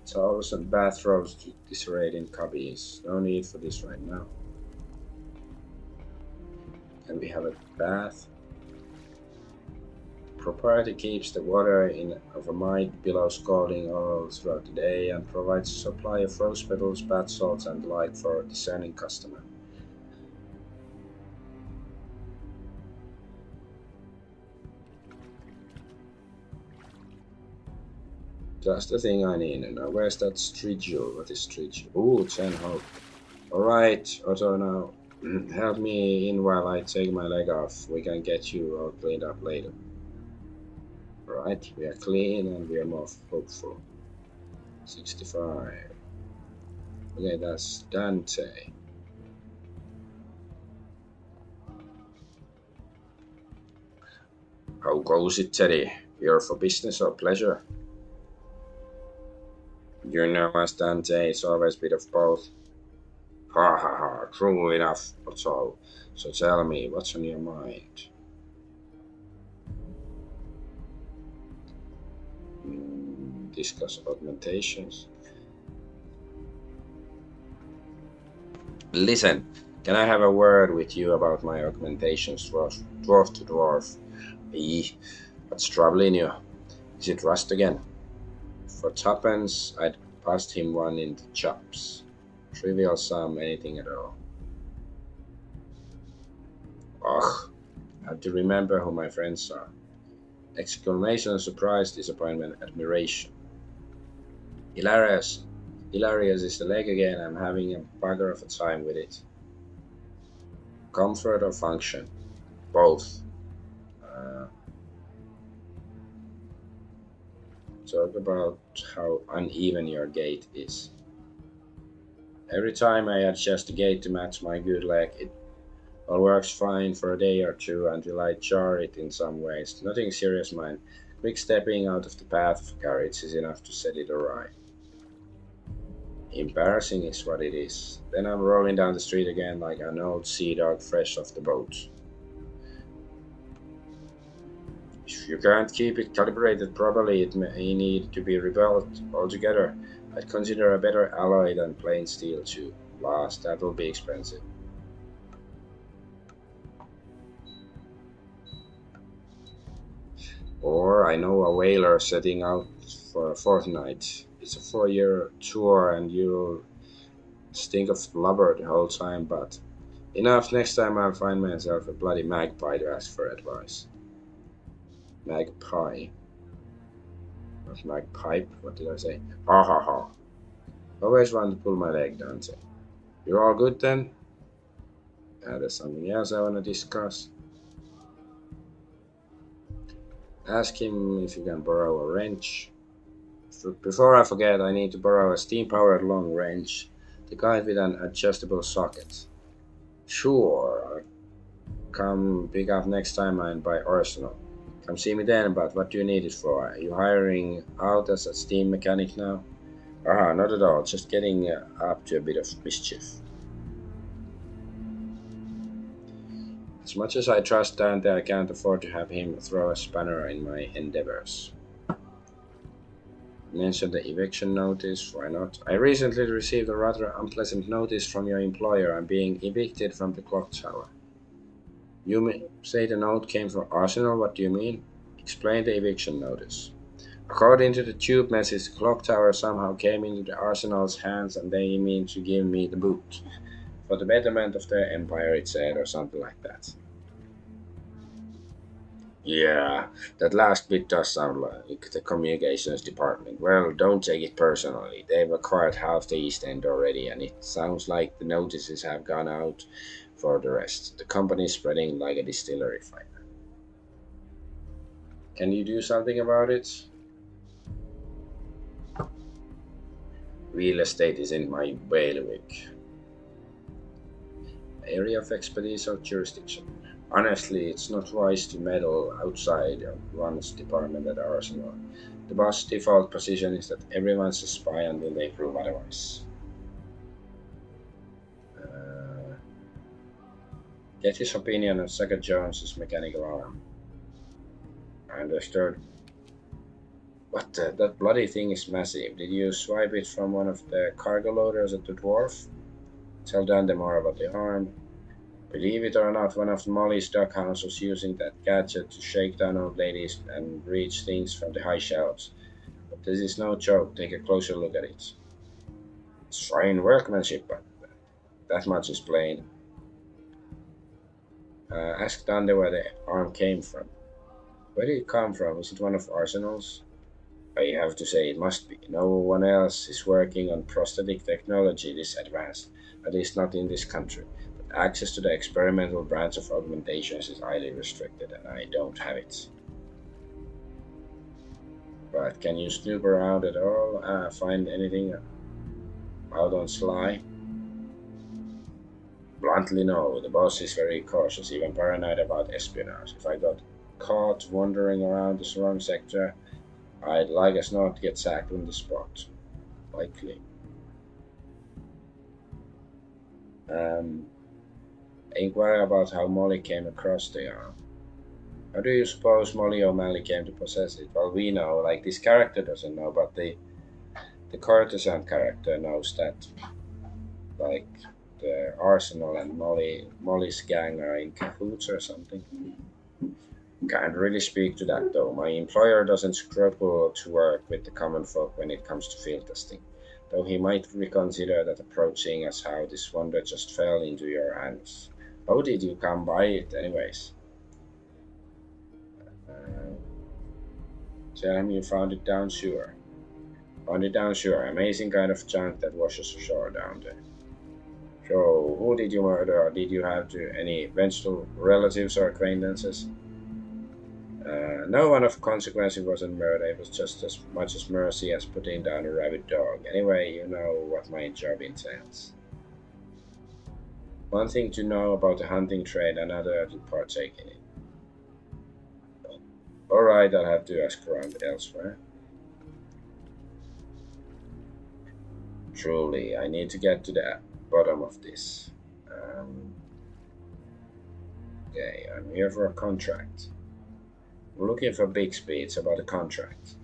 Towels and bathrobes to disarrayed in cubbies. No need for this right now. Can we have a bath? Propriety keeps the water in of a mite below scalding oil throughout the day and provides a supply of rose petals, bath salts, and the like for a discerning customer. Just the thing I need. Now, where's that street jewel? What is street jewel? Ooh, 10 hope. Alright, Otto, now help me in while I take my leg off. We can get you all cleaned up later. Alright, we are clean and we are more hopeful. 65. Okay, that's Dante. How goes it, Teddy? You're for business or pleasure? You know us, Dante, it's always a bit of both. Ha ha ha, true enough, Otto. So tell me, what's on your mind? Discuss augmentations. Listen, can I have a word with you about my augmentations, dwarf to dwarf? Eee, what's troubling you? Is it rust again? For tuppence, I'd passed him one in the chops. Trivial sum, anything at all. Ugh, I have to remember who my friends are. Exclamation, surprise, disappointment, admiration. Hilarious. Hilarious is the leg again. I'm having a bugger of a time with it. Comfort or function? Both. Uh, Talk about how uneven your gait is. Every time I adjust the gait to match my good leg, it all works fine for a day or two until I jar it in some ways. Nothing serious, mind. Quick stepping out of the path of carriage is enough to set it awry. Embarrassing is what it is. Then I'm rolling down the street again like an old sea dog fresh off the boat. If you can't keep it calibrated properly, it may need to be rebuilt altogether. I'd consider a better alloy than plain steel too. Plus, that will be expensive. Or I know a whaler setting out for a fortnight. It's a 4 year tour and you'll stink of blubber the whole time, but enough, next time I'll find myself a bloody magpie to ask for advice. Magpie. Not magpipe, what did I say? Ha ha ha. Always want to pull my leg, Dante. You're all good then? There's something else I want to discuss. Ask him if you can borrow a wrench. Before I forget, I need to borrow a steam-powered long wrench. The kind with an adjustable socket. Sure, I'll come pick up next time I'm by Arsenal. Come see me then, but what do you need it for? Are you hiring out as a steam mechanic now? Ah, not at all, just getting up to a bit of mischief. As much as I trust Dante, I can't afford to have him throw a spanner in my endeavors. Mention the eviction notice, why not? I recently received a rather unpleasant notice from your employer. I'm being evicted from the clock tower. You may say the note came from Arsenal, what do you mean? Explain the eviction notice. According to the tube message, the clock tower somehow came into the Arsenal's hands and they mean to give me the boot. For the betterment of their empire, it said, or something like that. Yeah, that last bit does sound like the communications department. Well, don't take it personally. They've acquired half the East End already, and it sounds like the notices have gone out for the rest. The company is spreading like a distillery fire. Can you do something about it? Real estate is in my bailiwick. Area of expertise or jurisdiction. Honestly, it's not wise to meddle outside of one's department at Arsenal. The boss' default position is that everyone's a spy until they prove otherwise. Uh, get his opinion on Saga Jones's mechanical arm. Understood. That bloody thing is massive. Did you swipe it from one of the cargo loaders at the dwarf? Tell Dante more about the arm. Believe it or not, one of Molly's duckhounds was using that gadget to shake down old ladies and reach things from the high shelves. But this is no joke, take a closer look at it. It's fine workmanship, but that much is plain. Ask Dante where the arm came from. Where did it come from? Is it one of Arsenal's? I have to say it must be. No one else is working on prosthetic technology this advanced, at least not in this country. But access to the experimental branch of augmentations is highly restricted, and I don't have it. But can you snoop around at all? Find anything out on sly? Bluntly, no. The boss is very cautious, even paranoid about espionage. If I got caught wandering around the wrong sector, I'd like us not to get sacked on the spot. Likely. Um, Inquire about how Molly came across the arm. How do you suppose Molly O'Malley came to possess it? Well, we know, like this character doesn't know, but the courtesan character knows that, like the Arsenal and Molly's gang are in cahoots or something. Can't really speak to that though. My employer doesn't scruple to work with the common folk when it comes to field testing, though he might reconsider that approach seeing as how this wonder just fell into your hands. How did you come by it, anyways? Uh, Tell him you found it down sewer. Found it down sewer. Amazing kind of junk that washes ashore down there. So, who did you murder, or did you have any vengeful relatives or acquaintances? No one of consequence wasn't murder. It was just as much as mercy as putting down a rabid dog. Anyway, you know what my job entails. One thing to know about the hunting trade, another to partake in it. Alright, I'll have to ask around elsewhere. Truly, I need to get to the bottom of this. Um, okay, I'm here for a contract. I'm looking for Bixby. It's about a contract.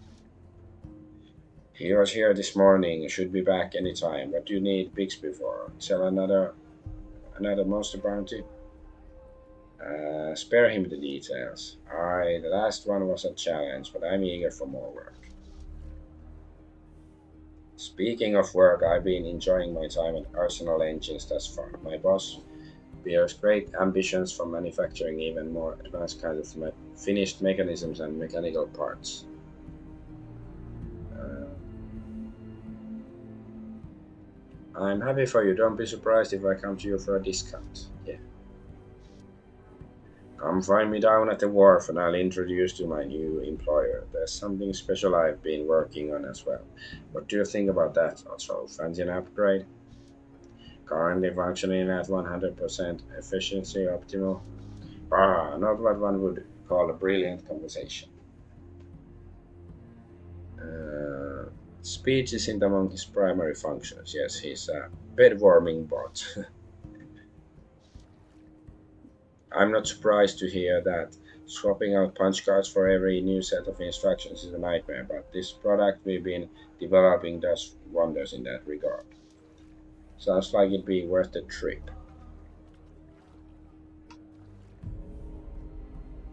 He was here this morning. Should be back any time. What do you need Bixby for? Sell another monster bounty? Spare him the details. Alright, the last one was a challenge, but I'm eager for more work. Speaking of work, I've been enjoying my time at Arsenal Engines thus far. My boss bears great ambitions for manufacturing even more advanced kinds of finished mechanisms and mechanical parts. Uh, I'm happy for you. Don't be surprised if I come to you for a discount. Yeah. Come find me down at the wharf and I'll introduce you to my new employer. There's something special I've been working on as well. What do you think about that? Also, fancy an upgrade? Currently functioning at 100% efficiency optimal. Ah, not what one would call a brilliant conversation. Uh, Speech isn't among his primary functions. Yes, he's a bed warming bot. I'm not surprised to hear that. Swapping out punch cards for every new set of instructions is a nightmare, but this product we've been developing does wonders in that regard. Sounds like it'd be worth the trip.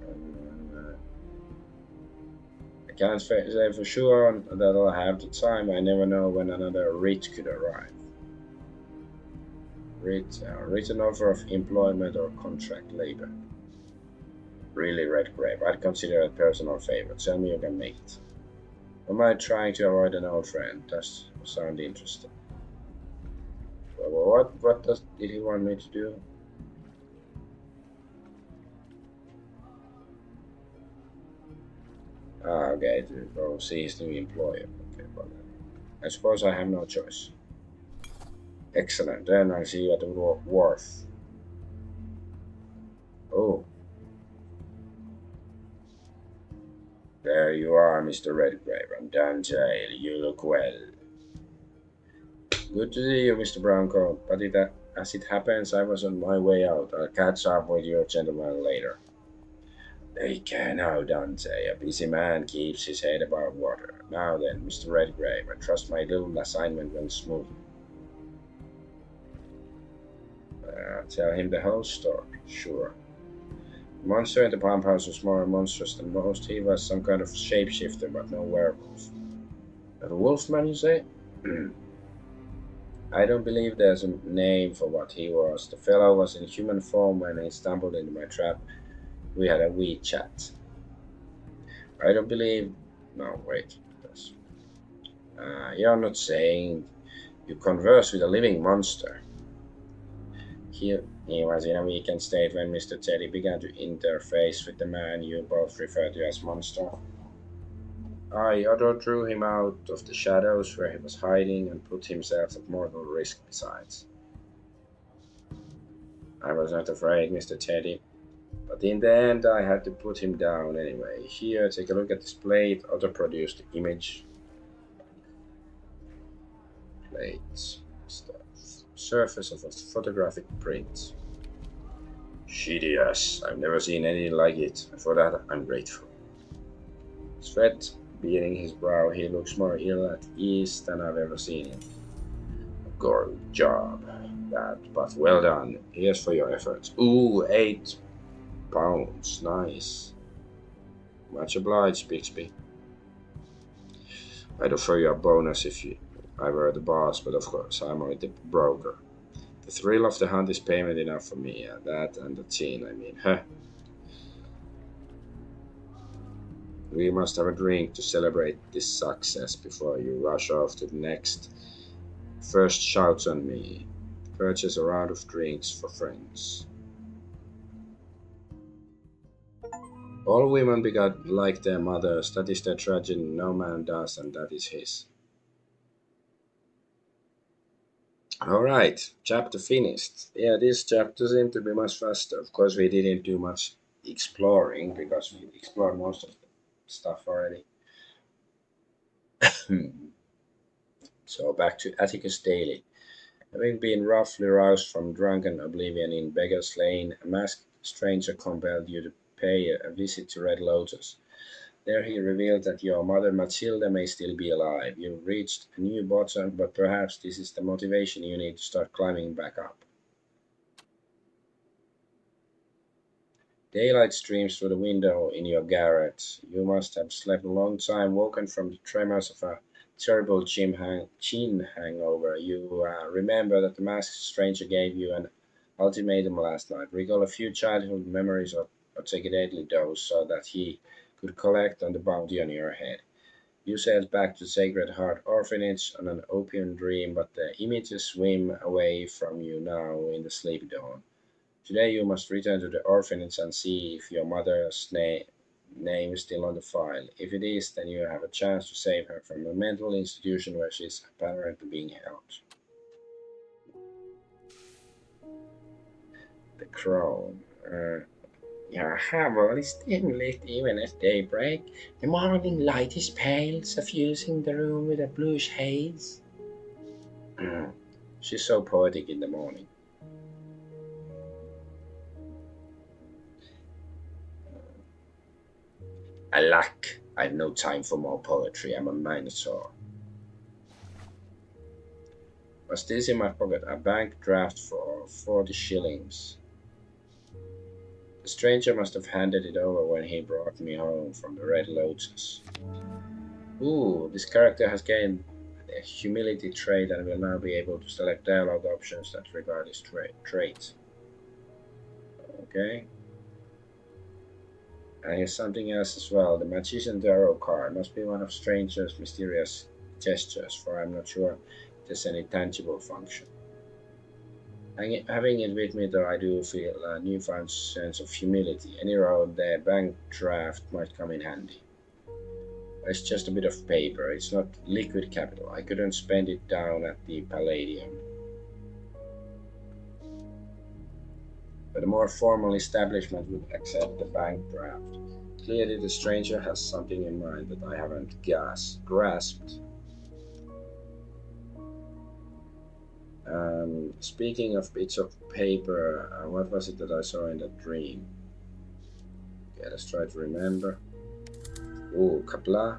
Um, I can't say for sure that I'll have the time. I never know when another writ could arrive. Written offer of employment or contract labor. Really, Red Grape. I'd consider it a personal favor. Tell me you can make it. Am I trying to avoid an old friend? Does sound interesting. Well, did he want me to do? Okay, to go see his new employer. Okay, well, I suppose I have no choice. Excellent. Then I'll see you at the wharf. Oh, there you are, Mr. Redgrave. I'm done jail. You look well. Good to see you, Mr. Browncoat. But as it happens, I was on my way out. I'll catch up with your gentleman later. They can now, Dante. A busy man keeps his head above water. Now then, Mr. Redgrave, I trust my little assignment went smoothly. Tell him the whole story. Sure. The monster in the pump house was more monstrous than most. He was some kind of shapeshifter, but no werewolf. A wolfman, you say? I don't believe there's a name for what he was. The fellow was in human form when he stumbled into my trap. We had a wee chat. I don't believe. No, wait. You're not saying you converse with a living monster. He was in a weakened state when Mr. Teddy began to interface with the man you both refer to as Monster. Otto drew him out of the shadows where he was hiding and put himself at mortal risk besides. I was not afraid, Mr. Teddy, but in the end I had to put him down anyway. Here, take a look at this plate. Otto produced the image. Plates. Surface of a photographic print. Hideous. I've never seen anything like it. For that, I'm grateful. Sweat beating his brow, he looks more ill at ease than I've ever seen him. Good job, that, but well done. Here's for your efforts. Ooh, £8. Nice. Much obliged, Bixby. I'd offer you a bonus if I were the boss, but of course, I'm only the broker. The thrill of the hunt is payment enough for me. That and the teen, I mean. Huh. We must have a drink to celebrate this success before you rush off to the next. First shouts on me. Purchase a round of drinks for friends. All women begot like their mothers. That is their tragedy. No man does, and that is his. Alright, chapter finished. Yeah, this chapter seemed to be much faster. Of course, we didn't do much exploring because we explored most of the stuff already. So back to Atticus Daily. Having been roughly roused from drunken oblivion in Beggar's Lane, a masked stranger compelled you to pay a visit to Red Lotus. There he revealed that your mother Matilda may still be alive. You've reached a new bottom, but perhaps this is the motivation you need to start climbing back up. Daylight streams through the window in your garret. You must have slept a long time, woken from the tremors of a terrible chin hangover. You remember that the masked stranger gave you an ultimatum last night. Recall a few childhood memories or take a deadly dose so that he could collect on the bounty on your head. You sailed back to Sacred Heart Orphanage on an opium dream, but the images swim away from you now in the sleepy dawn. Today you must return to the orphanage and see if your mother's name is still on the file. If it is, then you have a chance to save her from a mental institution where she is apparently being held. The Crown. Your hovel is dim lit even at daybreak. The morning light is pale, suffusing the room with a bluish haze. Mm. She's so poetic in the morning. Alack, I've no time for more poetry. I'm a minotaur. What's this in my pocket? A bank draft for 40 shillings. The stranger must have handed it over when he brought me home from the Red Lotus. Ooh, this character has gained a humility trait and will now be able to select dialogue options that regard his traits. Okay. And here's something else as well. The Magician Tarot card must be one of Stranger's mysterious gestures, for I'm not sure there's any tangible function. Having it with me, though, I do feel a newfound sense of humility. Any road the bank draft might come in handy. It's just a bit of paper. It's not liquid capital. I couldn't spend it down at the Palladium. But a more formal establishment would accept the bank draft. Clearly, the stranger has something in mind that I haven't grasped. Speaking of bits of paper, what was it that I saw in that dream? Okay, let's try to remember. Oh, Kapla.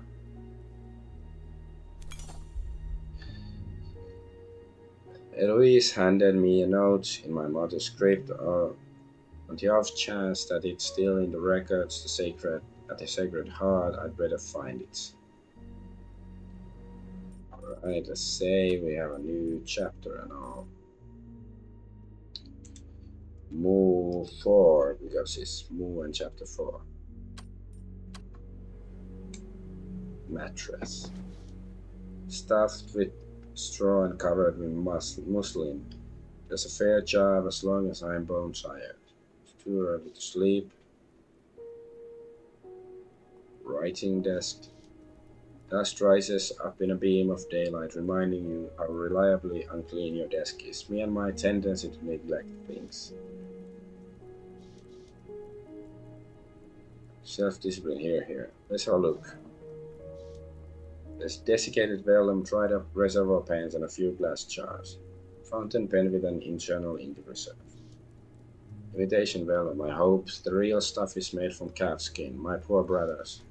Eloise handed me a note in my mother's script on the off chance that it's still in the records, at the Sacred Heart. I'd better find it. Alright, let's say we have a new chapter and all. Move 4, because it's move in chapter 4. Mattress. Stuffed with straw and covered with muslin. Does a fair job as long as I'm bone tired. It's too early to sleep. Writing desk. Dust rises up in a beam of daylight, reminding you how reliably unclean your desk is. Me and my tendency to neglect things. Self-discipline here. Let's have a look. There's desiccated vellum, dried up reservoir pans, and a few glass jars. Fountain pen with an internal ink reserve. Imitation vellum, I hope the real stuff is made from calf skin. My poor brothers.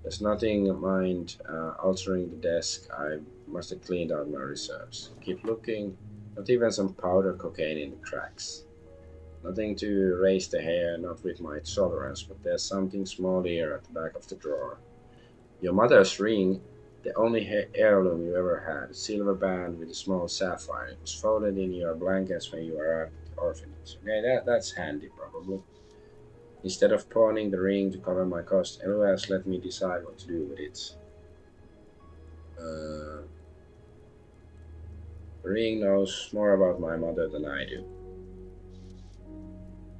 There's nothing mind altering the desk. I must have cleaned out my reserves. Keep looking. Not even some powder cocaine in the cracks. Nothing to raise the hair, not with my tolerance, but there's something small here at the back of the drawer. Your mother's ring, the only heirloom you ever had, a silver band with a small sapphire. It was folded in your blankets when you were at the orphanage. Okay, that's handy, probably. Instead of pawning the ring to cover my cost, LOS let me decide what to do with it. Uh, the ring knows more about my mother than I do.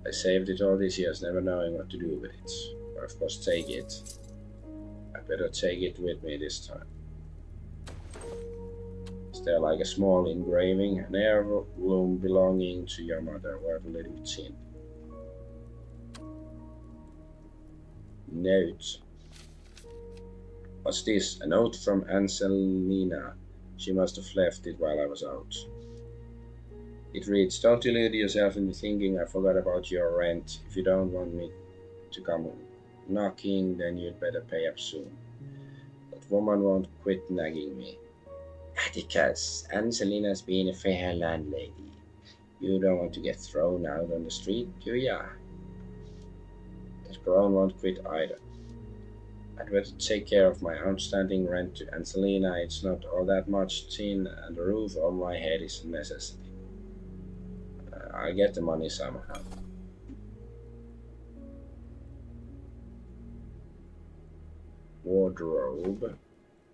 I saved it all these years, never knowing what to do with it. But of course, take it. I better take it with me this time. Is there like a small engraving? An heirloom belonging to your mother. What a little tin. Note. What's this? A note from Anselina. She must have left it while I was out. It reads, don't delude yourself into thinking I forgot about your rent. If you don't want me to come knocking, then you'd better pay up soon. That woman won't quit nagging me. Atticus, Angelina's been a fair landlady. You don't want to get thrown out on the street, do ya? That Brown won't quit either. I'd better take care of my outstanding rent to Angelina. It's not all that much tin, and the roof over my head is a necessity. I'll get the money somehow. Wardrobe.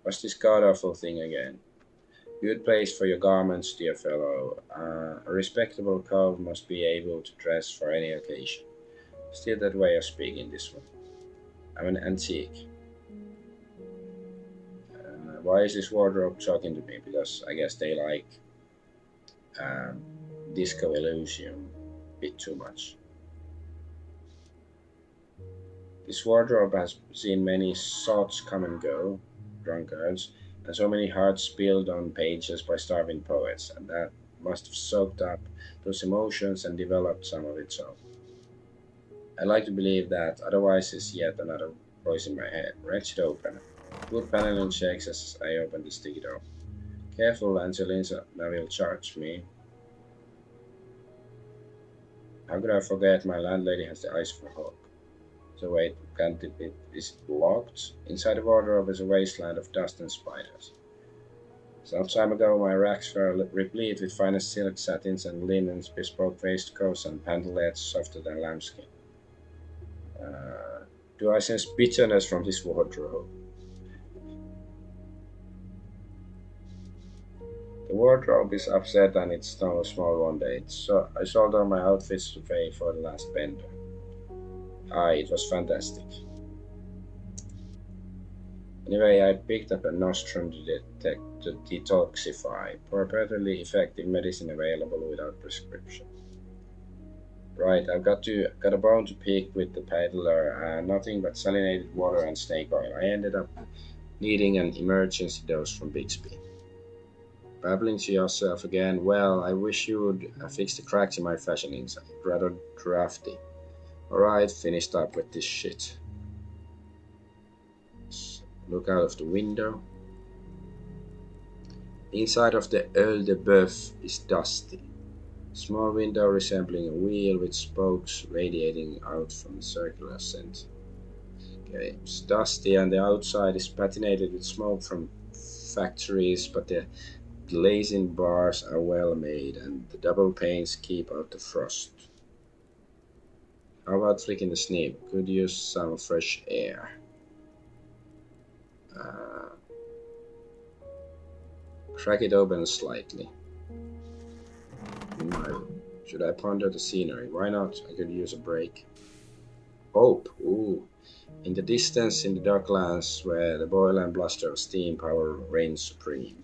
What's this god awful thing again? Good place for your garments, dear fellow. A respectable cove must be able to dress for any occasion. Still that way of speaking, this one. I'm an antique. Why is this wardrobe talking to me? Because I guess they like um, Disco Elysium a bit too much. This wardrobe has seen many sots come and go, drunkards, and so many hearts spilled on pages by starving poets, and that must have soaked up those emotions and developed some of its own. I like to believe that, otherwise is yet another voice in my head. Wrench it open. Wood paneling shakes as I open the sticky door. Careful, Angelina will charge me. How could I forget my landlady has the eyes for hope? So wait, can't it be, is it locked? Inside the wardrobe is a wasteland of dust and spiders. Some time ago my racks were replete with finest silk satins and linens, bespoke waistcoats and pantalettes softer than lambskin. Uh, do I sense bitterness from this wardrobe? The wardrobe is upset and it's no small one day. So I sold all my outfits to pay for the last bender. Ah, it was fantastic. Anyway, I picked up a nostrum to detoxify, purportedly effective medicine available without prescription. Right, I've got a bone to pick with the peddler. Nothing but salinated water and snake oil. I ended up needing an emergency dose from Bixby. Babbling to yourself again. Well, I wish you would fix the cracks in my fashion inside. Rather drafty. Alright, finished up with this shit. Look out of the window. Inside of the Oeil de Boeuf is dusty. Small window resembling a wheel with spokes radiating out from the circular center. Okay, it's dusty and the outside is patinated with smoke from factories, but the glazing bars are well made and the double panes keep out the frost. How about flicking the snip? Could use some fresh air. Uh, Crack it open slightly. Should I ponder the scenery? Why not? I could use a break. Hope. Ooh. In the distance, in the darklands, where the boil and bluster of steam power reigns supreme.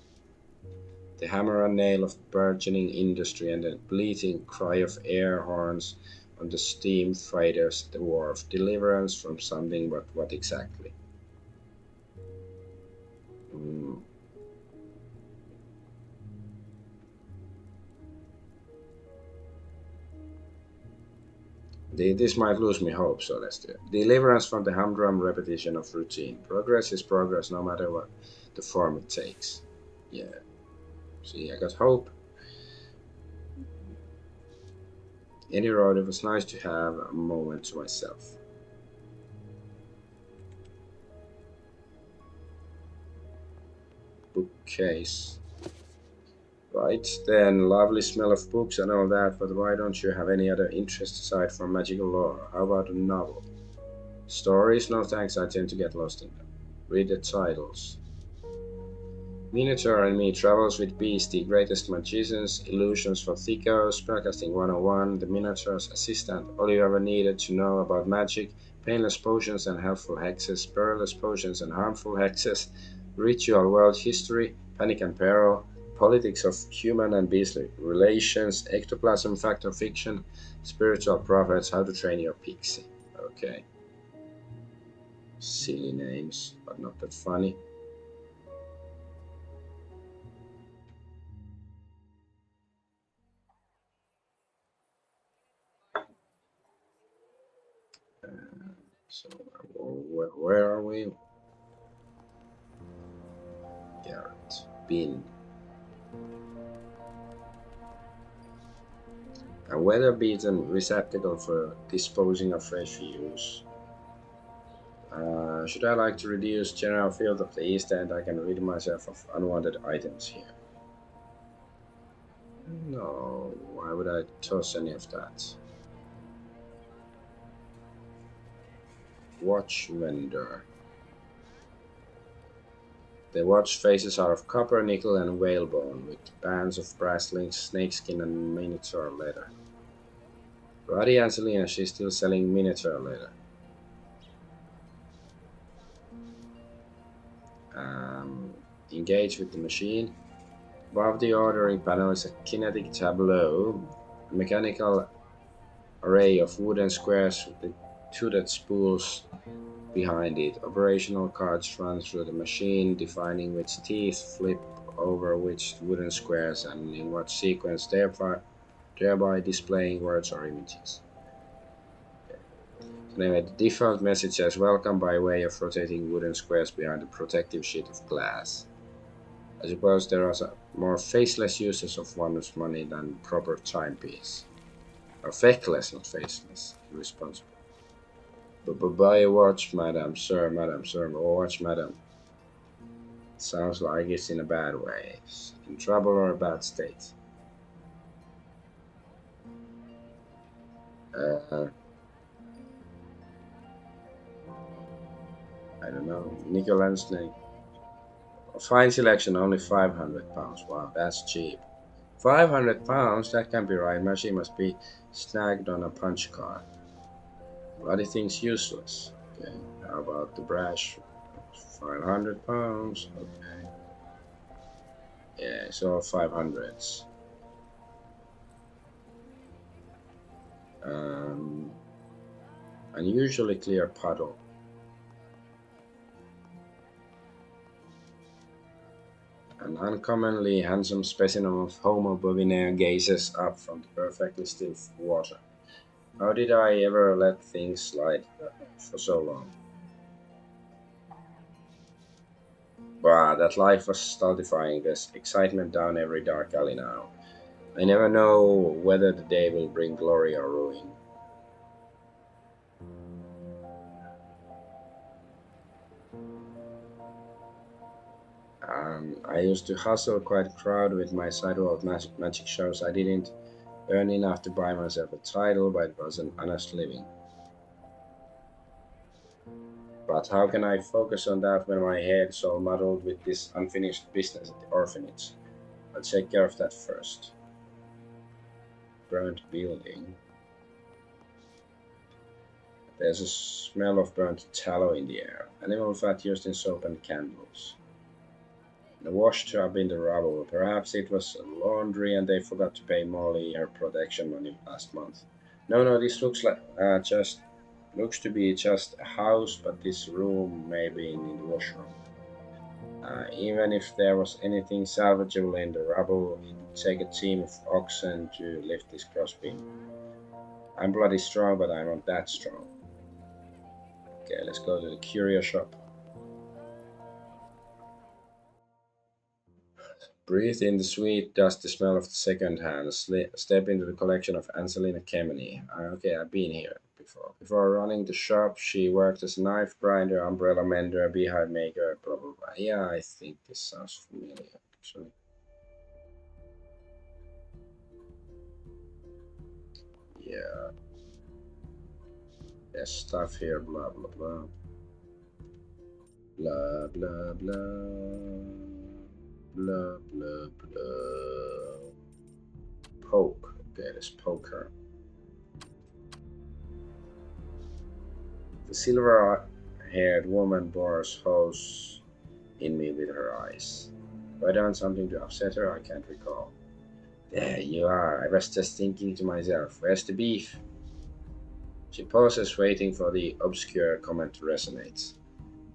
The hammer and nail of burgeoning industry and the bleating cry of air horns on the steam freighters at the wharf. Deliverance from something, but what exactly? Mm. This might lose me hope, so let's do it. Deliverance from the humdrum repetition of routine. Progress is progress, no matter what the form it takes. Yeah. See, I got hope. Any road, it was nice to have a moment to myself. Bookcase. Right, then, lovely smell of books and all that, but why don't you have any other interest aside from magical lore? How about a novel? Stories? No thanks, I tend to get lost in them. Read the titles. Minotaur and Me travels with Beast, the greatest magicians, illusions for thickos, spellcasting 101, the Minotaur's assistant, all you ever needed to know about magic, painless potions and helpful hexes, perilous potions and harmful hexes, ritual world history, panic and peril, politics of human and beastly relations, ectoplasm, fact or fiction, spiritual prophets, how to train your pixie. Okay, silly names, but not that funny. So, where are we? Garrett. Bin. A weather-beaten receptacle for disposing of refuse. Should I like to reduce general field of the East End, I can rid myself of unwanted items here. No, why would I toss any of that? Watch vendor. The watch faces are of copper, nickel, and whalebone, with bands of brass links, snakeskin, and miniature leather. Bloody Angelina, she's still selling miniature leather. Um, Engage with the machine. Above the ordering panel is a kinetic tableau, a mechanical array of wooden squares with two that spools behind it. Operational cards run through the machine, defining which teeth flip over which wooden squares and in what sequence, thereby displaying words or images. So anyway, the default message says welcome by way of rotating wooden squares behind a protective sheet of glass. I suppose there are some more faceless uses of one's money than proper timepiece. Or feckless, not faceless. Irresponsible. But buy a watch, madam, sir, madam, sir, or watch, madam. Sounds like it's in a bad way. In trouble or a bad state. Uh, I don't know. Nicholas name. Fine selection, only £500. Wow, that's cheap. £500? That can't be right. Machine must be snagged on a punch card. Bloody thing's useless. Okay, how about the brush? £500. Okay. Yeah, so 500s. Um, Unusually clear puddle. An uncommonly handsome specimen of Homo bovine gazes up from the perfectly still water. How did I ever let things slide for so long? Wow, that life was stultifying. There's excitement down every dark alley now. I never know whether the day will bring glory or ruin. I used to hustle quite crowd with my sidewalk magic shows. I didn't earn enough to buy myself a title, but it was an honest living. But how can I focus on that when my head's all muddled with this unfinished business at the orphanage? I'll take care of that first. Burnt building. There's a smell of burnt tallow in the air. Animal fat used in soap and candles. A wash tub in the rubble. Perhaps it was a laundry and they forgot to pay Molly her protection money last month. No, no, this looks like just looks to be just a house, but this room may be in the washroom. Even if there was anything salvageable in the rubble, it would take a team of oxen to lift this crossbeam. I'm bloody strong, but I'm not that strong. Okay, let's go to the curio shop. Breathe in the sweet, dusty smell of the second hand. Step into the collection of Angelina Kemeny. Okay, I've been here before. Before running the shop, she worked as a knife grinder, umbrella mender, beehive maker, blah blah blah. Yeah, I think this sounds familiar, actually. Yeah, there's stuff here, blah blah blah. Blah blah blah. Blah blah blah. Poke. Okay, let's poke her. The silver-haired woman bores holes in me with her eyes. Have I done something to upset her? I can't recall. There you are. I was just thinking to myself, where's the beef? She pauses, waiting for the obscure comment to resonate.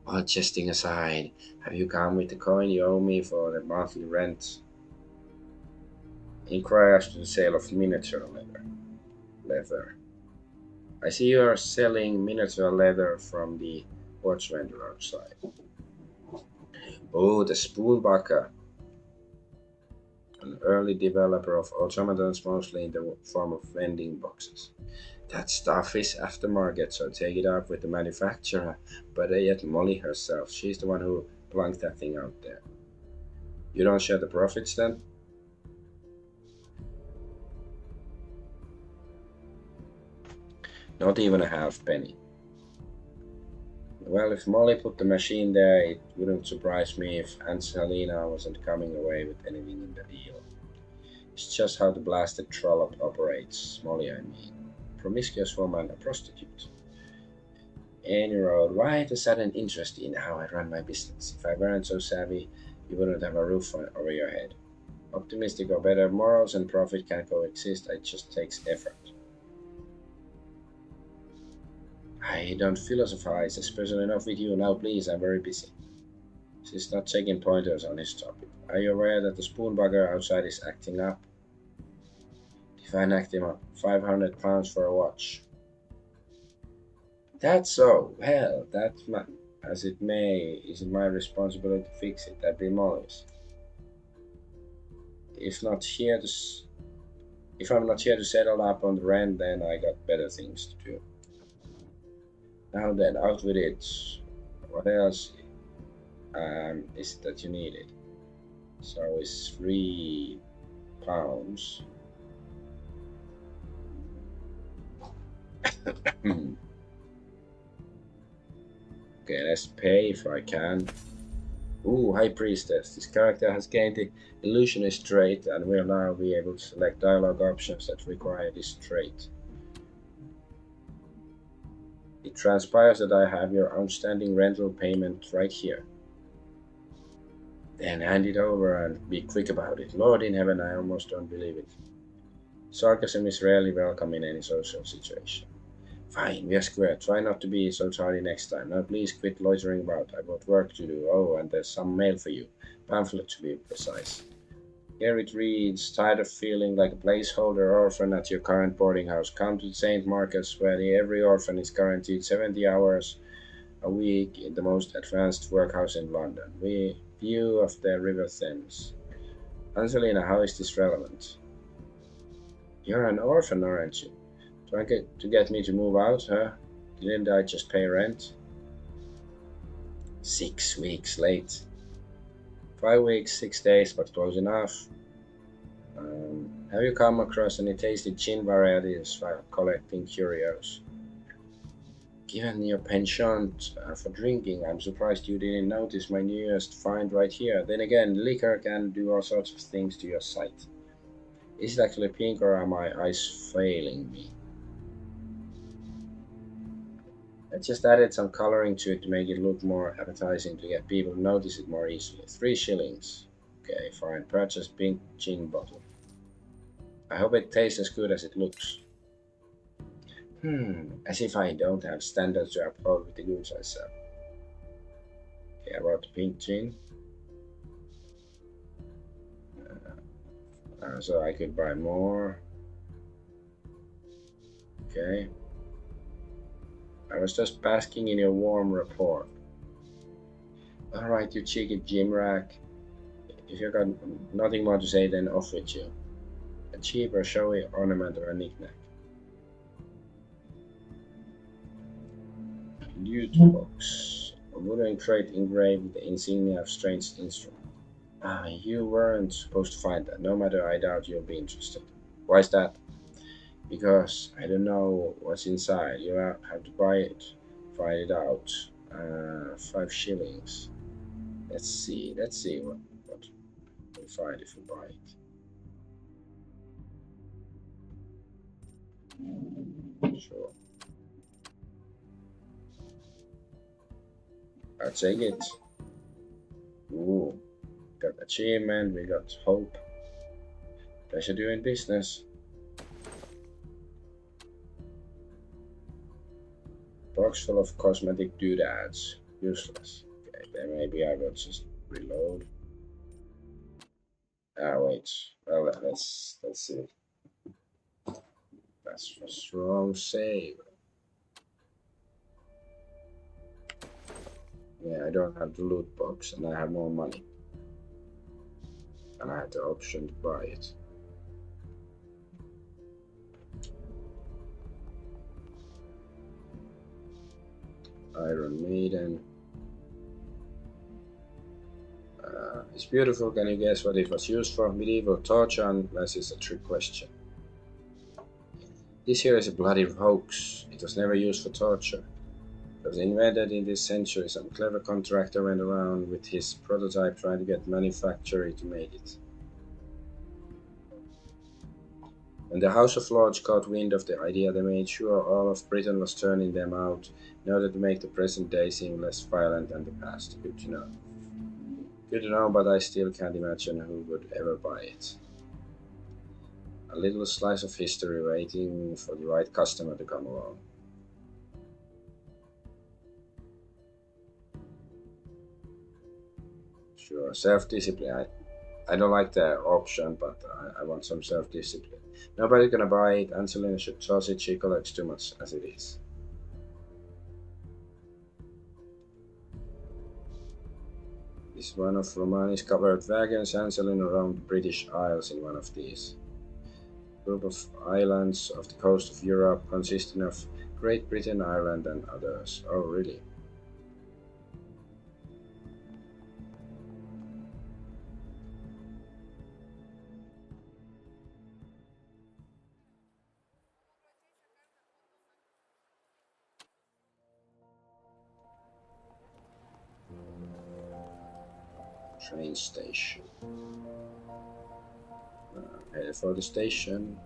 All jesting aside, have you come with the coin you owe me for the monthly rent? Inquire as to the sale of miniature leather. I see you are selling miniature leather from the watch vendor outside. Oh, the Spoonbucker, an early developer of automatons, mostly in the form of vending boxes. That stuff is aftermarket, so take it up with the manufacturer. Better yet, Molly herself. She's the one who plunked that thing out there. You don't share the profits then? Not even a half penny. Well, if Molly put the machine there, it wouldn't surprise me if Aunt Selina wasn't coming away with anything in the deal. It's just how the blasted trollop operates. Molly, I mean. Promiscuous woman, a prostitute. Any road, why the sudden interest in how I run my business? If I weren't so savvy, you wouldn't have a roof over your head. Optimistic or better, morals and profit can coexist, it just takes effort. I don't philosophize, especially not with you. Now, please, I'm very busy. She's not taking pointers on his topic. Are you aware that the spoon bugger outside is acting up? If I knocked him up, £500 for a watch. That's so. Well, that's my, as it may, is it my responsibility to fix it? That'd be Molly's. If not here to, if I'm not here to settle up on the rent, then I got better things to do. Now then, out with it. What else is it that you needed? So it's £3. Okay, let's pay if I can. Ooh, High Priestess. This character has gained the Illusionist trait and will now be able to select dialogue options that require this trait. It transpires that I have your outstanding rental payment right here. Then hand it over and be quick about it. Lord in heaven, I almost don't believe it. Sarcasm is rarely welcome in any social situation. Fine, we are square. Try not to be so tardy next time. Now please quit loitering about. I've got work to do. Oh, and there's some mail for you. Pamphlet to be precise. Here it reads, tired of feeling like a placeholder orphan at your current boarding house. Come to St. Marcus, where every orphan is guaranteed 70 hours a week in the most advanced workhouse in London. View of the River Thames. Angelina, how is this relevant? You're an orphan, aren't you? Trying to get me to move out, huh? Didn't I just pay rent? 6 weeks late. 5 weeks, 6 days, but close enough. Have you come across any tasty gin varieties while collecting curios? Given your penchant for drinking, I'm surprised you didn't notice my newest find right here. Then again, liquor can do all sorts of things to your sight. Is it actually pink or are my eyes failing me? I just added some coloring to it to make it look more appetizing to get people to notice it more easily. 3 shillings. Okay, fine. Purchase pink gin bottle. I hope it tastes as good as it looks. As if I don't have standards to uphold with the goods I sell. Okay, about the pink gin. So I could buy more. Okay. I was just basking in your warm rapport. Alright, you cheeky gymrack. If you got nothing more to say, then off with you. A cheap or showy ornament or a knick-knack. Loot box. A wooden crate engraved with the insignia of strange instrument. You weren't supposed to find that. No matter, I doubt you'll be interested. Why is that? Because I don't know what's inside. You have to buy it. Find it out. 5 shillings. Let's see what we'll find if we buy it. Sure. I'll take it. Ooh. Got achievement, we got hope. Pleasure doing business. Box full of cosmetic doodads. Useless. Okay, then maybe I will just reload. Wait. Well, let's see. That's a strong save. Yeah, I don't have the loot box and I have more money. And I had the option to buy it. Iron Maiden. It's beautiful. Can you guess what it was used for? Medieval torture, unless it's a trick question. This here is a bloody hoax. It was never used for torture. It was invented in this century. Some clever contractor went around with his prototype trying to get manufacturer to make it. When the House of Lords caught wind of the idea, they made sure all of Britain was turning them out in order to make the present day seem less violent than the past. Good to know. Good to know, but I still can't imagine who would ever buy it. A little slice of history waiting for the right customer to come along. Sure, self-discipline. I don't like the option, but I want some self-discipline. Nobody gonna buy it. Angelina sausage, she collects too much as it is. Is one of Romani's covered wagons answering around the British Isles in one of these. Group of islands off the coast of Europe consisting of Great Britain, Ireland, and others. Oh, really? Train station. Headed for the station.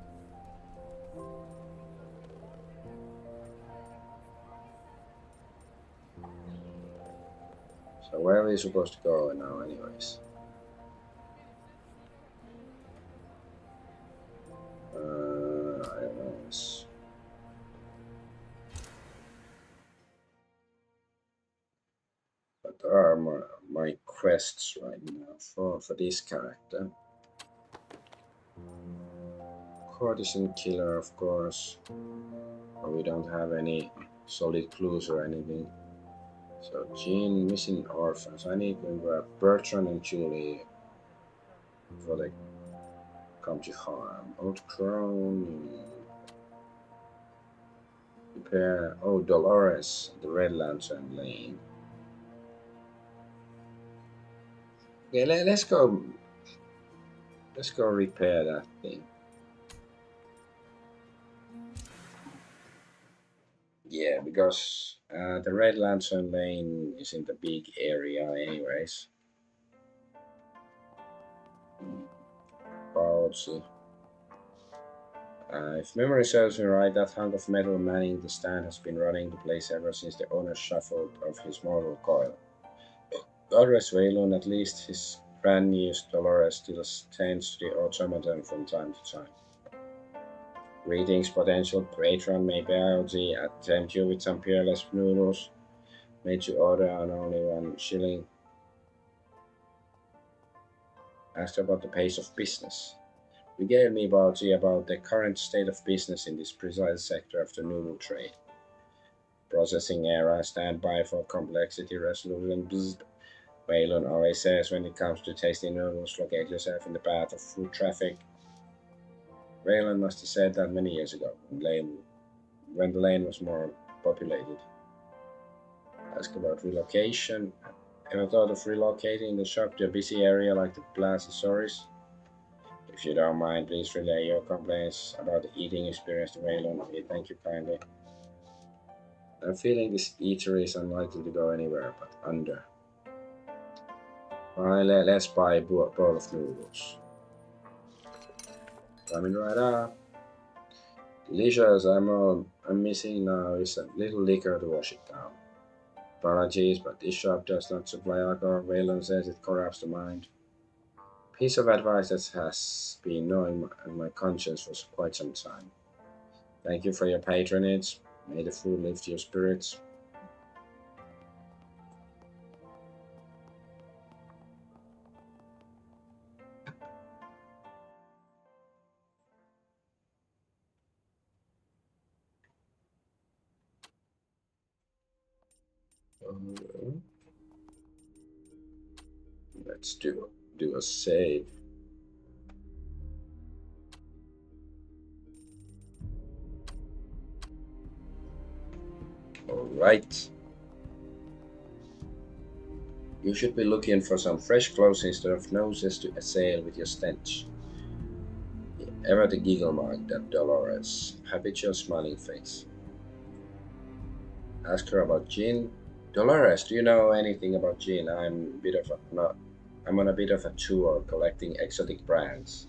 So where are we supposed to go now, anyways? I don't know. What are my quests right now for this character? Courtesan killer, of course. But we don't have any solid clues or anything. So Jean, missing orphans. I need to grab Bertrand and Julie before they come to harm. Old Crone. Repair. Oh, Dolores, the Red Lantern Lane. Okay, let's go. Let's go repair that thing. Yeah, because the Red Lantern Lane is in the big area, anyways. Parti. If memory serves me right, that hunk of metal manning the stand has been running the place ever since the owner shuffled off his mortal coil. God rest Waylon, at least his brand new Dolores still tends to the automaton from time to time. Greetings, potential patron. May biology attempt you with some peerless noodles made to order on only 1 shilling. Asked about the pace of business. Regale me, Biology, about the current state of business in this precise sector of the noodle trade. Processing error, standby for complexity resolution. Bzzzt. Waylon always says when it comes to tasty noodles, locate yourself in the path of food traffic. Waylon must have said that many years ago, when the lane was more populated. Ask about relocation. Ever thought of relocating the shop to a busy area like the Plaza Soris? If you don't mind, please relay your complaints about the eating experience to Waylon. Okay, thank you kindly. I'm feeling this eatery is unlikely to go anywhere but under. Fine, let's buy a bowl of noodles. Coming right up. Delicious. I'm missing now is a little liquor to wash it down. Apologies, but this shop does not supply alcohol. Waylon says it corrupts the mind. Piece of advice that has been gnawing on my conscience for quite some time. Thank you for your patronage. May the food lift your spirits. Let's do a save. All right. You should be looking for some fresh clothes instead of noses to assail with your stench. Ever the giggle mark, that Dolores. Habitual smiling face. Ask her about gin. Dolores, do you know anything about gin? I'm on a bit of a tour collecting exotic brands.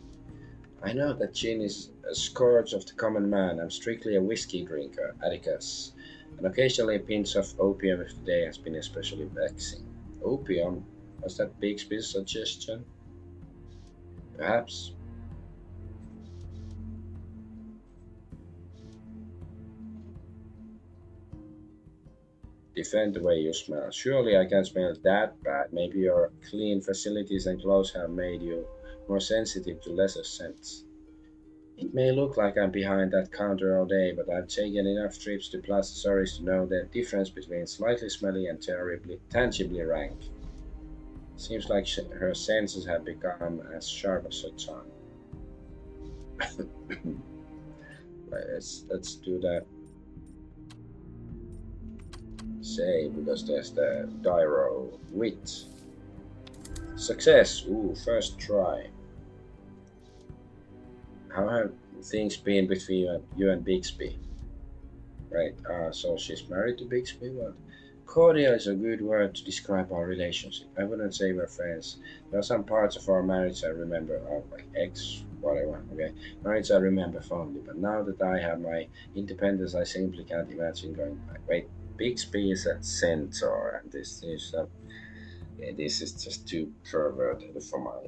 I know that gin is a scourge of the common man. I'm strictly a whiskey drinker, Atticus, and occasionally a pinch of opium if the day has been especially vexing. Opium? Was that Bixby's suggestion? Perhaps. Defend the way you smell. Surely I can smell that bad. Maybe your clean facilities and clothes have made you more sensitive to lesser scents. It may look like I'm behind that counter all day, but I've taken enough trips to plastic stories to know the difference between slightly smelly and terribly, tangibly rank. Seems like her senses have become as sharp as her tongue. Right, let's do that. Say because there's the Dyro wit. Success! Ooh, first try. How have things been between you and Bixby? Right, so she's married to Bixby? What? Cordial is a good word to describe our relationship. I wouldn't say we're friends. There are some parts of our marriage I remember, like ex, whatever, okay? Marriage I remember fondly, but now that I have my independence, I simply can't imagine going back. Wait, Bixby is a centaur, and this is just too perverted for my,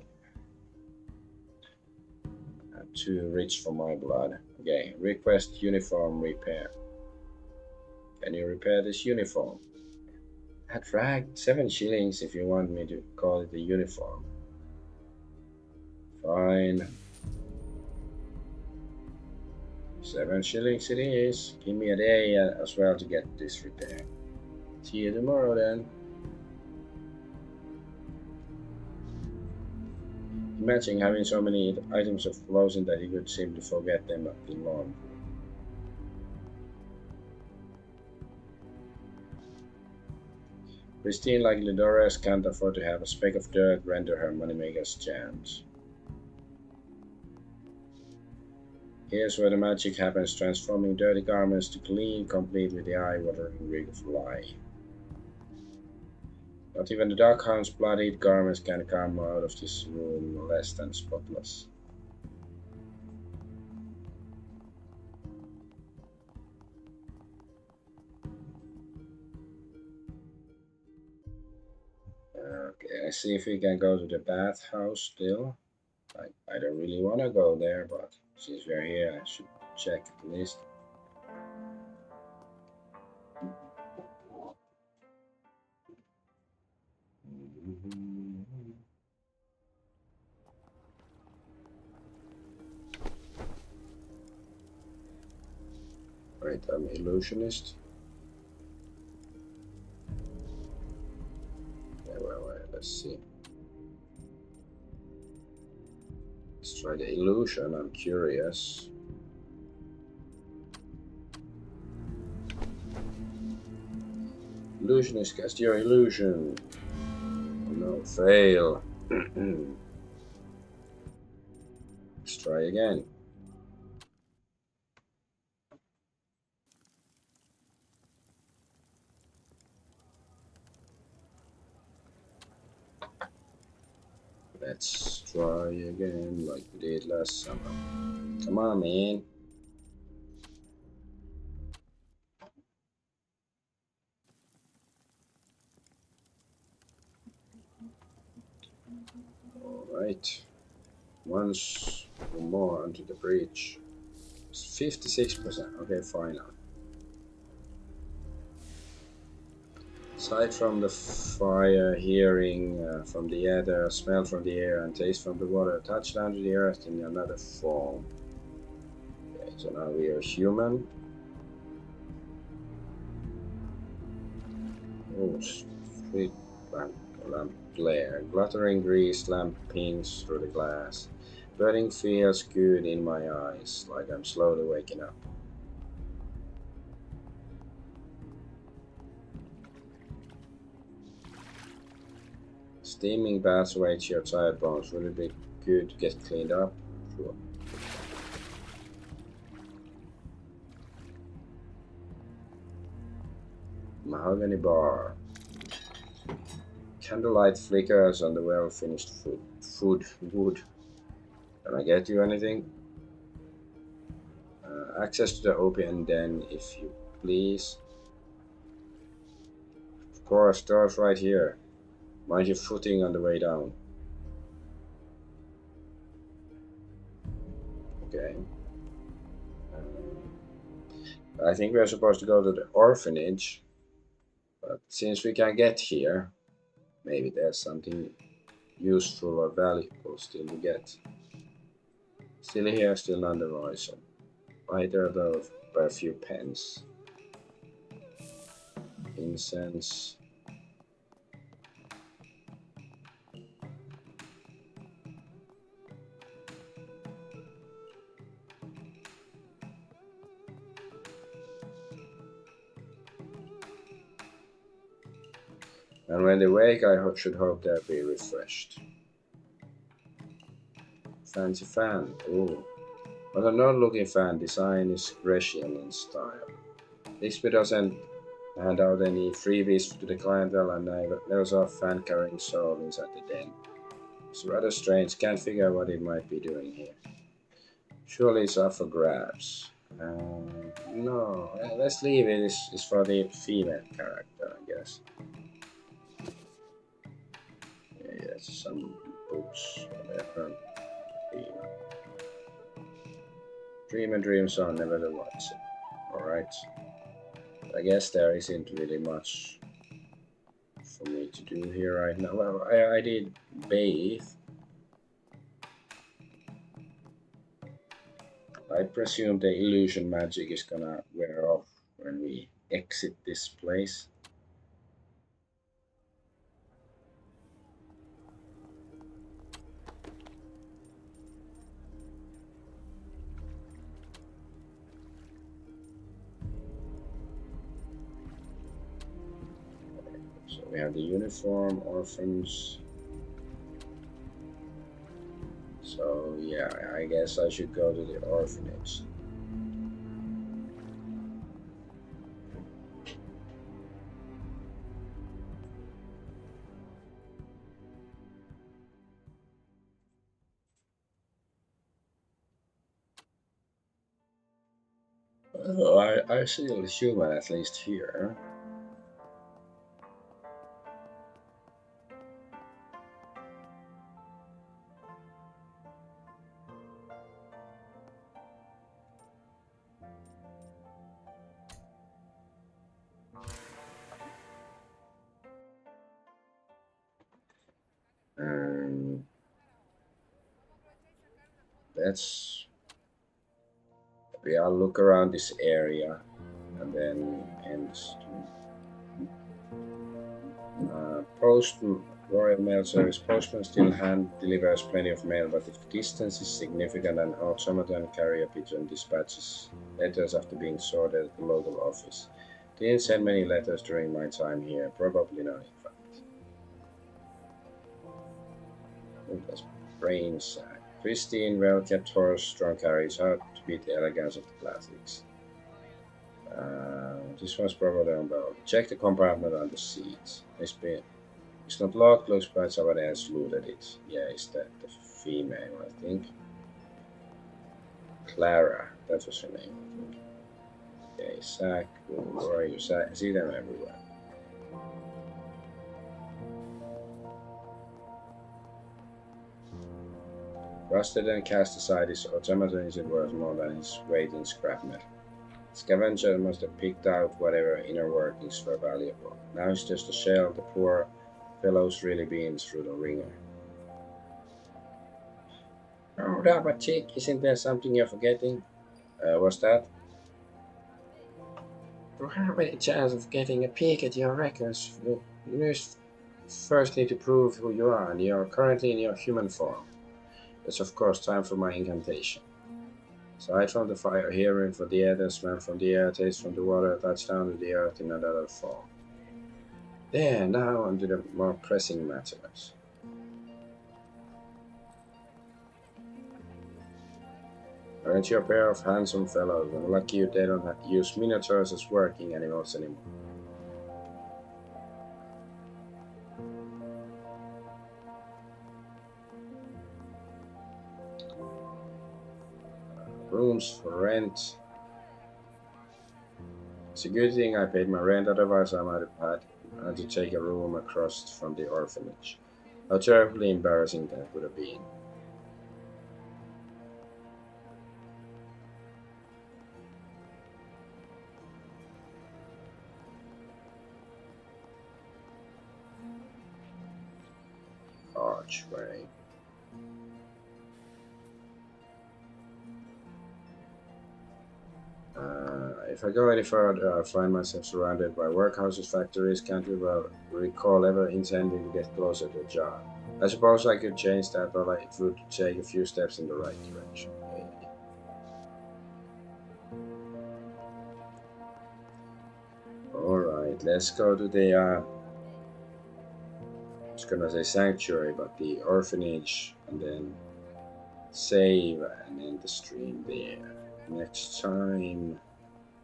too rich for my blood. Okay, request uniform repair. Can you repair this uniform? At rag, 7 shillings if you want me to call it a uniform. Fine. 7 shillings it is. Give me a day as well to get this repaired. See you tomorrow then. Imagine having so many items of clothing that you could simply forget them in laundry. Christine, like Lidores, can't afford to have a speck of dirt render her moneymaker's chance. Here's where the magic happens, transforming dirty garments to clean, complete with the eye-watering rig of lie. Not even the Darkhound's bloodied garments can come out of this room less than spotless. Okay, I see if we can go to the bathhouse still. I don't really want to go there, but since we're here, I should check at least. Right, I'm illusionist. Yeah, well, let's see. Let's try the illusion. I'm curious. Illusionist, cast your illusion. Oh, no, fail. Let's try again. Let's try again like we did last summer. Come on, man. Alright. Once more onto the bridge. It's 56%. Okay, fine. Sight from the fire, hearing from the ether, smell from the air, and taste from the water, touch down to the earth in another form. Okay, so now we are human. Oh, street lamp glare. Glittering grease lamp pings through the glass. Burning feels good in my eyes, like I'm slowly waking up. Steaming baths await your tired bones. Will it be good to get cleaned up? Sure. Mahogany bar. Candlelight flickers on the well-finished wood. Can I get you anything? Access to the opium den, if you please. Of course, door's right here. Mind your footing on the way down. Okay. I think we're supposed to go to the orphanage. Since we can get here, maybe there's something useful or valuable still to get. Still here, still on the horizon. Either though by a few pence. Incense. And when they wake, should hope they'll be refreshed. Fancy fan. Ooh. But a non-looking fan design is Grecian in style. Bixby doesn't hand out any freebies to the clientele and never saw a fan carrying soul inside the den. It's rather strange, can't figure out what it might be doing here. Surely it's up for grabs. No, let's leave it. It's for the female character, I guess. Yeah, some books, whatever. Dream and dreams are never the ones. Alright. I guess there isn't really much for me to do here right now. Well, I did bathe. I presume the illusion magic is gonna wear off when we exit this place. So we have the uniform, orphans. So yeah, I guess I should go to the orphanage. Oh, I see a human at least here. And that's I'll look around this area and then ends. Post Royal Mail Service postman still hand delivers plenty of mail, but if the distance is significant, an automaton carrier pigeon dispatches letters after being sorted at the local office. Didn't send many letters during my time here. Probably not, in fact. That's brain sack. Pristine, well-kept horse drawn carries hard to beat the elegance of the plastics. This one's probably on board. Check the compartment on the seats. It's not locked, looks like somebody else looted it. Yeah, it's the female, I think. Clara, that was her name, I think. Okay, Sack, where are you? Sack, see them everywhere. Rusted and cast aside, his automaton isn't worth more than his weight in scrap metal. Scavenger must have picked out whatever inner workings were valuable. Now it's just a shell, the poor fellow's really been through the ringer. Oh, Rabba chick, isn't there something you're forgetting? What's that? To have a chance of getting a peek at your records, you first need to prove who you are, and you're currently in your human form. It's of course time for my incantation. Sight from the fire, hearing from the air, the smell from the air, taste from the water, touch down to the earth in another form. There, now on to the more pressing matters. Aren't you a pair of handsome fellows, and lucky you they don't use minotaurs as working animals anymore. Rooms for rent. It's a good thing I paid my rent, otherwise I might have had to take a room across from the orphanage. How terribly embarrassing that would have been. sanctuary. If I go any further, I'll find myself surrounded by workhouses, factories, can't recall ever intending to get closer to a job. I suppose I could change that, but it would take a few steps in the right direction. Alright, let's go to the, I was gonna say sanctuary, but the orphanage, and then save and end the stream there. Next time,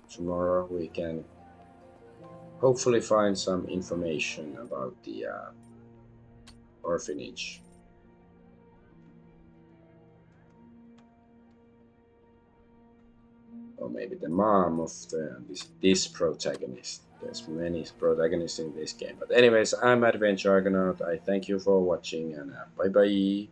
tomorrow, we can hopefully find some information about the orphanage. Or maybe the mom of this protagonist. There's many protagonists in this game. But anyways, I'm Adventure Argonaut. I thank you for watching and bye bye.